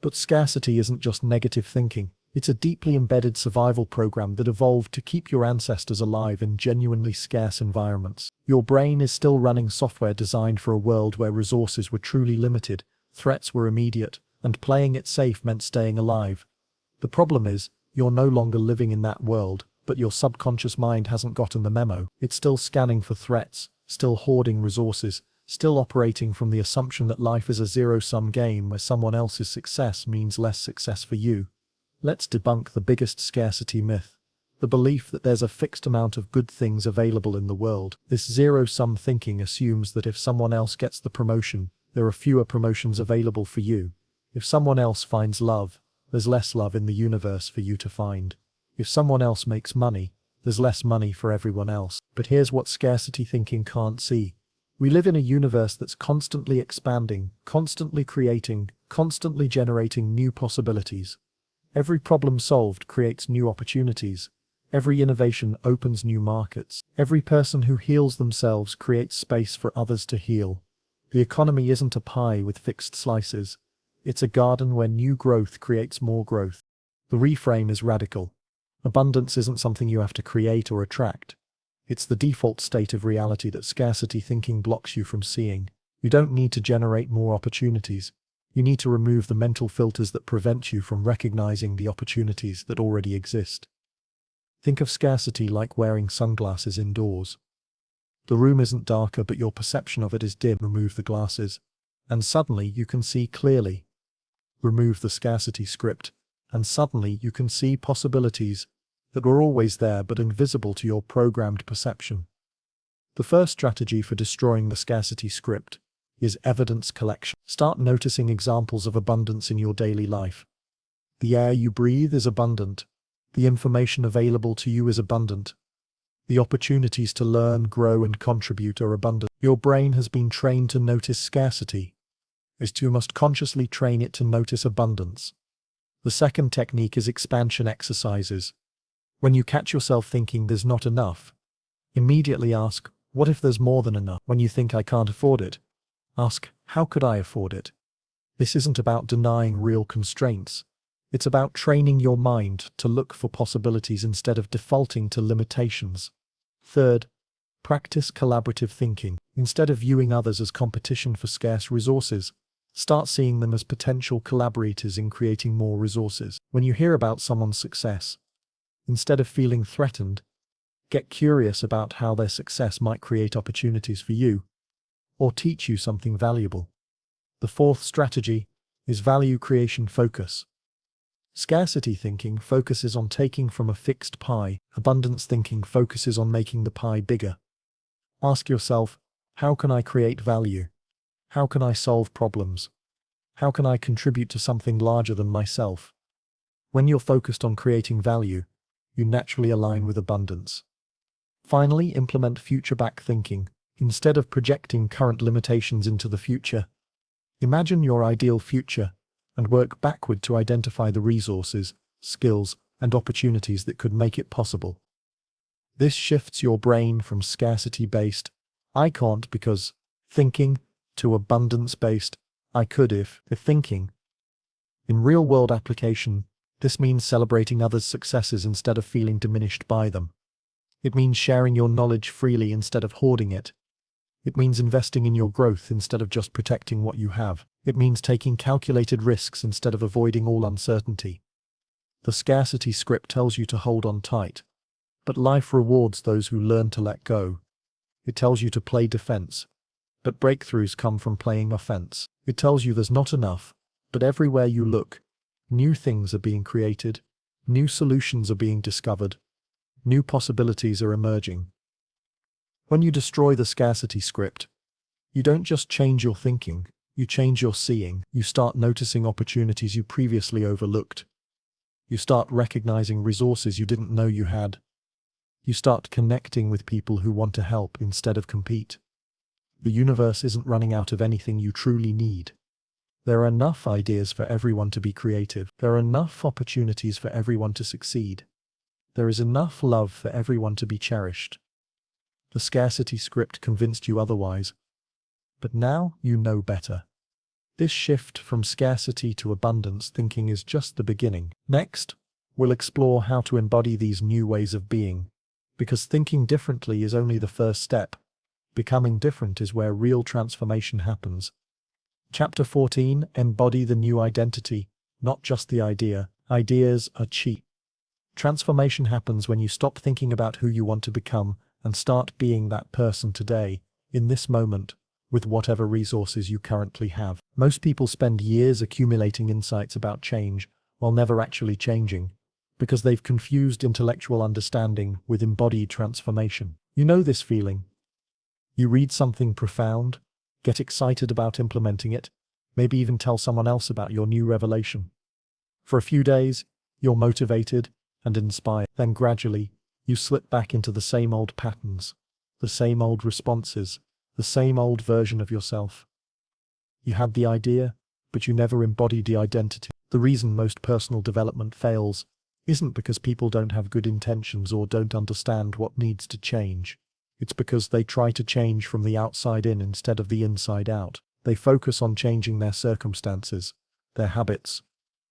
But scarcity isn't just negative thinking. It's a deeply embedded survival program that evolved to keep your ancestors alive in genuinely scarce environments. Your brain is still running software designed for a world where resources were truly limited, threats were immediate, and playing it safe meant staying alive. The problem is, you're no longer living in that world, but your subconscious mind hasn't gotten the memo. It's still scanning for threats, still hoarding resources, still operating from the assumption that life is a zero-sum game where someone else's success means less success for you. Let's debunk the biggest scarcity myth, the belief that there's a fixed amount of good things available in the world. This zero-sum thinking assumes that if someone else gets the promotion, there are fewer promotions available for you. If someone else finds love, there's less love in the universe for you to find. If someone else makes money, there's less money for everyone else. But here's what scarcity thinking can't see. We live in a universe that's constantly expanding, constantly creating, constantly generating new possibilities. Every problem solved creates new opportunities. Every innovation opens new markets. Every person who heals themselves creates space for others to heal. The economy isn't a pie with fixed slices. It's a garden where new growth creates more growth. The reframe is radical. Abundance isn't something you have to create or attract. It's the default state of reality that scarcity thinking blocks you from seeing. You don't need to generate more opportunities. You need to remove the mental filters that prevent you from recognizing the opportunities that already exist. Think of scarcity like wearing sunglasses indoors. The room isn't darker, but your perception of it is dim. Remove the glasses, and suddenly you can see clearly. Remove the scarcity script, and suddenly you can see possibilities that were always there but invisible to your programmed perception. The first strategy for destroying the scarcity script is evidence collection. Start noticing examples of abundance in your daily life. The air you breathe is abundant. The information available to you is abundant. The opportunities to learn, grow, and contribute are abundant. Your brain has been trained to notice scarcity. You must consciously train it to notice abundance. The second technique is expansion exercises. When you catch yourself thinking there's not enough, immediately ask, what if there's more than enough? When you think I can't afford it, ask, how could I afford it? This isn't about denying real constraints. It's about training your mind to look for possibilities instead of defaulting to limitations. Third, practice collaborative thinking. Instead of viewing others as competition for scarce resources, start seeing them as potential collaborators in creating more resources. When you hear about someone's success, instead of feeling threatened, get curious about how their success might create opportunities for you, or teach you something valuable. The fourth strategy is value creation focus. Scarcity thinking focuses on taking from a fixed pie. Abundance thinking focuses on making the pie bigger. Ask yourself, how can I create value? How can I solve problems? How can I contribute to something larger than myself? When you're focused on creating value, you naturally align with abundance. Finally, implement future-back thinking. Instead of projecting current limitations into the future, imagine your ideal future and work backward to identify the resources, skills, and opportunities that could make it possible. This shifts your brain from scarcity-based, I can't because thinking, to abundance-based, I could if thinking. In real-world application, this means celebrating others' successes instead of feeling diminished by them. It means sharing your knowledge freely instead of hoarding it. It means investing in your growth instead of just protecting what you have. It means taking calculated risks instead of avoiding all uncertainty. The scarcity script tells you to hold on tight, but life rewards those who learn to let go. It tells you to play defense, but breakthroughs come from playing offense. It tells you there's not enough, but everywhere you look, New things are being created, new solutions are being discovered, new possibilities are emerging. When you destroy the scarcity script, you don't just change your thinking, you change your seeing. You start noticing opportunities you previously overlooked. You start recognizing resources you didn't know you had. You start connecting with people who want to help instead of compete. The universe isn't running out of anything you truly need. There are enough ideas for everyone to be creative. There are enough opportunities for everyone to succeed. There is enough love for everyone to be cherished. The scarcity script convinced you otherwise, but now you know better. This shift from scarcity to abundance thinking is just the beginning. Next, we'll explore how to embody these new ways of being, because thinking differently is only the first step. Becoming different is where real transformation happens. Chapter 14: Embody the new identity, not just the idea. Ideas are cheap. Transformation happens when you stop thinking about who you want to become and start being that person today, in this moment, with whatever resources you currently have. Most people spend years accumulating insights about change while never actually changing, because they've confused intellectual understanding with embodied transformation. You know this feeling. You read something profound, get excited about implementing it, maybe even tell someone else about your new revelation. For a few days, you're motivated and inspired. Then gradually, you slip back into the same old patterns, the same old responses, the same old version of yourself. You had the idea, but you never embodied the identity. The reason most personal development fails isn't because people don't have good intentions or don't understand what needs to change. It's because they try to change from the outside in instead of the inside out. They focus on changing their circumstances, their habits,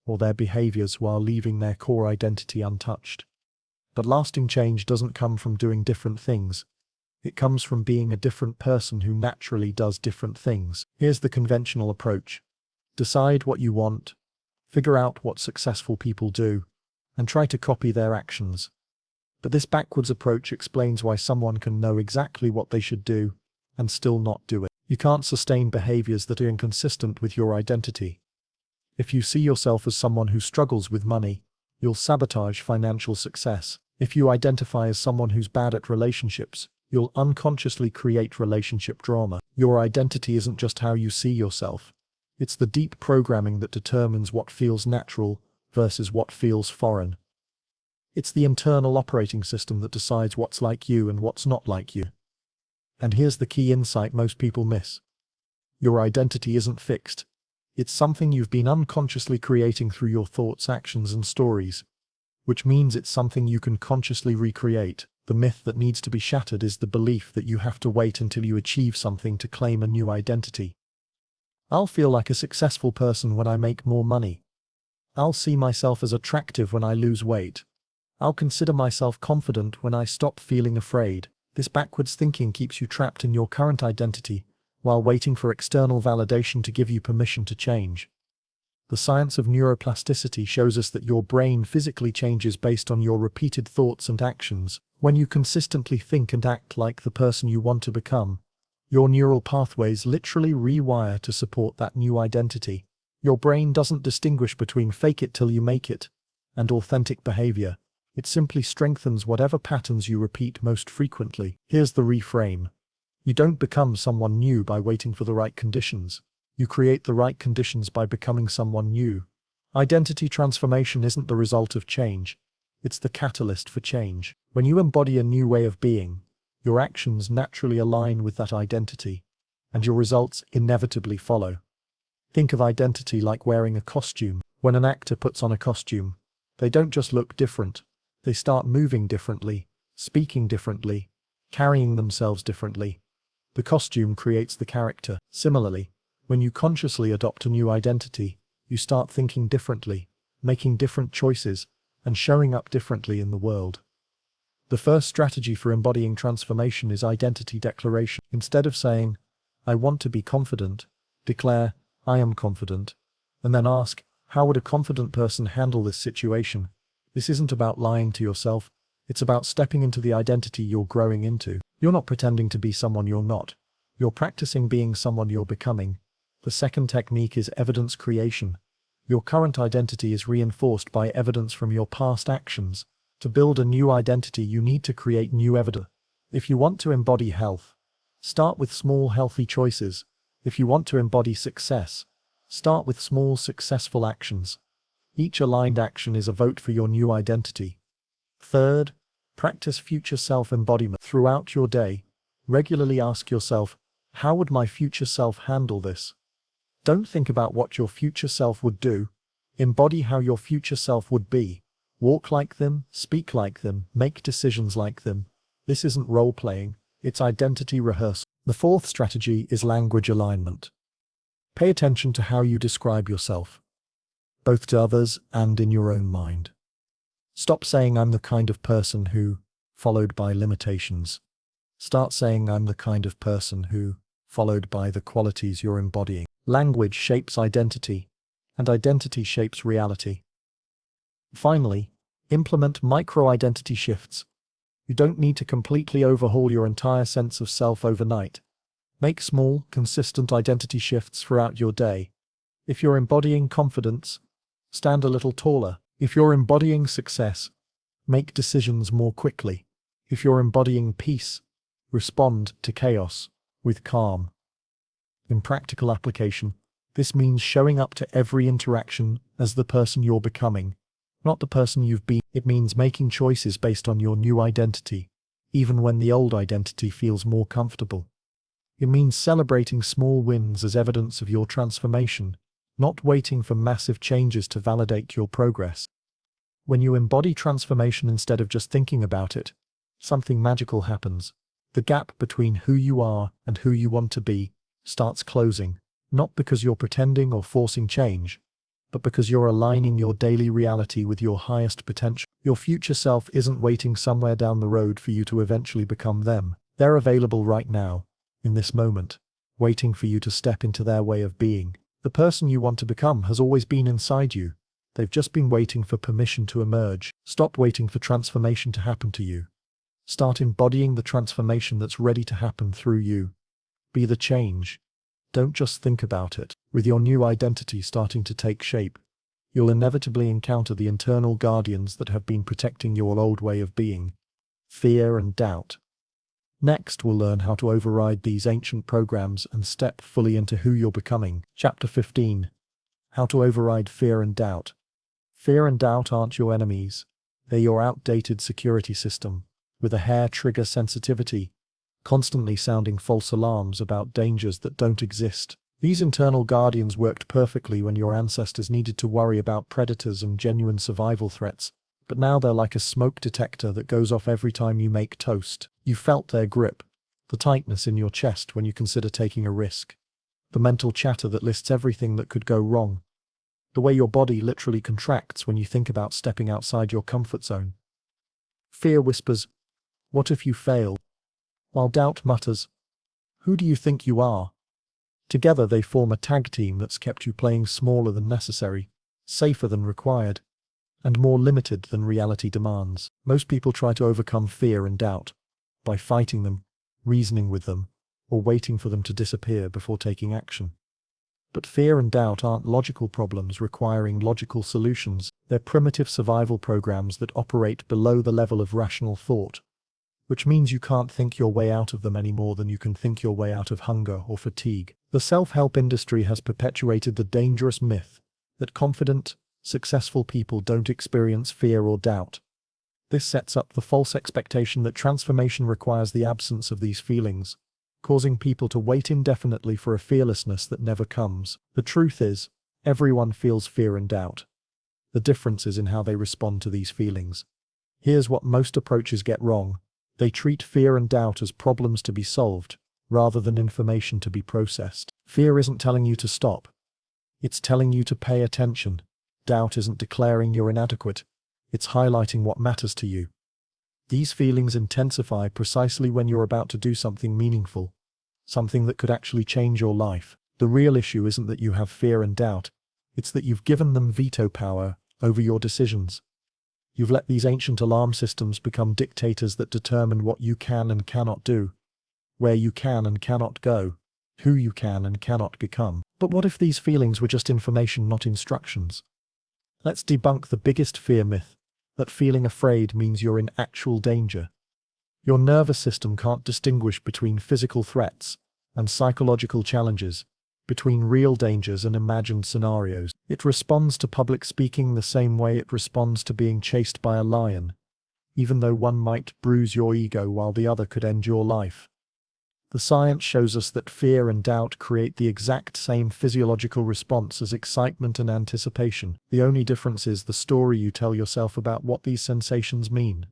or their behaviors while leaving their core identity untouched. But lasting change doesn't come from doing different things. It comes from being a different person who naturally does different things. Here's the conventional approach. Decide what you want, figure out what successful people do, and try to copy their actions. But this backwards approach explains why someone can know exactly what they should do and still not do it. You can't sustain behaviors that are inconsistent with your identity. If you see yourself as someone who struggles with money, you'll sabotage financial success. If you identify as someone who's bad at relationships, you'll unconsciously create relationship drama. Your identity isn't just how you see yourself. It's the deep programming that determines what feels natural versus what feels foreign. It's the internal operating system that decides what's like you and what's not like you. And here's the key insight most people miss. Your identity isn't fixed. It's something you've been unconsciously creating through your thoughts, actions, and stories, which means it's something you can consciously recreate. The myth that needs to be shattered is the belief that you have to wait until you achieve something to claim a new identity. I'll feel like a successful person when I make more money. I'll see myself as attractive when I lose weight. I'll consider myself confident when I stop feeling afraid. This backwards thinking keeps you trapped in your current identity while waiting for external validation to give you permission to change. The science of neuroplasticity shows us that your brain physically changes based on your repeated thoughts and actions. When you consistently think and act like the person you want to become, your neural pathways literally rewire to support that new identity. Your brain doesn't distinguish between fake it till you make it and authentic behavior. It simply strengthens whatever patterns you repeat most frequently. Here's the reframe. You don't become someone new by waiting for the right conditions. You create the right conditions by becoming someone new. Identity transformation isn't the result of change. It's the catalyst for change. When you embody a new way of being, your actions naturally align with that identity, and your results inevitably follow. Think of identity like wearing a costume. When an actor puts on a costume, they don't just look different. They start moving differently, speaking differently, carrying themselves differently. The costume creates the character. Similarly, when you consciously adopt a new identity, you start thinking differently, making different choices, and showing up differently in the world. The first strategy for embodying transformation is identity declaration. Instead of saying, "I want to be confident," declare, "I am confident," and then ask, how would a confident person handle this situation? This isn't about lying to yourself, it's about stepping into the identity you're growing into. You're not pretending to be someone you're not. You're practicing being someone you're becoming. The second technique is evidence creation. Your current identity is reinforced by evidence from your past actions. To build a new identity, you need to create new evidence. If you want to embody health, start with small healthy choices. If you want to embody success, start with small successful actions. Each aligned action is a vote for your new identity. Third, practice future self-embodiment throughout your day. Regularly ask yourself, how would my future self handle this? Don't think about what your future self would do. Embody how your future self would be. Walk like them, speak like them, make decisions like them. This isn't role-playing, it's identity rehearsal. The fourth strategy is language alignment. Pay attention to how you describe yourself, both to others and in your own mind. Stop saying I'm the kind of person who, followed by limitations. Start saying I'm the kind of person who, followed by the qualities you're embodying. Language shapes identity, and identity shapes reality. Finally, implement micro-identity shifts. You don't need to completely overhaul your entire sense of self overnight. Make small, consistent identity shifts throughout your day. If you're embodying confidence, stand a little taller. If you're embodying success, make decisions more quickly. If you're embodying peace, respond to chaos with calm. In practical application, this means showing up to every interaction as the person you're becoming, not the person you've been. It means making choices based on your new identity, even when the old identity feels more comfortable. It means celebrating small wins as evidence of your transformation, not waiting for massive changes to validate your progress. When you embody transformation instead of just thinking about it, something magical happens. The gap between who you are and who you want to be starts closing, not because you're pretending or forcing change, but because you're aligning your daily reality with your highest potential. Your future self isn't waiting somewhere down the road for you to eventually become them. They're available right now, in this moment, waiting for you to step into their way of being. The person you want to become has always been inside you. They've just been waiting for permission to emerge. Stop waiting for transformation to happen to you. Start embodying the transformation that's ready to happen through you. Be the change. Don't just think about it. With your new identity starting to take shape, you'll inevitably encounter the internal guardians that have been protecting your old way of being. Fear and doubt. Next, we'll learn how to override these ancient programs and step fully into who you're becoming. Chapter 15. How to override fear and doubt. Fear and doubt aren't your enemies. They're your outdated security system, with a hair trigger sensitivity, constantly sounding false alarms about dangers that don't exist. These internal guardians worked perfectly when your ancestors needed to worry about predators and genuine survival threats, but now they're like a smoke detector that goes off every time you make toast. You felt their grip, the tightness in your chest when you consider taking a risk, the mental chatter that lists everything that could go wrong, the way your body literally contracts when you think about stepping outside your comfort zone. Fear whispers, "What if you fail?" While doubt mutters, "Who do you think you are?" Together they form a tag team that's kept you playing smaller than necessary, safer than required, and more limited than reality demands. Most people try to overcome fear and doubt by fighting them, reasoning with them, or waiting for them to disappear before taking action. But fear and doubt aren't logical problems requiring logical solutions. They're primitive survival programs that operate below the level of rational thought, which means you can't think your way out of them any more than you can think your way out of hunger or fatigue. The self-help industry has perpetuated the dangerous myth that confident, successful people don't experience fear or doubt. This sets up the false expectation that transformation requires the absence of these feelings, causing people to wait indefinitely for a fearlessness that never comes. The truth is, everyone feels fear and doubt. The difference is in how they respond to these feelings. Here's what most approaches get wrong. They treat fear and doubt as problems to be solved, rather than information to be processed. Fear isn't telling you to stop. It's telling you to pay attention. Doubt isn't declaring you're inadequate. It's highlighting what matters to you. These feelings intensify precisely when you're about to do something meaningful, something that could actually change your life. The real issue isn't that you have fear and doubt. It's that you've given them veto power over your decisions. You've let these ancient alarm systems become dictators that determine what you can and cannot do, where you can and cannot go, who you can and cannot become. But what if these feelings were just information, not instructions? Let's debunk the biggest fear myth, that feeling afraid means you're in actual danger. Your nervous system can't distinguish between physical threats and psychological challenges, between real dangers and imagined scenarios. It responds to public speaking the same way it responds to being chased by a lion, even though one might bruise your ego while the other could end your life. The science shows us that fear and doubt create the exact same physiological response as excitement and anticipation. The only difference is the story you tell yourself about what these sensations mean.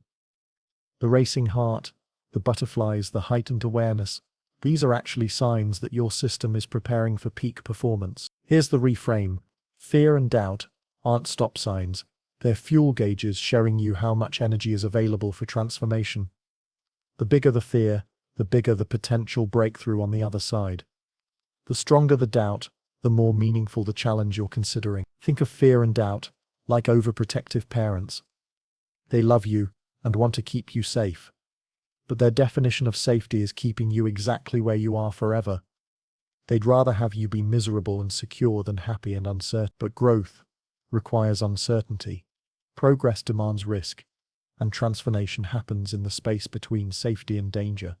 The racing heart, the butterflies, the heightened awareness, these are actually signs that your system is preparing for peak performance. Here's the reframe. Fear and doubt aren't stop signs. They're fuel gauges showing you how much energy is available for transformation. The bigger the fear, the bigger the potential breakthrough on the other side. The stronger the doubt, the more meaningful the challenge you're considering. Think of fear and doubt like overprotective parents. They love you and want to keep you safe. But their definition of safety is keeping you exactly where you are forever. They'd rather have you be miserable and secure than happy and uncertain. But growth requires uncertainty. Progress demands risk, and transformation happens in the space between safety and danger.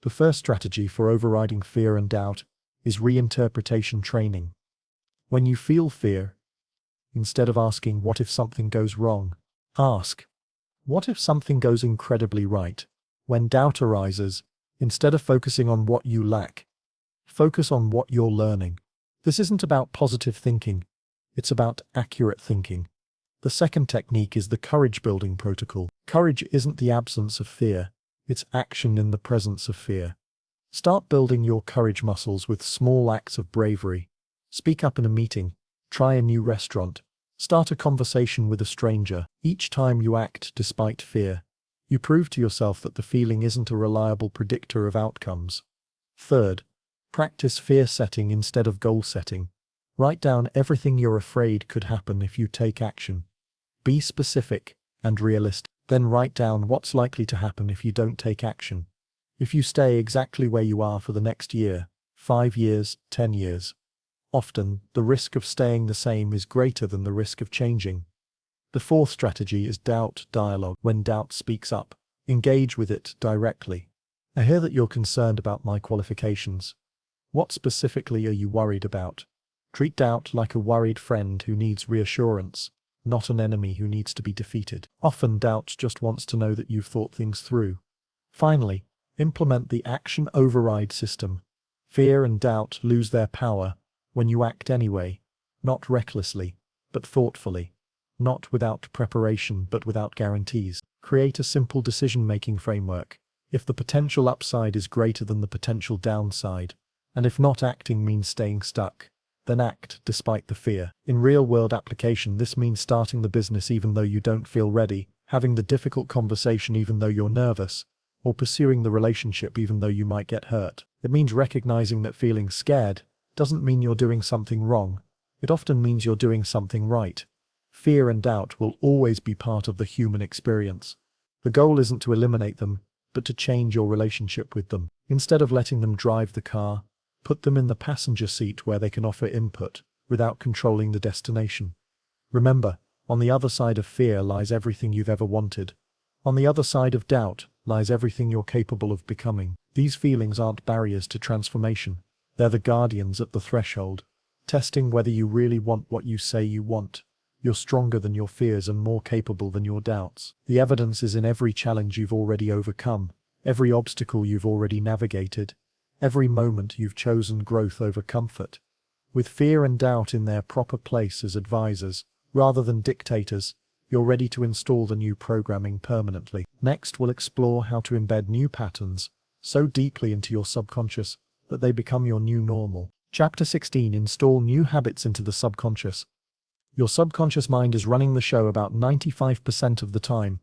The first strategy for overriding fear and doubt is reinterpretation training. When you feel fear, instead of asking, "What if something goes wrong?" ask, "What if something goes incredibly right?" When doubt arises, instead of focusing on what you lack, focus on what you're learning. This isn't about positive thinking, it's about accurate thinking. The second technique is the courage-building protocol. Courage isn't the absence of fear, it's action in the presence of fear. Start building your courage muscles with small acts of bravery. Speak up in a meeting, try a new restaurant, start a conversation with a stranger. Each time you act despite fear, you prove to yourself that the feeling isn't a reliable predictor of outcomes. Third, practice fear setting instead of goal setting. Write down everything you're afraid could happen if you take action. Be specific and realistic. Then write down what's likely to happen if you don't take action. If you stay exactly where you are for the next year, 5 years, 10 years, often the risk of staying the same is greater than the risk of changing. The fourth strategy is doubt dialogue. When doubt speaks up, engage with it directly. I hear that you're concerned about my qualifications. What specifically are you worried about? Treat doubt like a worried friend who needs reassurance, not an enemy who needs to be defeated. Often doubt just wants to know that you've thought things through. Finally, implement the action override system. Fear and doubt lose their power when you act anyway, not recklessly, but thoughtfully, not without preparation but without guarantees. Create a simple decision-making framework. If the potential upside is greater than the potential downside, and if not acting means staying stuck, then act despite the fear. In real-world application, this means starting the business even though you don't feel ready, having the difficult conversation even though you're nervous, or pursuing the relationship even though you might get hurt. It means recognizing that feeling scared doesn't mean you're doing something wrong. It often means you're doing something right. Fear and doubt will always be part of the human experience. The goal isn't to eliminate them, but to change your relationship with them. Instead of letting them drive the car, put them in the passenger seat where they can offer input without controlling the destination. Remember, on the other side of fear lies everything you've ever wanted. On the other side of doubt lies everything you're capable of becoming. These feelings aren't barriers to transformation. They're the guardians at the threshold, testing whether you really want what you say you want. You're stronger than your fears and more capable than your doubts. The evidence is in every challenge you've already overcome, every obstacle you've already navigated, every moment you've chosen growth over comfort. With fear and doubt in their proper place as advisors, rather than dictators, you're ready to install the new programming permanently. Next, we'll explore how to embed new patterns so deeply into your subconscious that they become your new normal. Chapter 16: Install new habits into the subconscious. Your subconscious mind is running the show about 95% of the time,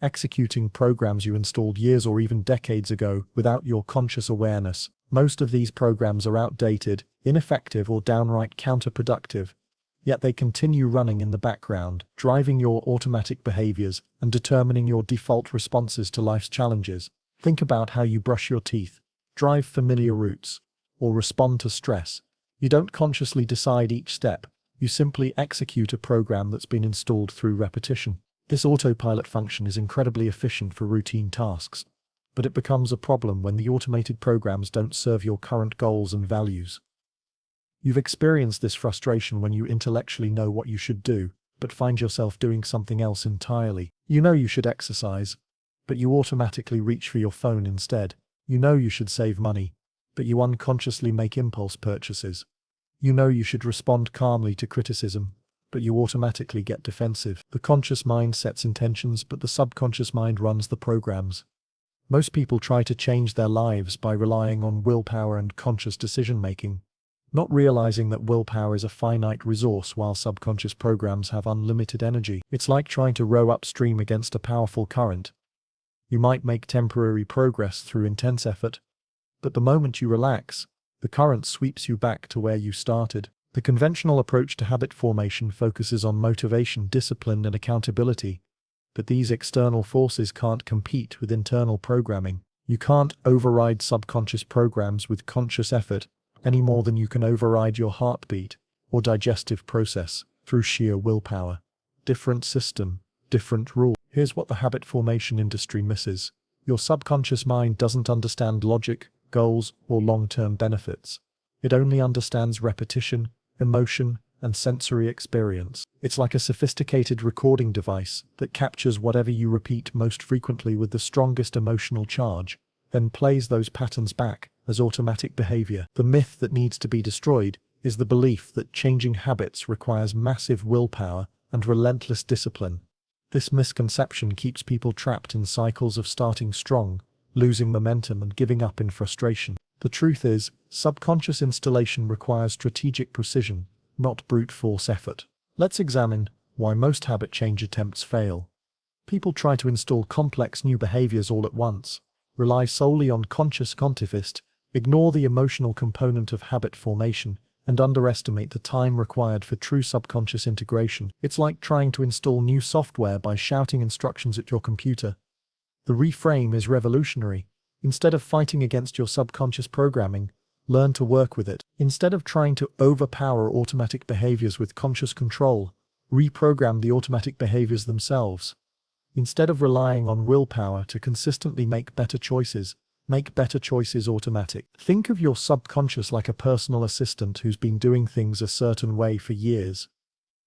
executing programs you installed years or even decades ago without your conscious awareness. Most of these programs are outdated, ineffective, or downright counterproductive, yet they continue running in the background, driving your automatic behaviors and determining your default responses to life's challenges. Think about how you brush your teeth, drive familiar routes, or respond to stress. You don't consciously decide each step, you simply execute a program that's been installed through repetition. This autopilot function is incredibly efficient for routine tasks, but it becomes a problem when the automated programs don't serve your current goals and values. You've experienced this frustration when you intellectually know what you should do, but find yourself doing something else entirely. You know you should exercise, but you automatically reach for your phone instead. You know you should save money, but you unconsciously make impulse purchases. You know you should respond calmly to criticism, but you automatically get defensive. The conscious mind sets intentions, but the subconscious mind runs the programs. Most people try to change their lives by relying on willpower and conscious decision-making, not realizing that willpower is a finite resource while subconscious programs have unlimited energy. It's like trying to row upstream against a powerful current. You might make temporary progress through intense effort, but the moment you relax, the current sweeps you back to where you started. The conventional approach to habit formation focuses on motivation, discipline, and accountability, but these external forces can't compete with internal programming. You can't override subconscious programs with conscious effort any more than you can override your heartbeat or digestive process through sheer willpower. Different system, different rule. Here's what the habit formation industry misses. Your subconscious mind doesn't understand logic, goals, or long-term benefits. It only understands repetition, emotion, and sensory experience. It's like a sophisticated recording device that captures whatever you repeat most frequently with the strongest emotional charge, then plays those patterns back as automatic behavior. The myth that needs to be destroyed is the belief that changing habits requires massive willpower and relentless discipline. This misconception keeps people trapped in cycles of starting strong, losing momentum, and giving up in frustration. The truth is, subconscious installation requires strategic precision, not brute force effort. Let's examine why most habit change attempts fail. People try to install complex new behaviors all at once, rely solely on conscious context, ignore the emotional component of habit formation, and underestimate the time required for true subconscious integration. It's like trying to install new software by shouting instructions at your computer. The reframe is revolutionary. Instead of fighting against your subconscious programming, learn to work with it. Instead of trying to overpower automatic behaviors with conscious control, reprogram the automatic behaviors themselves. Instead of relying on willpower to consistently make better choices, make better choices automatic. Think of your subconscious like a personal assistant who's been doing things a certain way for years.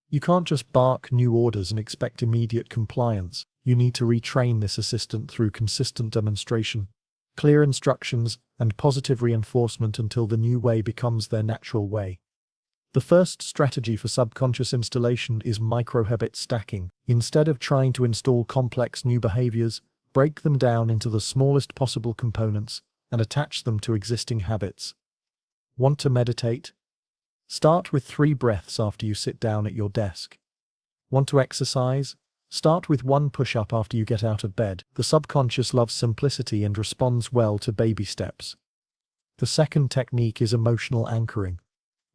You can't just bark new orders and expect immediate compliance. You need to retrain this assistant through consistent demonstration, clear instructions, and positive reinforcement until the new way becomes their natural way. The first strategy for subconscious installation is micro-habit stacking. Instead of trying to install complex new behaviors, break them down into the smallest possible components and attach them to existing habits. Want to meditate? Start with 3 breaths after you sit down at your desk. Want to exercise? Start with 1 push-up after you get out of bed. The subconscious loves simplicity and responds well to baby steps. The second technique is emotional anchoring.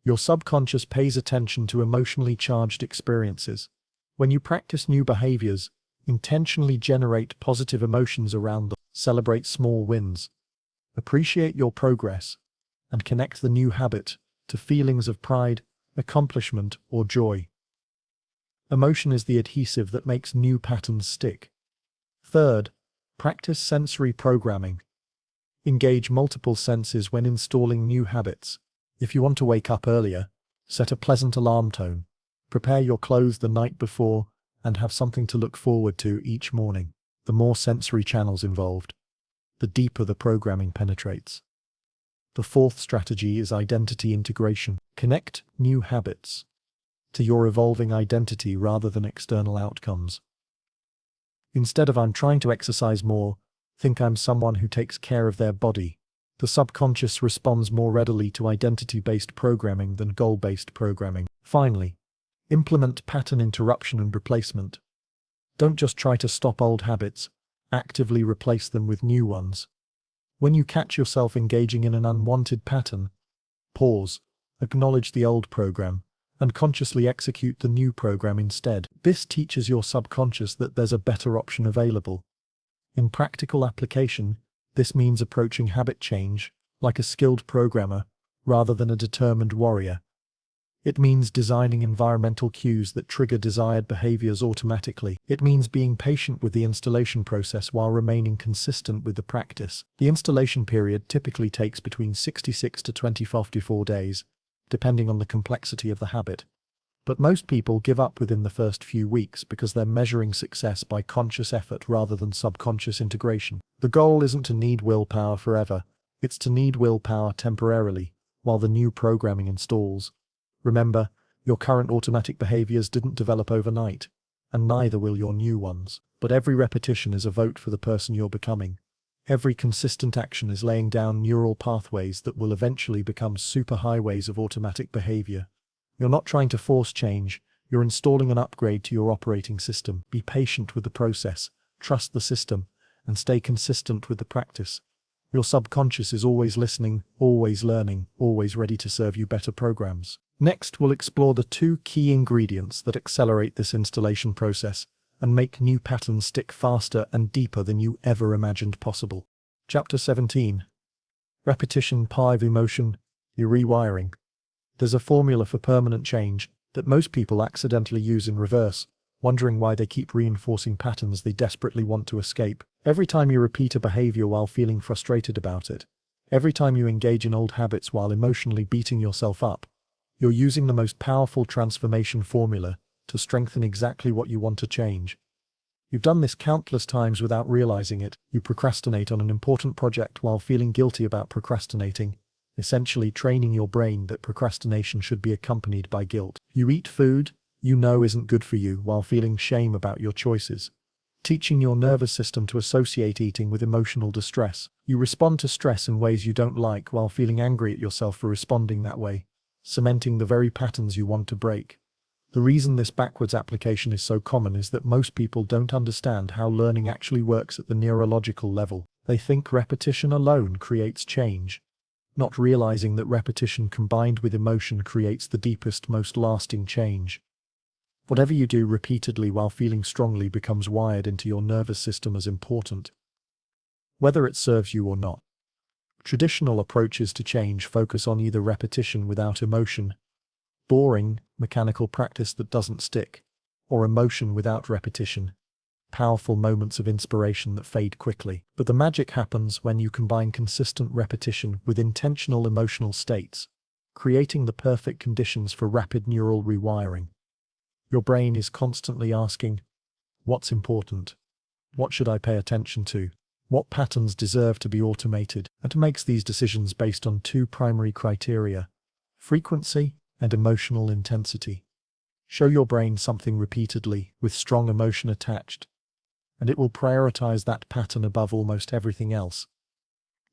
Your subconscious pays attention to emotionally charged experiences. When you practice new behaviors, intentionally generate positive emotions around them, celebrate small wins, appreciate your progress, and connect the new habit to feelings of pride, accomplishment, or joy. Emotion is the adhesive that makes new patterns stick. Third, practice sensory programming. Engage multiple senses when installing new habits. If you want to wake up earlier, set a pleasant alarm tone. Prepare your clothes the night before and have something to look forward to each morning. The more sensory channels involved, the deeper the programming penetrates. The fourth strategy is identity integration. Connect new habits to your evolving identity rather than external outcomes. Instead of "I'm trying to exercise more," think "I'm someone who takes care of their body." The subconscious responds more readily to identity-based programming than goal-based programming. Finally, implement pattern interruption and replacement. Don't just try to stop old habits, actively replace them with new ones. When you catch yourself engaging in an unwanted pattern, pause, acknowledge the old program, and consciously execute the new program instead. This teaches your subconscious that there's a better option available. In practical application, this means approaching habit change like a skilled programmer, rather than a determined warrior. It means designing environmental cues that trigger desired behaviors automatically. It means being patient with the installation process while remaining consistent with the practice. The installation period typically takes between 66 to 54 days, depending on the complexity of the habit. But most people give up within the first few weeks because they're measuring success by conscious effort rather than subconscious integration. The goal isn't to need willpower forever, it's to need willpower temporarily, while the new programming installs. Remember, your current automatic behaviors didn't develop overnight, and neither will your new ones. But every repetition is a vote for the person you're becoming. Every consistent action is laying down neural pathways that will eventually become superhighways of automatic behavior. You're not trying to force change, you're installing an upgrade to your operating system. Be patient with the process, trust the system, and stay consistent with the practice. Your subconscious is always listening, always learning, always ready to serve you better programs. Next, we'll explore the 2 key ingredients that accelerate this installation process and make new patterns stick faster and deeper than you ever imagined possible. Chapter 17. Repetition, Power of Emotion, Your Rewiring. There's a formula for permanent change that most people accidentally use in reverse, wondering why they keep reinforcing patterns they desperately want to escape. Every time you repeat a behavior while feeling frustrated about it, every time you engage in old habits while emotionally beating yourself up, you're using the most powerful transformation formula to strengthen exactly what you want to change. You've done this countless times without realizing it. You procrastinate on an important project while feeling guilty about procrastinating, essentially training your brain that procrastination should be accompanied by guilt. You eat food you know isn't good for you while feeling shame about your choices, teaching your nervous system to associate eating with emotional distress. You respond to stress in ways you don't like while feeling angry at yourself for responding that way, cementing the very patterns you want to break. The reason this backwards application is so common is that most people don't understand how learning actually works at the neurological level. They think repetition alone creates change, not realizing that repetition combined with emotion creates the deepest, most lasting change. Whatever you do repeatedly while feeling strongly becomes wired into your nervous system as important, whether it serves you or not. Traditional approaches to change focus on either repetition without emotion, boring, mechanical practice that doesn't stick, or emotion without repetition, powerful moments of inspiration that fade quickly. But the magic happens when you combine consistent repetition with intentional emotional states, creating the perfect conditions for rapid neural rewiring. Your brain is constantly asking, what's important? What should I pay attention to? What patterns deserve to be automated? And makes these decisions based on 2 primary criteria: frequency and emotional intensity. Show your brain something repeatedly with strong emotion attached, and it will prioritize that pattern above almost everything else.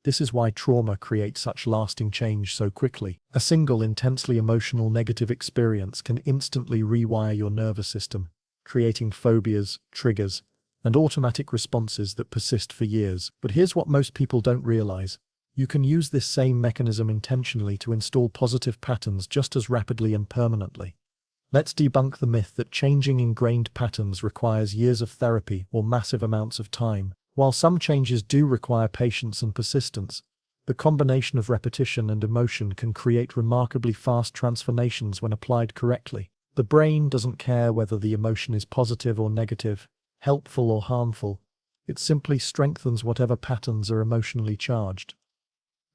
This is why trauma creates such lasting change so quickly. A single intensely emotional negative experience can instantly rewire your nervous system, creating phobias, triggers, and automatic responses that persist for years. But here's what most people don't realize. You can use this same mechanism intentionally to install positive patterns just as rapidly and permanently. Let's debunk the myth that changing ingrained patterns requires years of therapy or massive amounts of time. While some changes do require patience and persistence, the combination of repetition and emotion can create remarkably fast transformations when applied correctly. The brain doesn't care whether the emotion is positive or negative, helpful or harmful. It simply strengthens whatever patterns are emotionally charged.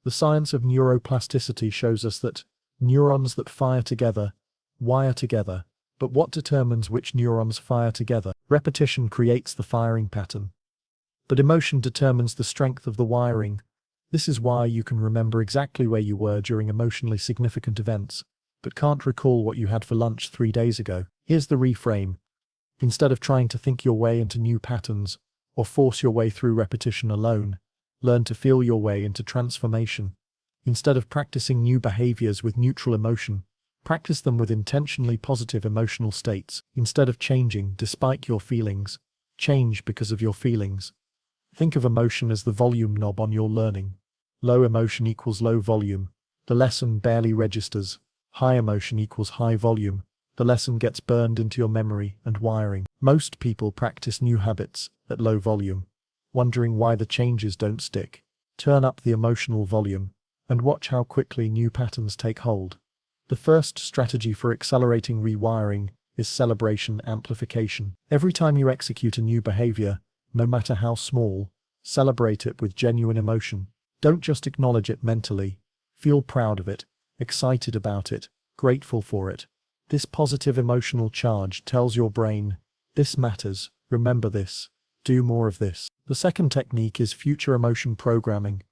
The science of neuroplasticity shows us that neurons that fire together wire together. But what determines which neurons fire together? Repetition creates the firing pattern, but emotion determines the strength of the wiring. This is why you can remember exactly where you were during emotionally significant events, but can't recall what you had for lunch 3 days ago. Here's the reframe. Instead of trying to think your way into new patterns, or force your way through repetition alone, learn to feel your way into transformation. Instead of practicing new behaviors with neutral emotion, practice them with intentionally positive emotional states. Instead of changing despite your feelings, change because of your feelings. Think of emotion as the volume knob on your learning. Low emotion equals low volume. The lesson barely registers. High emotion equals high volume. The lesson gets burned into your memory and wiring. Most people practice new habits at low volume, wondering why the changes don't stick. Turn up the emotional volume, and watch how quickly new patterns take hold. The first strategy for accelerating rewiring is celebration amplification. Every time you execute a new behavior, no matter how small, celebrate it with genuine emotion. Don't just acknowledge it mentally. Feel proud of it, excited about it, grateful for it. This positive emotional charge tells your brain, this matters, remember this, do more of this. The second technique is future emotion programming.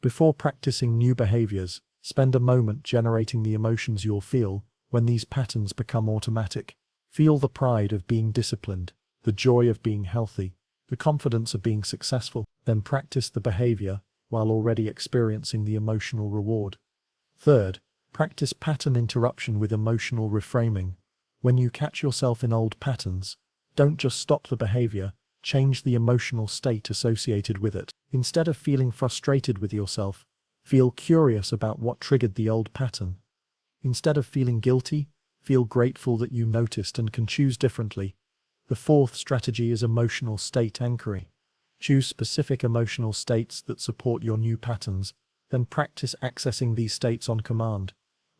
Before practicing new behaviors, spend a moment generating the emotions you'll feel when these patterns become automatic. Feel the pride of being disciplined, the joy of being healthy, the confidence of being successful. Then practice the behavior while already experiencing the emotional reward. Third, practice pattern interruption with emotional reframing. When you catch yourself in old patterns, don't just stop the behavior, change the emotional state associated with it. Instead of feeling frustrated with yourself, feel curious about what triggered the old pattern. Instead of feeling guilty, feel grateful that you noticed and can choose differently. The fourth strategy is emotional state anchoring. Choose specific emotional states that support your new patterns, then practice accessing these states on command.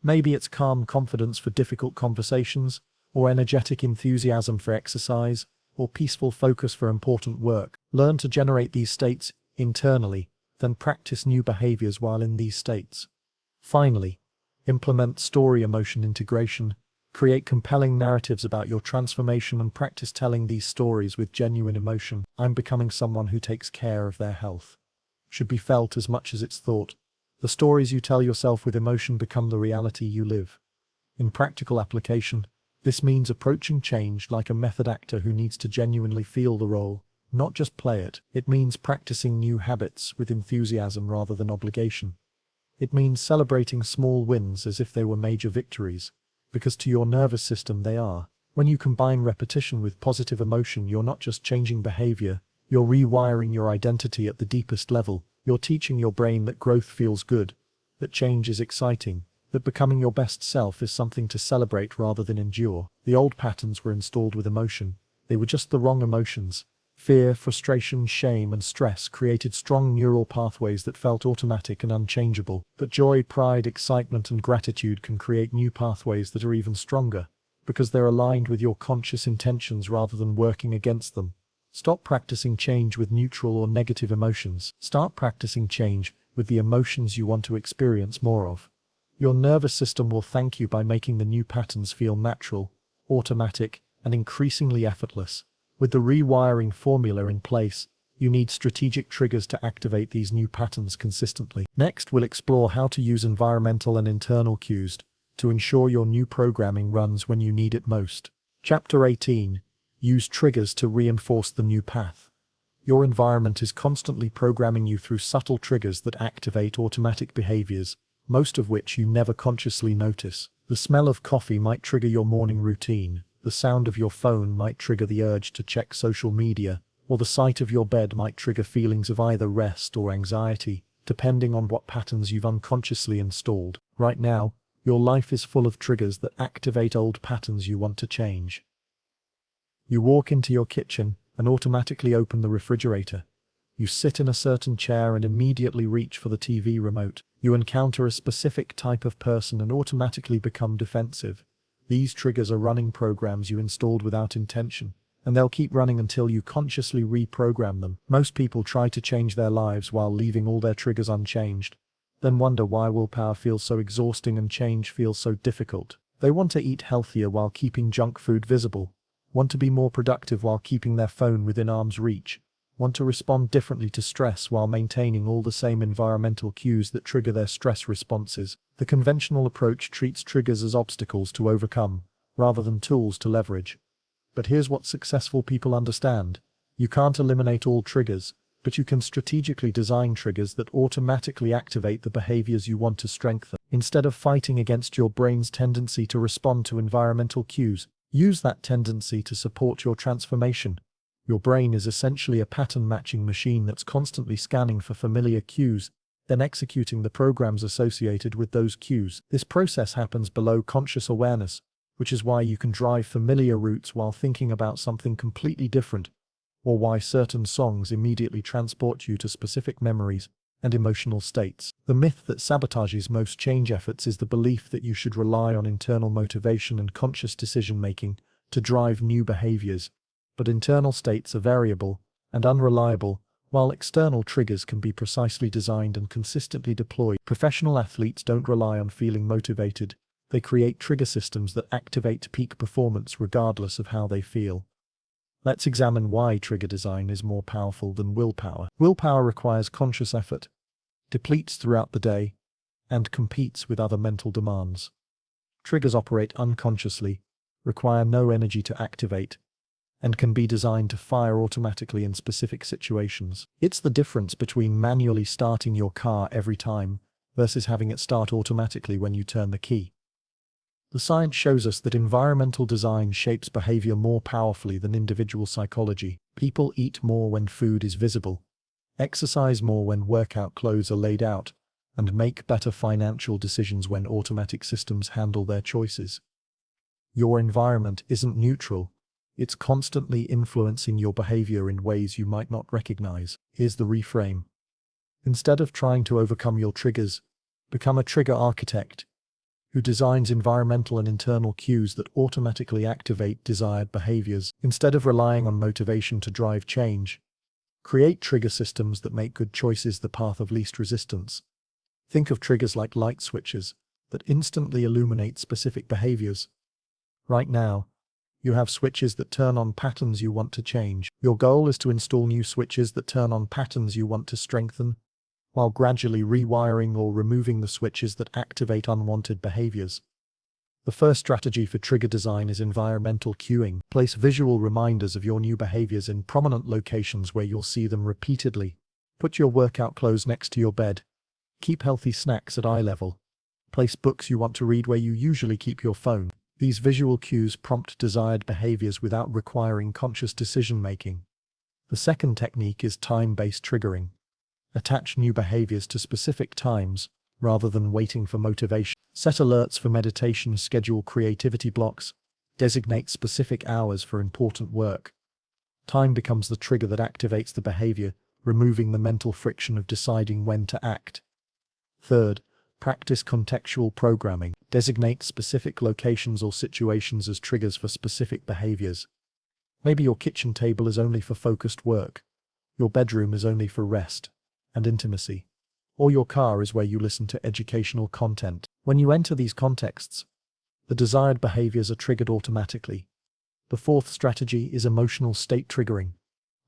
Maybe it's calm confidence for difficult conversations, or energetic enthusiasm for exercise, or peaceful focus for important work. Learn to generate these states internally, then practice new behaviors while in these states. Finally, implement story emotion integration. Create compelling narratives about your transformation and practice telling these stories with genuine emotion. I'm becoming someone who takes care of their health. Should be felt as much as it's thought. The stories you tell yourself with emotion become the reality you live. In practical application, this means approaching change like a method actor who needs to genuinely feel the role, not just play it. It means practicing new habits with enthusiasm rather than obligation. It means celebrating small wins as if they were major victories, because to your nervous system they are. When you combine repetition with positive emotion, you're not just changing behavior, you're rewiring your identity at the deepest level. You're teaching your brain that growth feels good, that change is exciting, that becoming your best self is something to celebrate rather than endure. The old patterns were installed with emotion. They were just the wrong emotions. Fear, frustration, shame, and stress created strong neural pathways that felt automatic and unchangeable. But joy, pride, excitement, and gratitude can create new pathways that are even stronger, because they're aligned with your conscious intentions rather than working against them. Stop practicing change with neutral or negative emotions. Start practicing change with the emotions you want to experience more of. Your nervous system will thank you by making the new patterns feel natural, automatic, and increasingly effortless. With the rewiring formula in place, you need strategic triggers to activate these new patterns consistently. Next, we'll explore how to use environmental and internal cues to ensure your new programming runs when you need it most. Chapter 18. Use triggers to reinforce the new path. Your environment is constantly programming you through subtle triggers that activate automatic behaviors, most of which you never consciously notice. The smell of coffee might trigger your morning routine. The sound of your phone might trigger the urge to check social media, or the sight of your bed might trigger feelings of either rest or anxiety, depending on what patterns you've unconsciously installed. Right now, your life is full of triggers that activate old patterns you want to change. You walk into your kitchen and automatically open the refrigerator. You sit in a certain chair and immediately reach for the TV remote. You encounter a specific type of person and automatically become defensive. These triggers are running programs you installed without intention, and they'll keep running until you consciously reprogram them. Most people try to change their lives while leaving all their triggers unchanged, then wonder why willpower feels so exhausting and change feels so difficult. They want to eat healthier while keeping junk food visible, want to be more productive while keeping their phone within arm's reach, want to respond differently to stress while maintaining all the same environmental cues that trigger their stress responses. The conventional approach treats triggers as obstacles to overcome, rather than tools to leverage. But here's what successful people understand. You can't eliminate all triggers, but you can strategically design triggers that automatically activate the behaviors you want to strengthen. Instead of fighting against your brain's tendency to respond to environmental cues, use that tendency to support your transformation. Your brain is essentially a pattern-matching machine that's constantly scanning for familiar cues, then executing the programs associated with those cues. This process happens below conscious awareness, which is why you can drive familiar routes while thinking about something completely different, or why certain songs immediately transport you to specific memories and emotional states. The myth that sabotages most change efforts is the belief that you should rely on internal motivation and conscious decision-making to drive new behaviors, but internal states are variable and unreliable, while external triggers can be precisely designed and consistently deployed. Professional athletes don't rely on feeling motivated, they create trigger systems that activate peak performance regardless of how they feel. Let's examine why trigger design is more powerful than willpower. Willpower requires conscious effort, depletes throughout the day, and competes with other mental demands. Triggers operate unconsciously, require no energy to activate, and can be designed to fire automatically in specific situations. It's the difference between manually starting your car every time versus having it start automatically when you turn the key. The science shows us that environmental design shapes behavior more powerfully than individual psychology. People eat more when food is visible, exercise more when workout clothes are laid out, and make better financial decisions when automatic systems handle their choices. Your environment isn't neutral. It's constantly influencing your behavior in ways you might not recognize. Here's the reframe. Instead of trying to overcome your triggers, become a trigger architect who designs environmental and internal cues that automatically activate desired behaviors. Instead of relying on motivation to drive change, create trigger systems that make good choices the path of least resistance. Think of triggers like light switches that instantly illuminate specific behaviors. Right now, you have switches that turn on patterns you want to change. Your goal is to install new switches that turn on patterns you want to strengthen, while gradually rewiring or removing the switches that activate unwanted behaviors. The first strategy for trigger design is environmental cueing. Place visual reminders of your new behaviors in prominent locations where you'll see them repeatedly. Put your workout clothes next to your bed. Keep healthy snacks at eye level. Place books you want to read where you usually keep your phone. These visual cues prompt desired behaviors without requiring conscious decision-making. The second technique is time-based triggering. Attach new behaviors to specific times, rather than waiting for motivation. Set alerts for meditation, schedule creativity blocks, designate specific hours for important work. Time becomes the trigger that activates the behavior, removing the mental friction of deciding when to act. Third, practice contextual programming. Designate specific locations or situations as triggers for specific behaviors. Maybe your kitchen table is only for focused work, your bedroom is only for rest and intimacy, or your car is where you listen to educational content. When you enter these contexts, the desired behaviors are triggered automatically. The fourth strategy is emotional state triggering.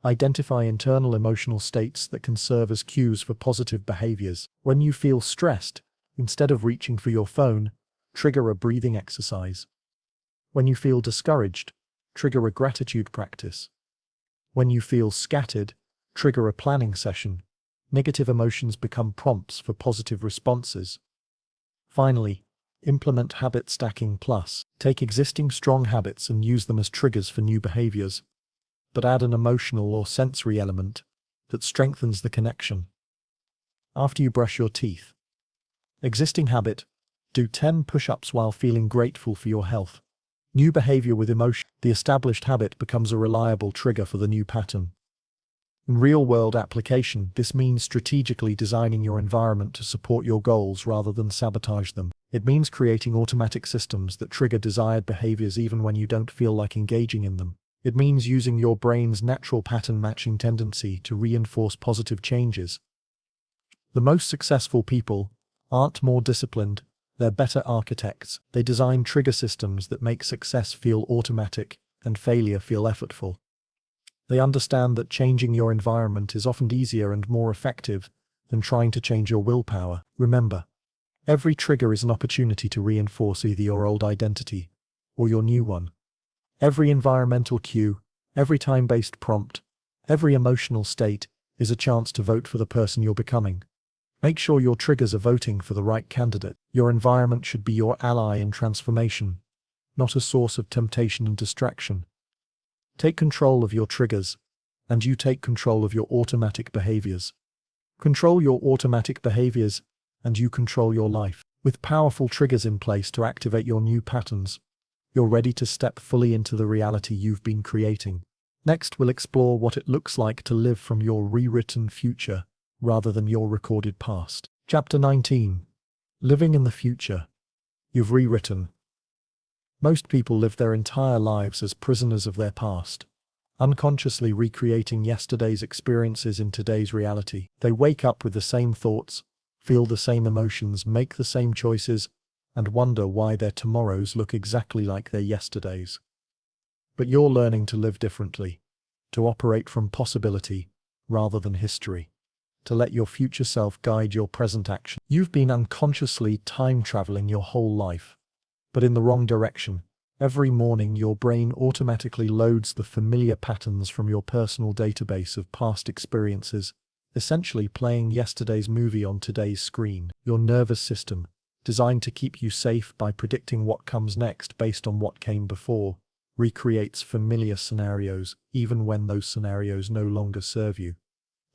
Identify internal emotional states that can serve as cues for positive behaviors. When you feel stressed, instead of reaching for your phone, trigger a breathing exercise. When you feel discouraged, trigger a gratitude practice. When you feel scattered, trigger a planning session. Negative emotions become prompts for positive responses. Finally, implement habit stacking plus. Take existing strong habits and use them as triggers for new behaviors, but add an emotional or sensory element that strengthens the connection. After you brush your teeth. Existing habit: do 10 push-ups while feeling grateful for your health. New behavior with emotion. The established habit becomes a reliable trigger for the new pattern. In real-world application, this means strategically designing your environment to support your goals rather than sabotage them. It means creating automatic systems that trigger desired behaviors even when you don't feel like engaging in them. It means using your brain's natural pattern-matching tendency to reinforce positive changes. The most successful people aren't more disciplined, they're better architects. They design trigger systems that make success feel automatic and failure feel effortful. They understand that changing your environment is often easier and more effective than trying to change your willpower. Remember, every trigger is an opportunity to reinforce either your old identity or your new one. Every environmental cue, every time-based prompt, every emotional state is a chance to vote for the person you're becoming. Make sure your triggers are voting for the right candidate. Your environment should be your ally in transformation, not a source of temptation and distraction. Take control of your triggers, and you take control of your automatic behaviors. Control your automatic behaviors, and you control your life. With powerful triggers in place to activate your new patterns, you're ready to step fully into the reality you've been creating. Next, we'll explore what it looks like to live from your rewritten future rather than your recorded past. Chapter 19. Living in the Future. You've rewritten. Most people live their entire lives as prisoners of their past, unconsciously recreating yesterday's experiences in today's reality. They wake up with the same thoughts, feel the same emotions, make the same choices, and wonder why their tomorrows look exactly like their yesterdays. But you're learning to live differently, to operate from possibility rather than history, to let your future self guide your present action. You've been unconsciously time-traveling your whole life, but in the wrong direction. Every morning your brain automatically loads the familiar patterns from your personal database of past experiences, essentially playing yesterday's movie on today's screen. Your nervous system, designed to keep you safe by predicting what comes next based on what came before, recreates familiar scenarios even when those scenarios no longer serve you.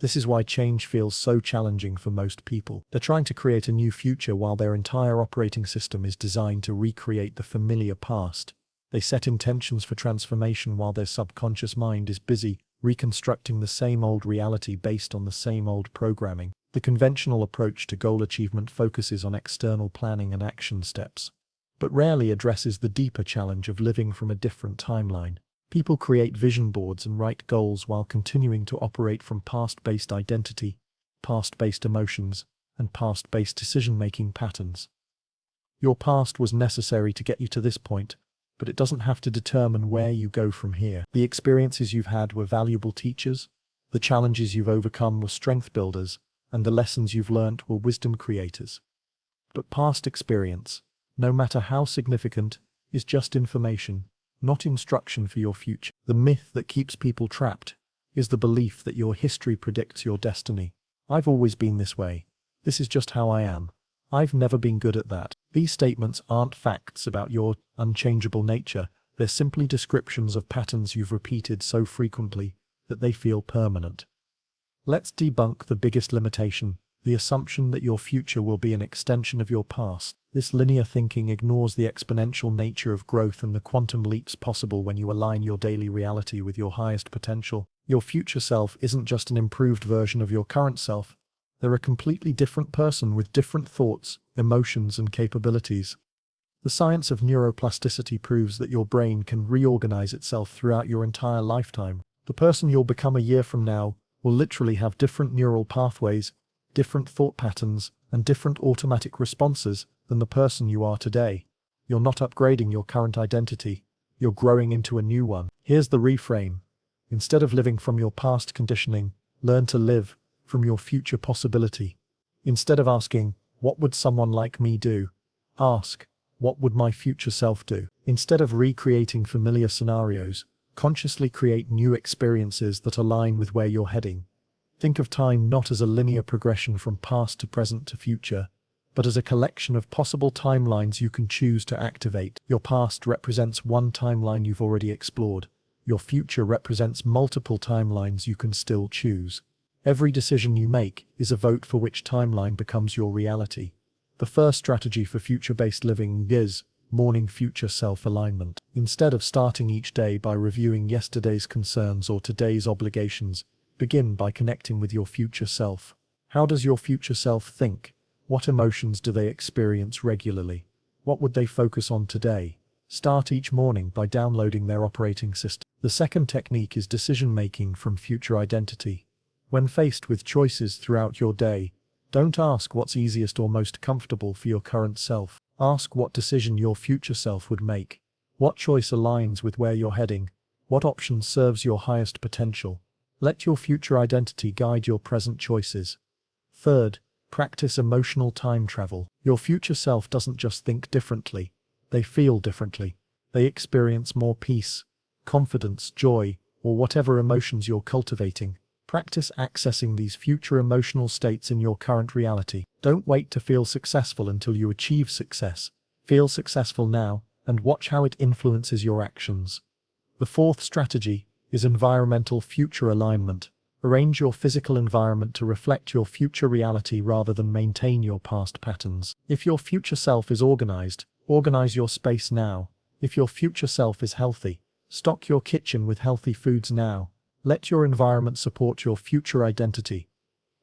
This is why change feels so challenging for most people. They're trying to create a new future while their entire operating system is designed to recreate the familiar past. They set intentions for transformation while their subconscious mind is busy reconstructing the same old reality based on the same old programming. The conventional approach to goal achievement focuses on external planning and action steps, but rarely addresses the deeper challenge of living from a different timeline. People create vision boards and write goals while continuing to operate from past-based identity, past-based emotions, and past-based decision-making patterns. Your past was necessary to get you to this point, but it doesn't have to determine where you go from here. The experiences you've had were valuable teachers, the challenges you've overcome were strength builders, and the lessons you've learnt were wisdom creators. But past experience, no matter how significant, is just information, not instruction for your future. The myth that keeps people trapped is the belief that your history predicts your destiny. I've always been this way. This is just how I am. I've never been good at that. These statements aren't facts about your unchangeable nature. They're simply descriptions of patterns you've repeated so frequently that they feel permanent. Let's debunk the biggest limitation, the assumption that your future will be an extension of your past. This linear thinking ignores the exponential nature of growth and the quantum leaps possible when you align your daily reality with your highest potential. Your future self isn't just an improved version of your current self. They're a completely different person with different thoughts, emotions, and capabilities. The science of neuroplasticity proves that your brain can reorganize itself throughout your entire lifetime. The person you'll become a year from now will literally have different neural pathways, different thought patterns, and different automatic responses than the person you are today. You're not upgrading your current identity, you're growing into a new one. Here's the reframe. Instead of living from your past conditioning, learn to live from your future possibility. Instead of asking, what would someone like me do? Ask, what would my future self do? Instead of recreating familiar scenarios, consciously create new experiences that align with where you're heading. Think of time not as a linear progression from past to present to future, but as a collection of possible timelines you can choose to activate. Your past represents one timeline you've already explored. Your future represents multiple timelines you can still choose. Every decision you make is a vote for which timeline becomes your reality. The first strategy for future-based living is morning future self-alignment. Instead of starting each day by reviewing yesterday's concerns or today's obligations, begin by connecting with your future self. How does your future self think? What emotions do they experience regularly? What would they focus on today? Start each morning by downloading their operating system. The second technique is decision-making from future identity. When faced with choices throughout your day, don't ask what's easiest or most comfortable for your current self. Ask what decision your future self would make. What choice aligns with where you're heading? What option serves your highest potential? Let your future identity guide your present choices. Third, practice emotional time travel. Your future self doesn't just think differently, they feel differently. They experience more peace, confidence, joy, or whatever emotions you're cultivating. Practice accessing these future emotional states in your current reality. Don't wait to feel successful until you achieve success. Feel successful now, and watch how it influences your actions. The fourth strategy is environmental future alignment. Arrange your physical environment to reflect your future reality rather than maintain your past patterns. If your future self is organized, organize your space now. If your future self is healthy, stock your kitchen with healthy foods now. Let your environment support your future identity.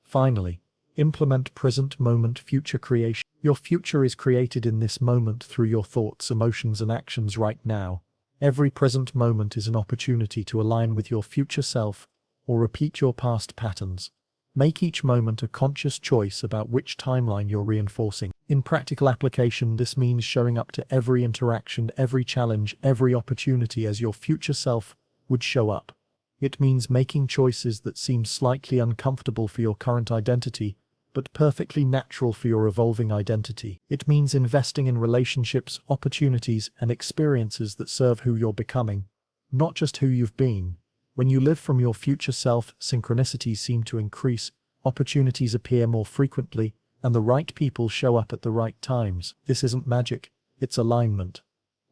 Finally, Implement present moment future creation. Your future is created in this moment through your thoughts, emotions, and actions right now. Every present moment is an opportunity to align with your future self or repeat your past patterns. Make each moment a conscious choice about which timeline you're reinforcing. In practical application, this means showing up to every interaction, every challenge, every opportunity as your future self would show up. It means making choices that seem slightly uncomfortable for your current identity, but perfectly natural for your evolving identity. It means investing in relationships, opportunities, and experiences that serve who you're becoming, not just who you've been. When you live from your future self, synchronicities seem to increase, opportunities appear more frequently, and the right people show up at the right times. This isn't magic, it's alignment.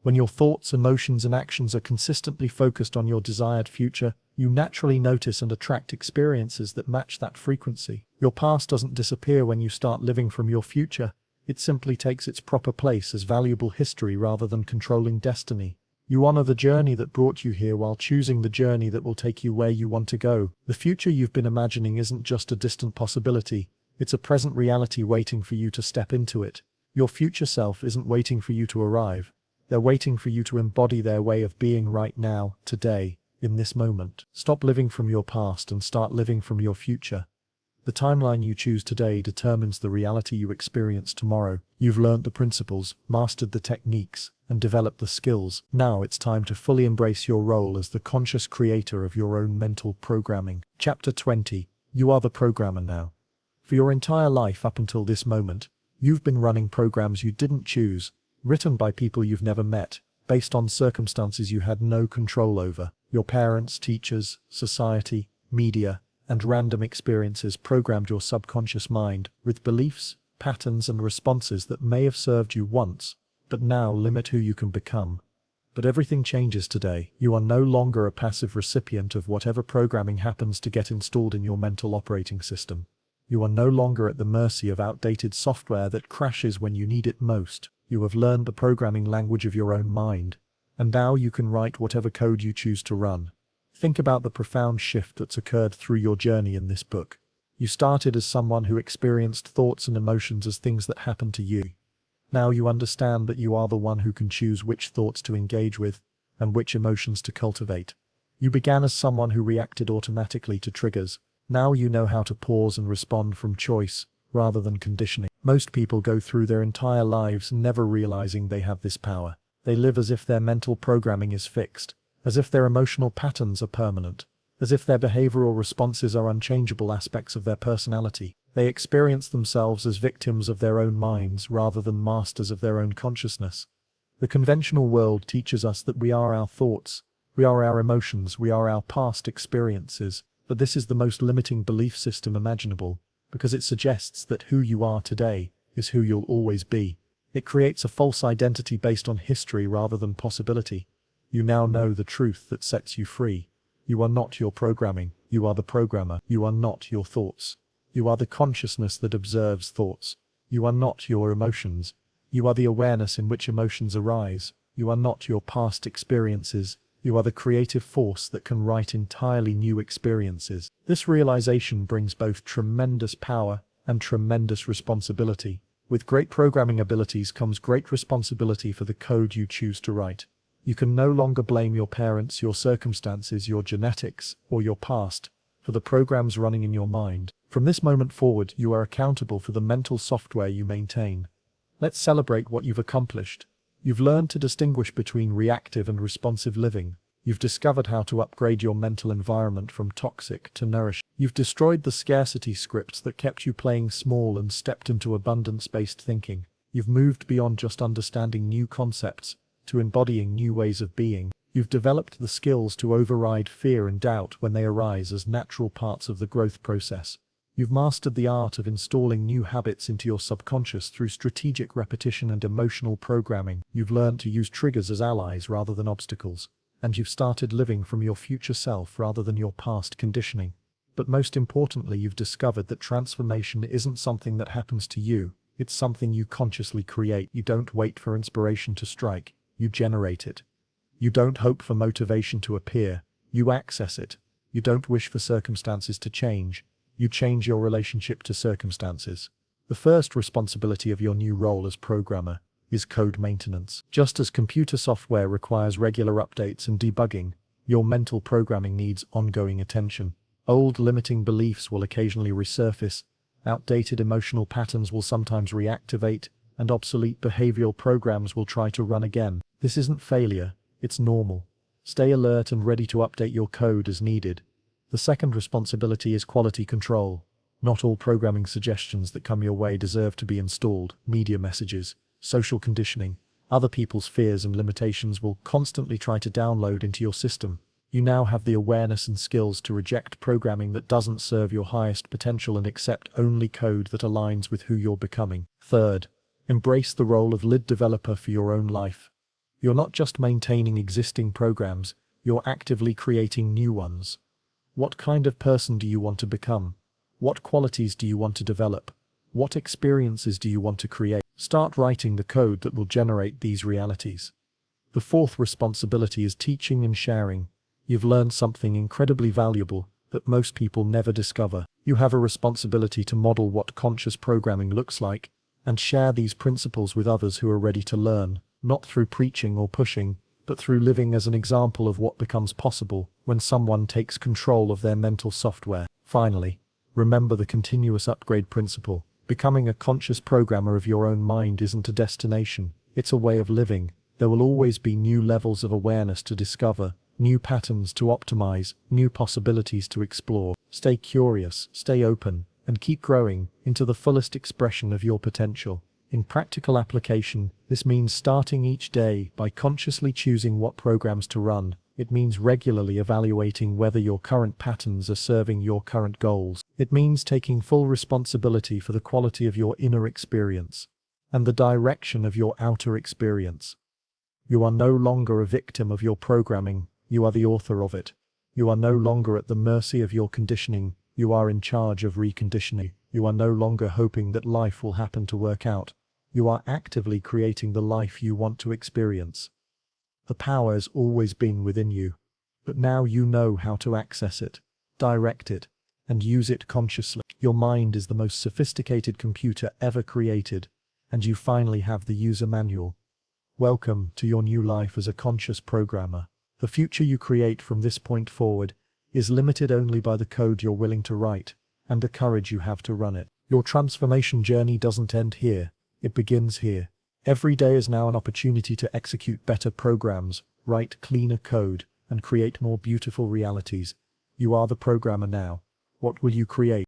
When your thoughts, emotions, and actions are consistently focused on your desired future, you naturally notice and attract experiences that match that frequency. Your past doesn't disappear when you start living from your future, it simply takes its proper place as valuable history rather than controlling destiny. You honor the journey that brought you here while choosing the journey that will take you where you want to go. The future you've been imagining isn't just a distant possibility, it's a present reality waiting for you to step into it. Your future self isn't waiting for you to arrive. They're waiting for you to embody their way of being right now, today, in this moment. Stop living from your past and start living from your future. The timeline you choose today determines the reality you experience tomorrow. You've learned the principles, mastered the techniques, and developed the skills. Now it's time to fully embrace your role as the conscious creator of your own mental programming. Chapter 20. You are the programmer now. For your entire life up until this moment, you've been running programs you didn't choose, written by people you've never met, based on circumstances you had no control over. Your parents, teachers, society, media, and random experiences programmed your subconscious mind with beliefs, patterns, and responses that may have served you once, but now limit who you can become. But everything changes today. You are no longer a passive recipient of whatever programming happens to get installed in your mental operating system. You are no longer at the mercy of outdated software that crashes when you need it most. You have learned the programming language of your own mind, and now you can write whatever code you choose to run. Think about the profound shift that's occurred through your journey in this book. You started as someone who experienced thoughts and emotions as things that happened to you. Now you understand that you are the one who can choose which thoughts to engage with and which emotions to cultivate. You began as someone who reacted automatically to triggers. Now you know how to pause and respond from choice rather than conditioning. Most people go through their entire lives never realizing they have this power. They live as if their mental programming is fixed, as if their emotional patterns are permanent, as if their behavioral responses are unchangeable aspects of their personality. They experience themselves as victims of their own minds rather than masters of their own consciousness. The conventional world teaches us that we are our thoughts, we are our emotions, we are our past experiences, but this is the most limiting belief system imaginable, because it suggests that who you are today is who you'll always be. It creates a false identity based on history rather than possibility. You now know the truth that sets you free. You are not your programming, you are the programmer. You are not your thoughts. You are the consciousness that observes thoughts. You are not your emotions. You are the awareness in which emotions arise. You are not your past experiences. You are the creative force that can write entirely new experiences. This realization brings both tremendous power and tremendous responsibility. With great programming abilities comes great responsibility for the code you choose to write. You can no longer blame your parents, your circumstances, your genetics, or your past for the programs running in your mind. From this moment forward, you are accountable for the mental software you maintain. Let's celebrate what you've accomplished. You've learned to distinguish between reactive and responsive living. You've discovered how to upgrade your mental environment from toxic to nourishing. You've destroyed the scarcity scripts that kept you playing small and stepped into abundance-based thinking. You've moved beyond just understanding new concepts to embodying new ways of being. You've developed the skills to override fear and doubt when they arise as natural parts of the growth process. You've mastered the art of installing new habits into your subconscious through strategic repetition and emotional programming. You've learned to use triggers as allies rather than obstacles. And you've started living from your future self rather than your past conditioning. But most importantly, you've discovered that transformation isn't something that happens to you. It's something you consciously create. You don't wait for inspiration to strike. You generate it. You don't hope for motivation to appear. You access it. You don't wish for circumstances to change. You change your relationship to circumstances. The first responsibility of your new role as programmer is code maintenance. Just as computer software requires regular updates and debugging, your mental programming needs ongoing attention. Old limiting beliefs will occasionally resurface, outdated emotional patterns will sometimes reactivate, and obsolete behavioral programs will try to run again. This isn't failure, it's normal. Stay alert and ready to update your code as needed. The second responsibility is quality control. Not all programming suggestions that come your way deserve to be installed. Media messages, social conditioning, other people's fears and limitations will constantly try to download into your system. You now have the awareness and skills to reject programming that doesn't serve your highest potential and accept only code that aligns with who you're becoming. Third, embrace the role of lead developer for your own life. You're not just maintaining existing programs, you're actively creating new ones. What kind of person do you want to become? What qualities do you want to develop? What experiences do you want to create? Start writing the code that will generate these realities. The fourth responsibility is teaching and sharing. You've learned something incredibly valuable that most people never discover. You have a responsibility to model what conscious programming looks like and share these principles with others who are ready to learn, not through preaching or pushing, but through living as an example of what becomes possible when someone takes control of their mental software. Finally, remember the continuous upgrade principle. Becoming a conscious programmer of your own mind isn't a destination, it's a way of living. There will always be new levels of awareness to discover, new patterns to optimize, new possibilities to explore. Stay curious, stay open, and keep growing into the fullest expression of your potential. In practical application, this means starting each day by consciously choosing what programs to run. It means regularly evaluating whether your current patterns are serving your current goals. It means taking full responsibility for the quality of your inner experience and the direction of your outer experience. You are no longer a victim of your programming, you are the author of it. You are no longer at the mercy of your conditioning, you are in charge of reconditioning. You are no longer hoping that life will happen to work out. You are actively creating the life you want to experience. The power has always been within you, but now you know how to access it, direct it, and use it consciously. Your mind is the most sophisticated computer ever created, and you finally have the user manual. Welcome to your new life as a conscious programmer. The future you create from this point forward is limited only by the code you're willing to write and the courage you have to run it. Your transformation journey doesn't end here, it begins here. Every day is now an opportunity to execute better programs, write cleaner code, and create more beautiful realities. You are the programmer now. What will you create?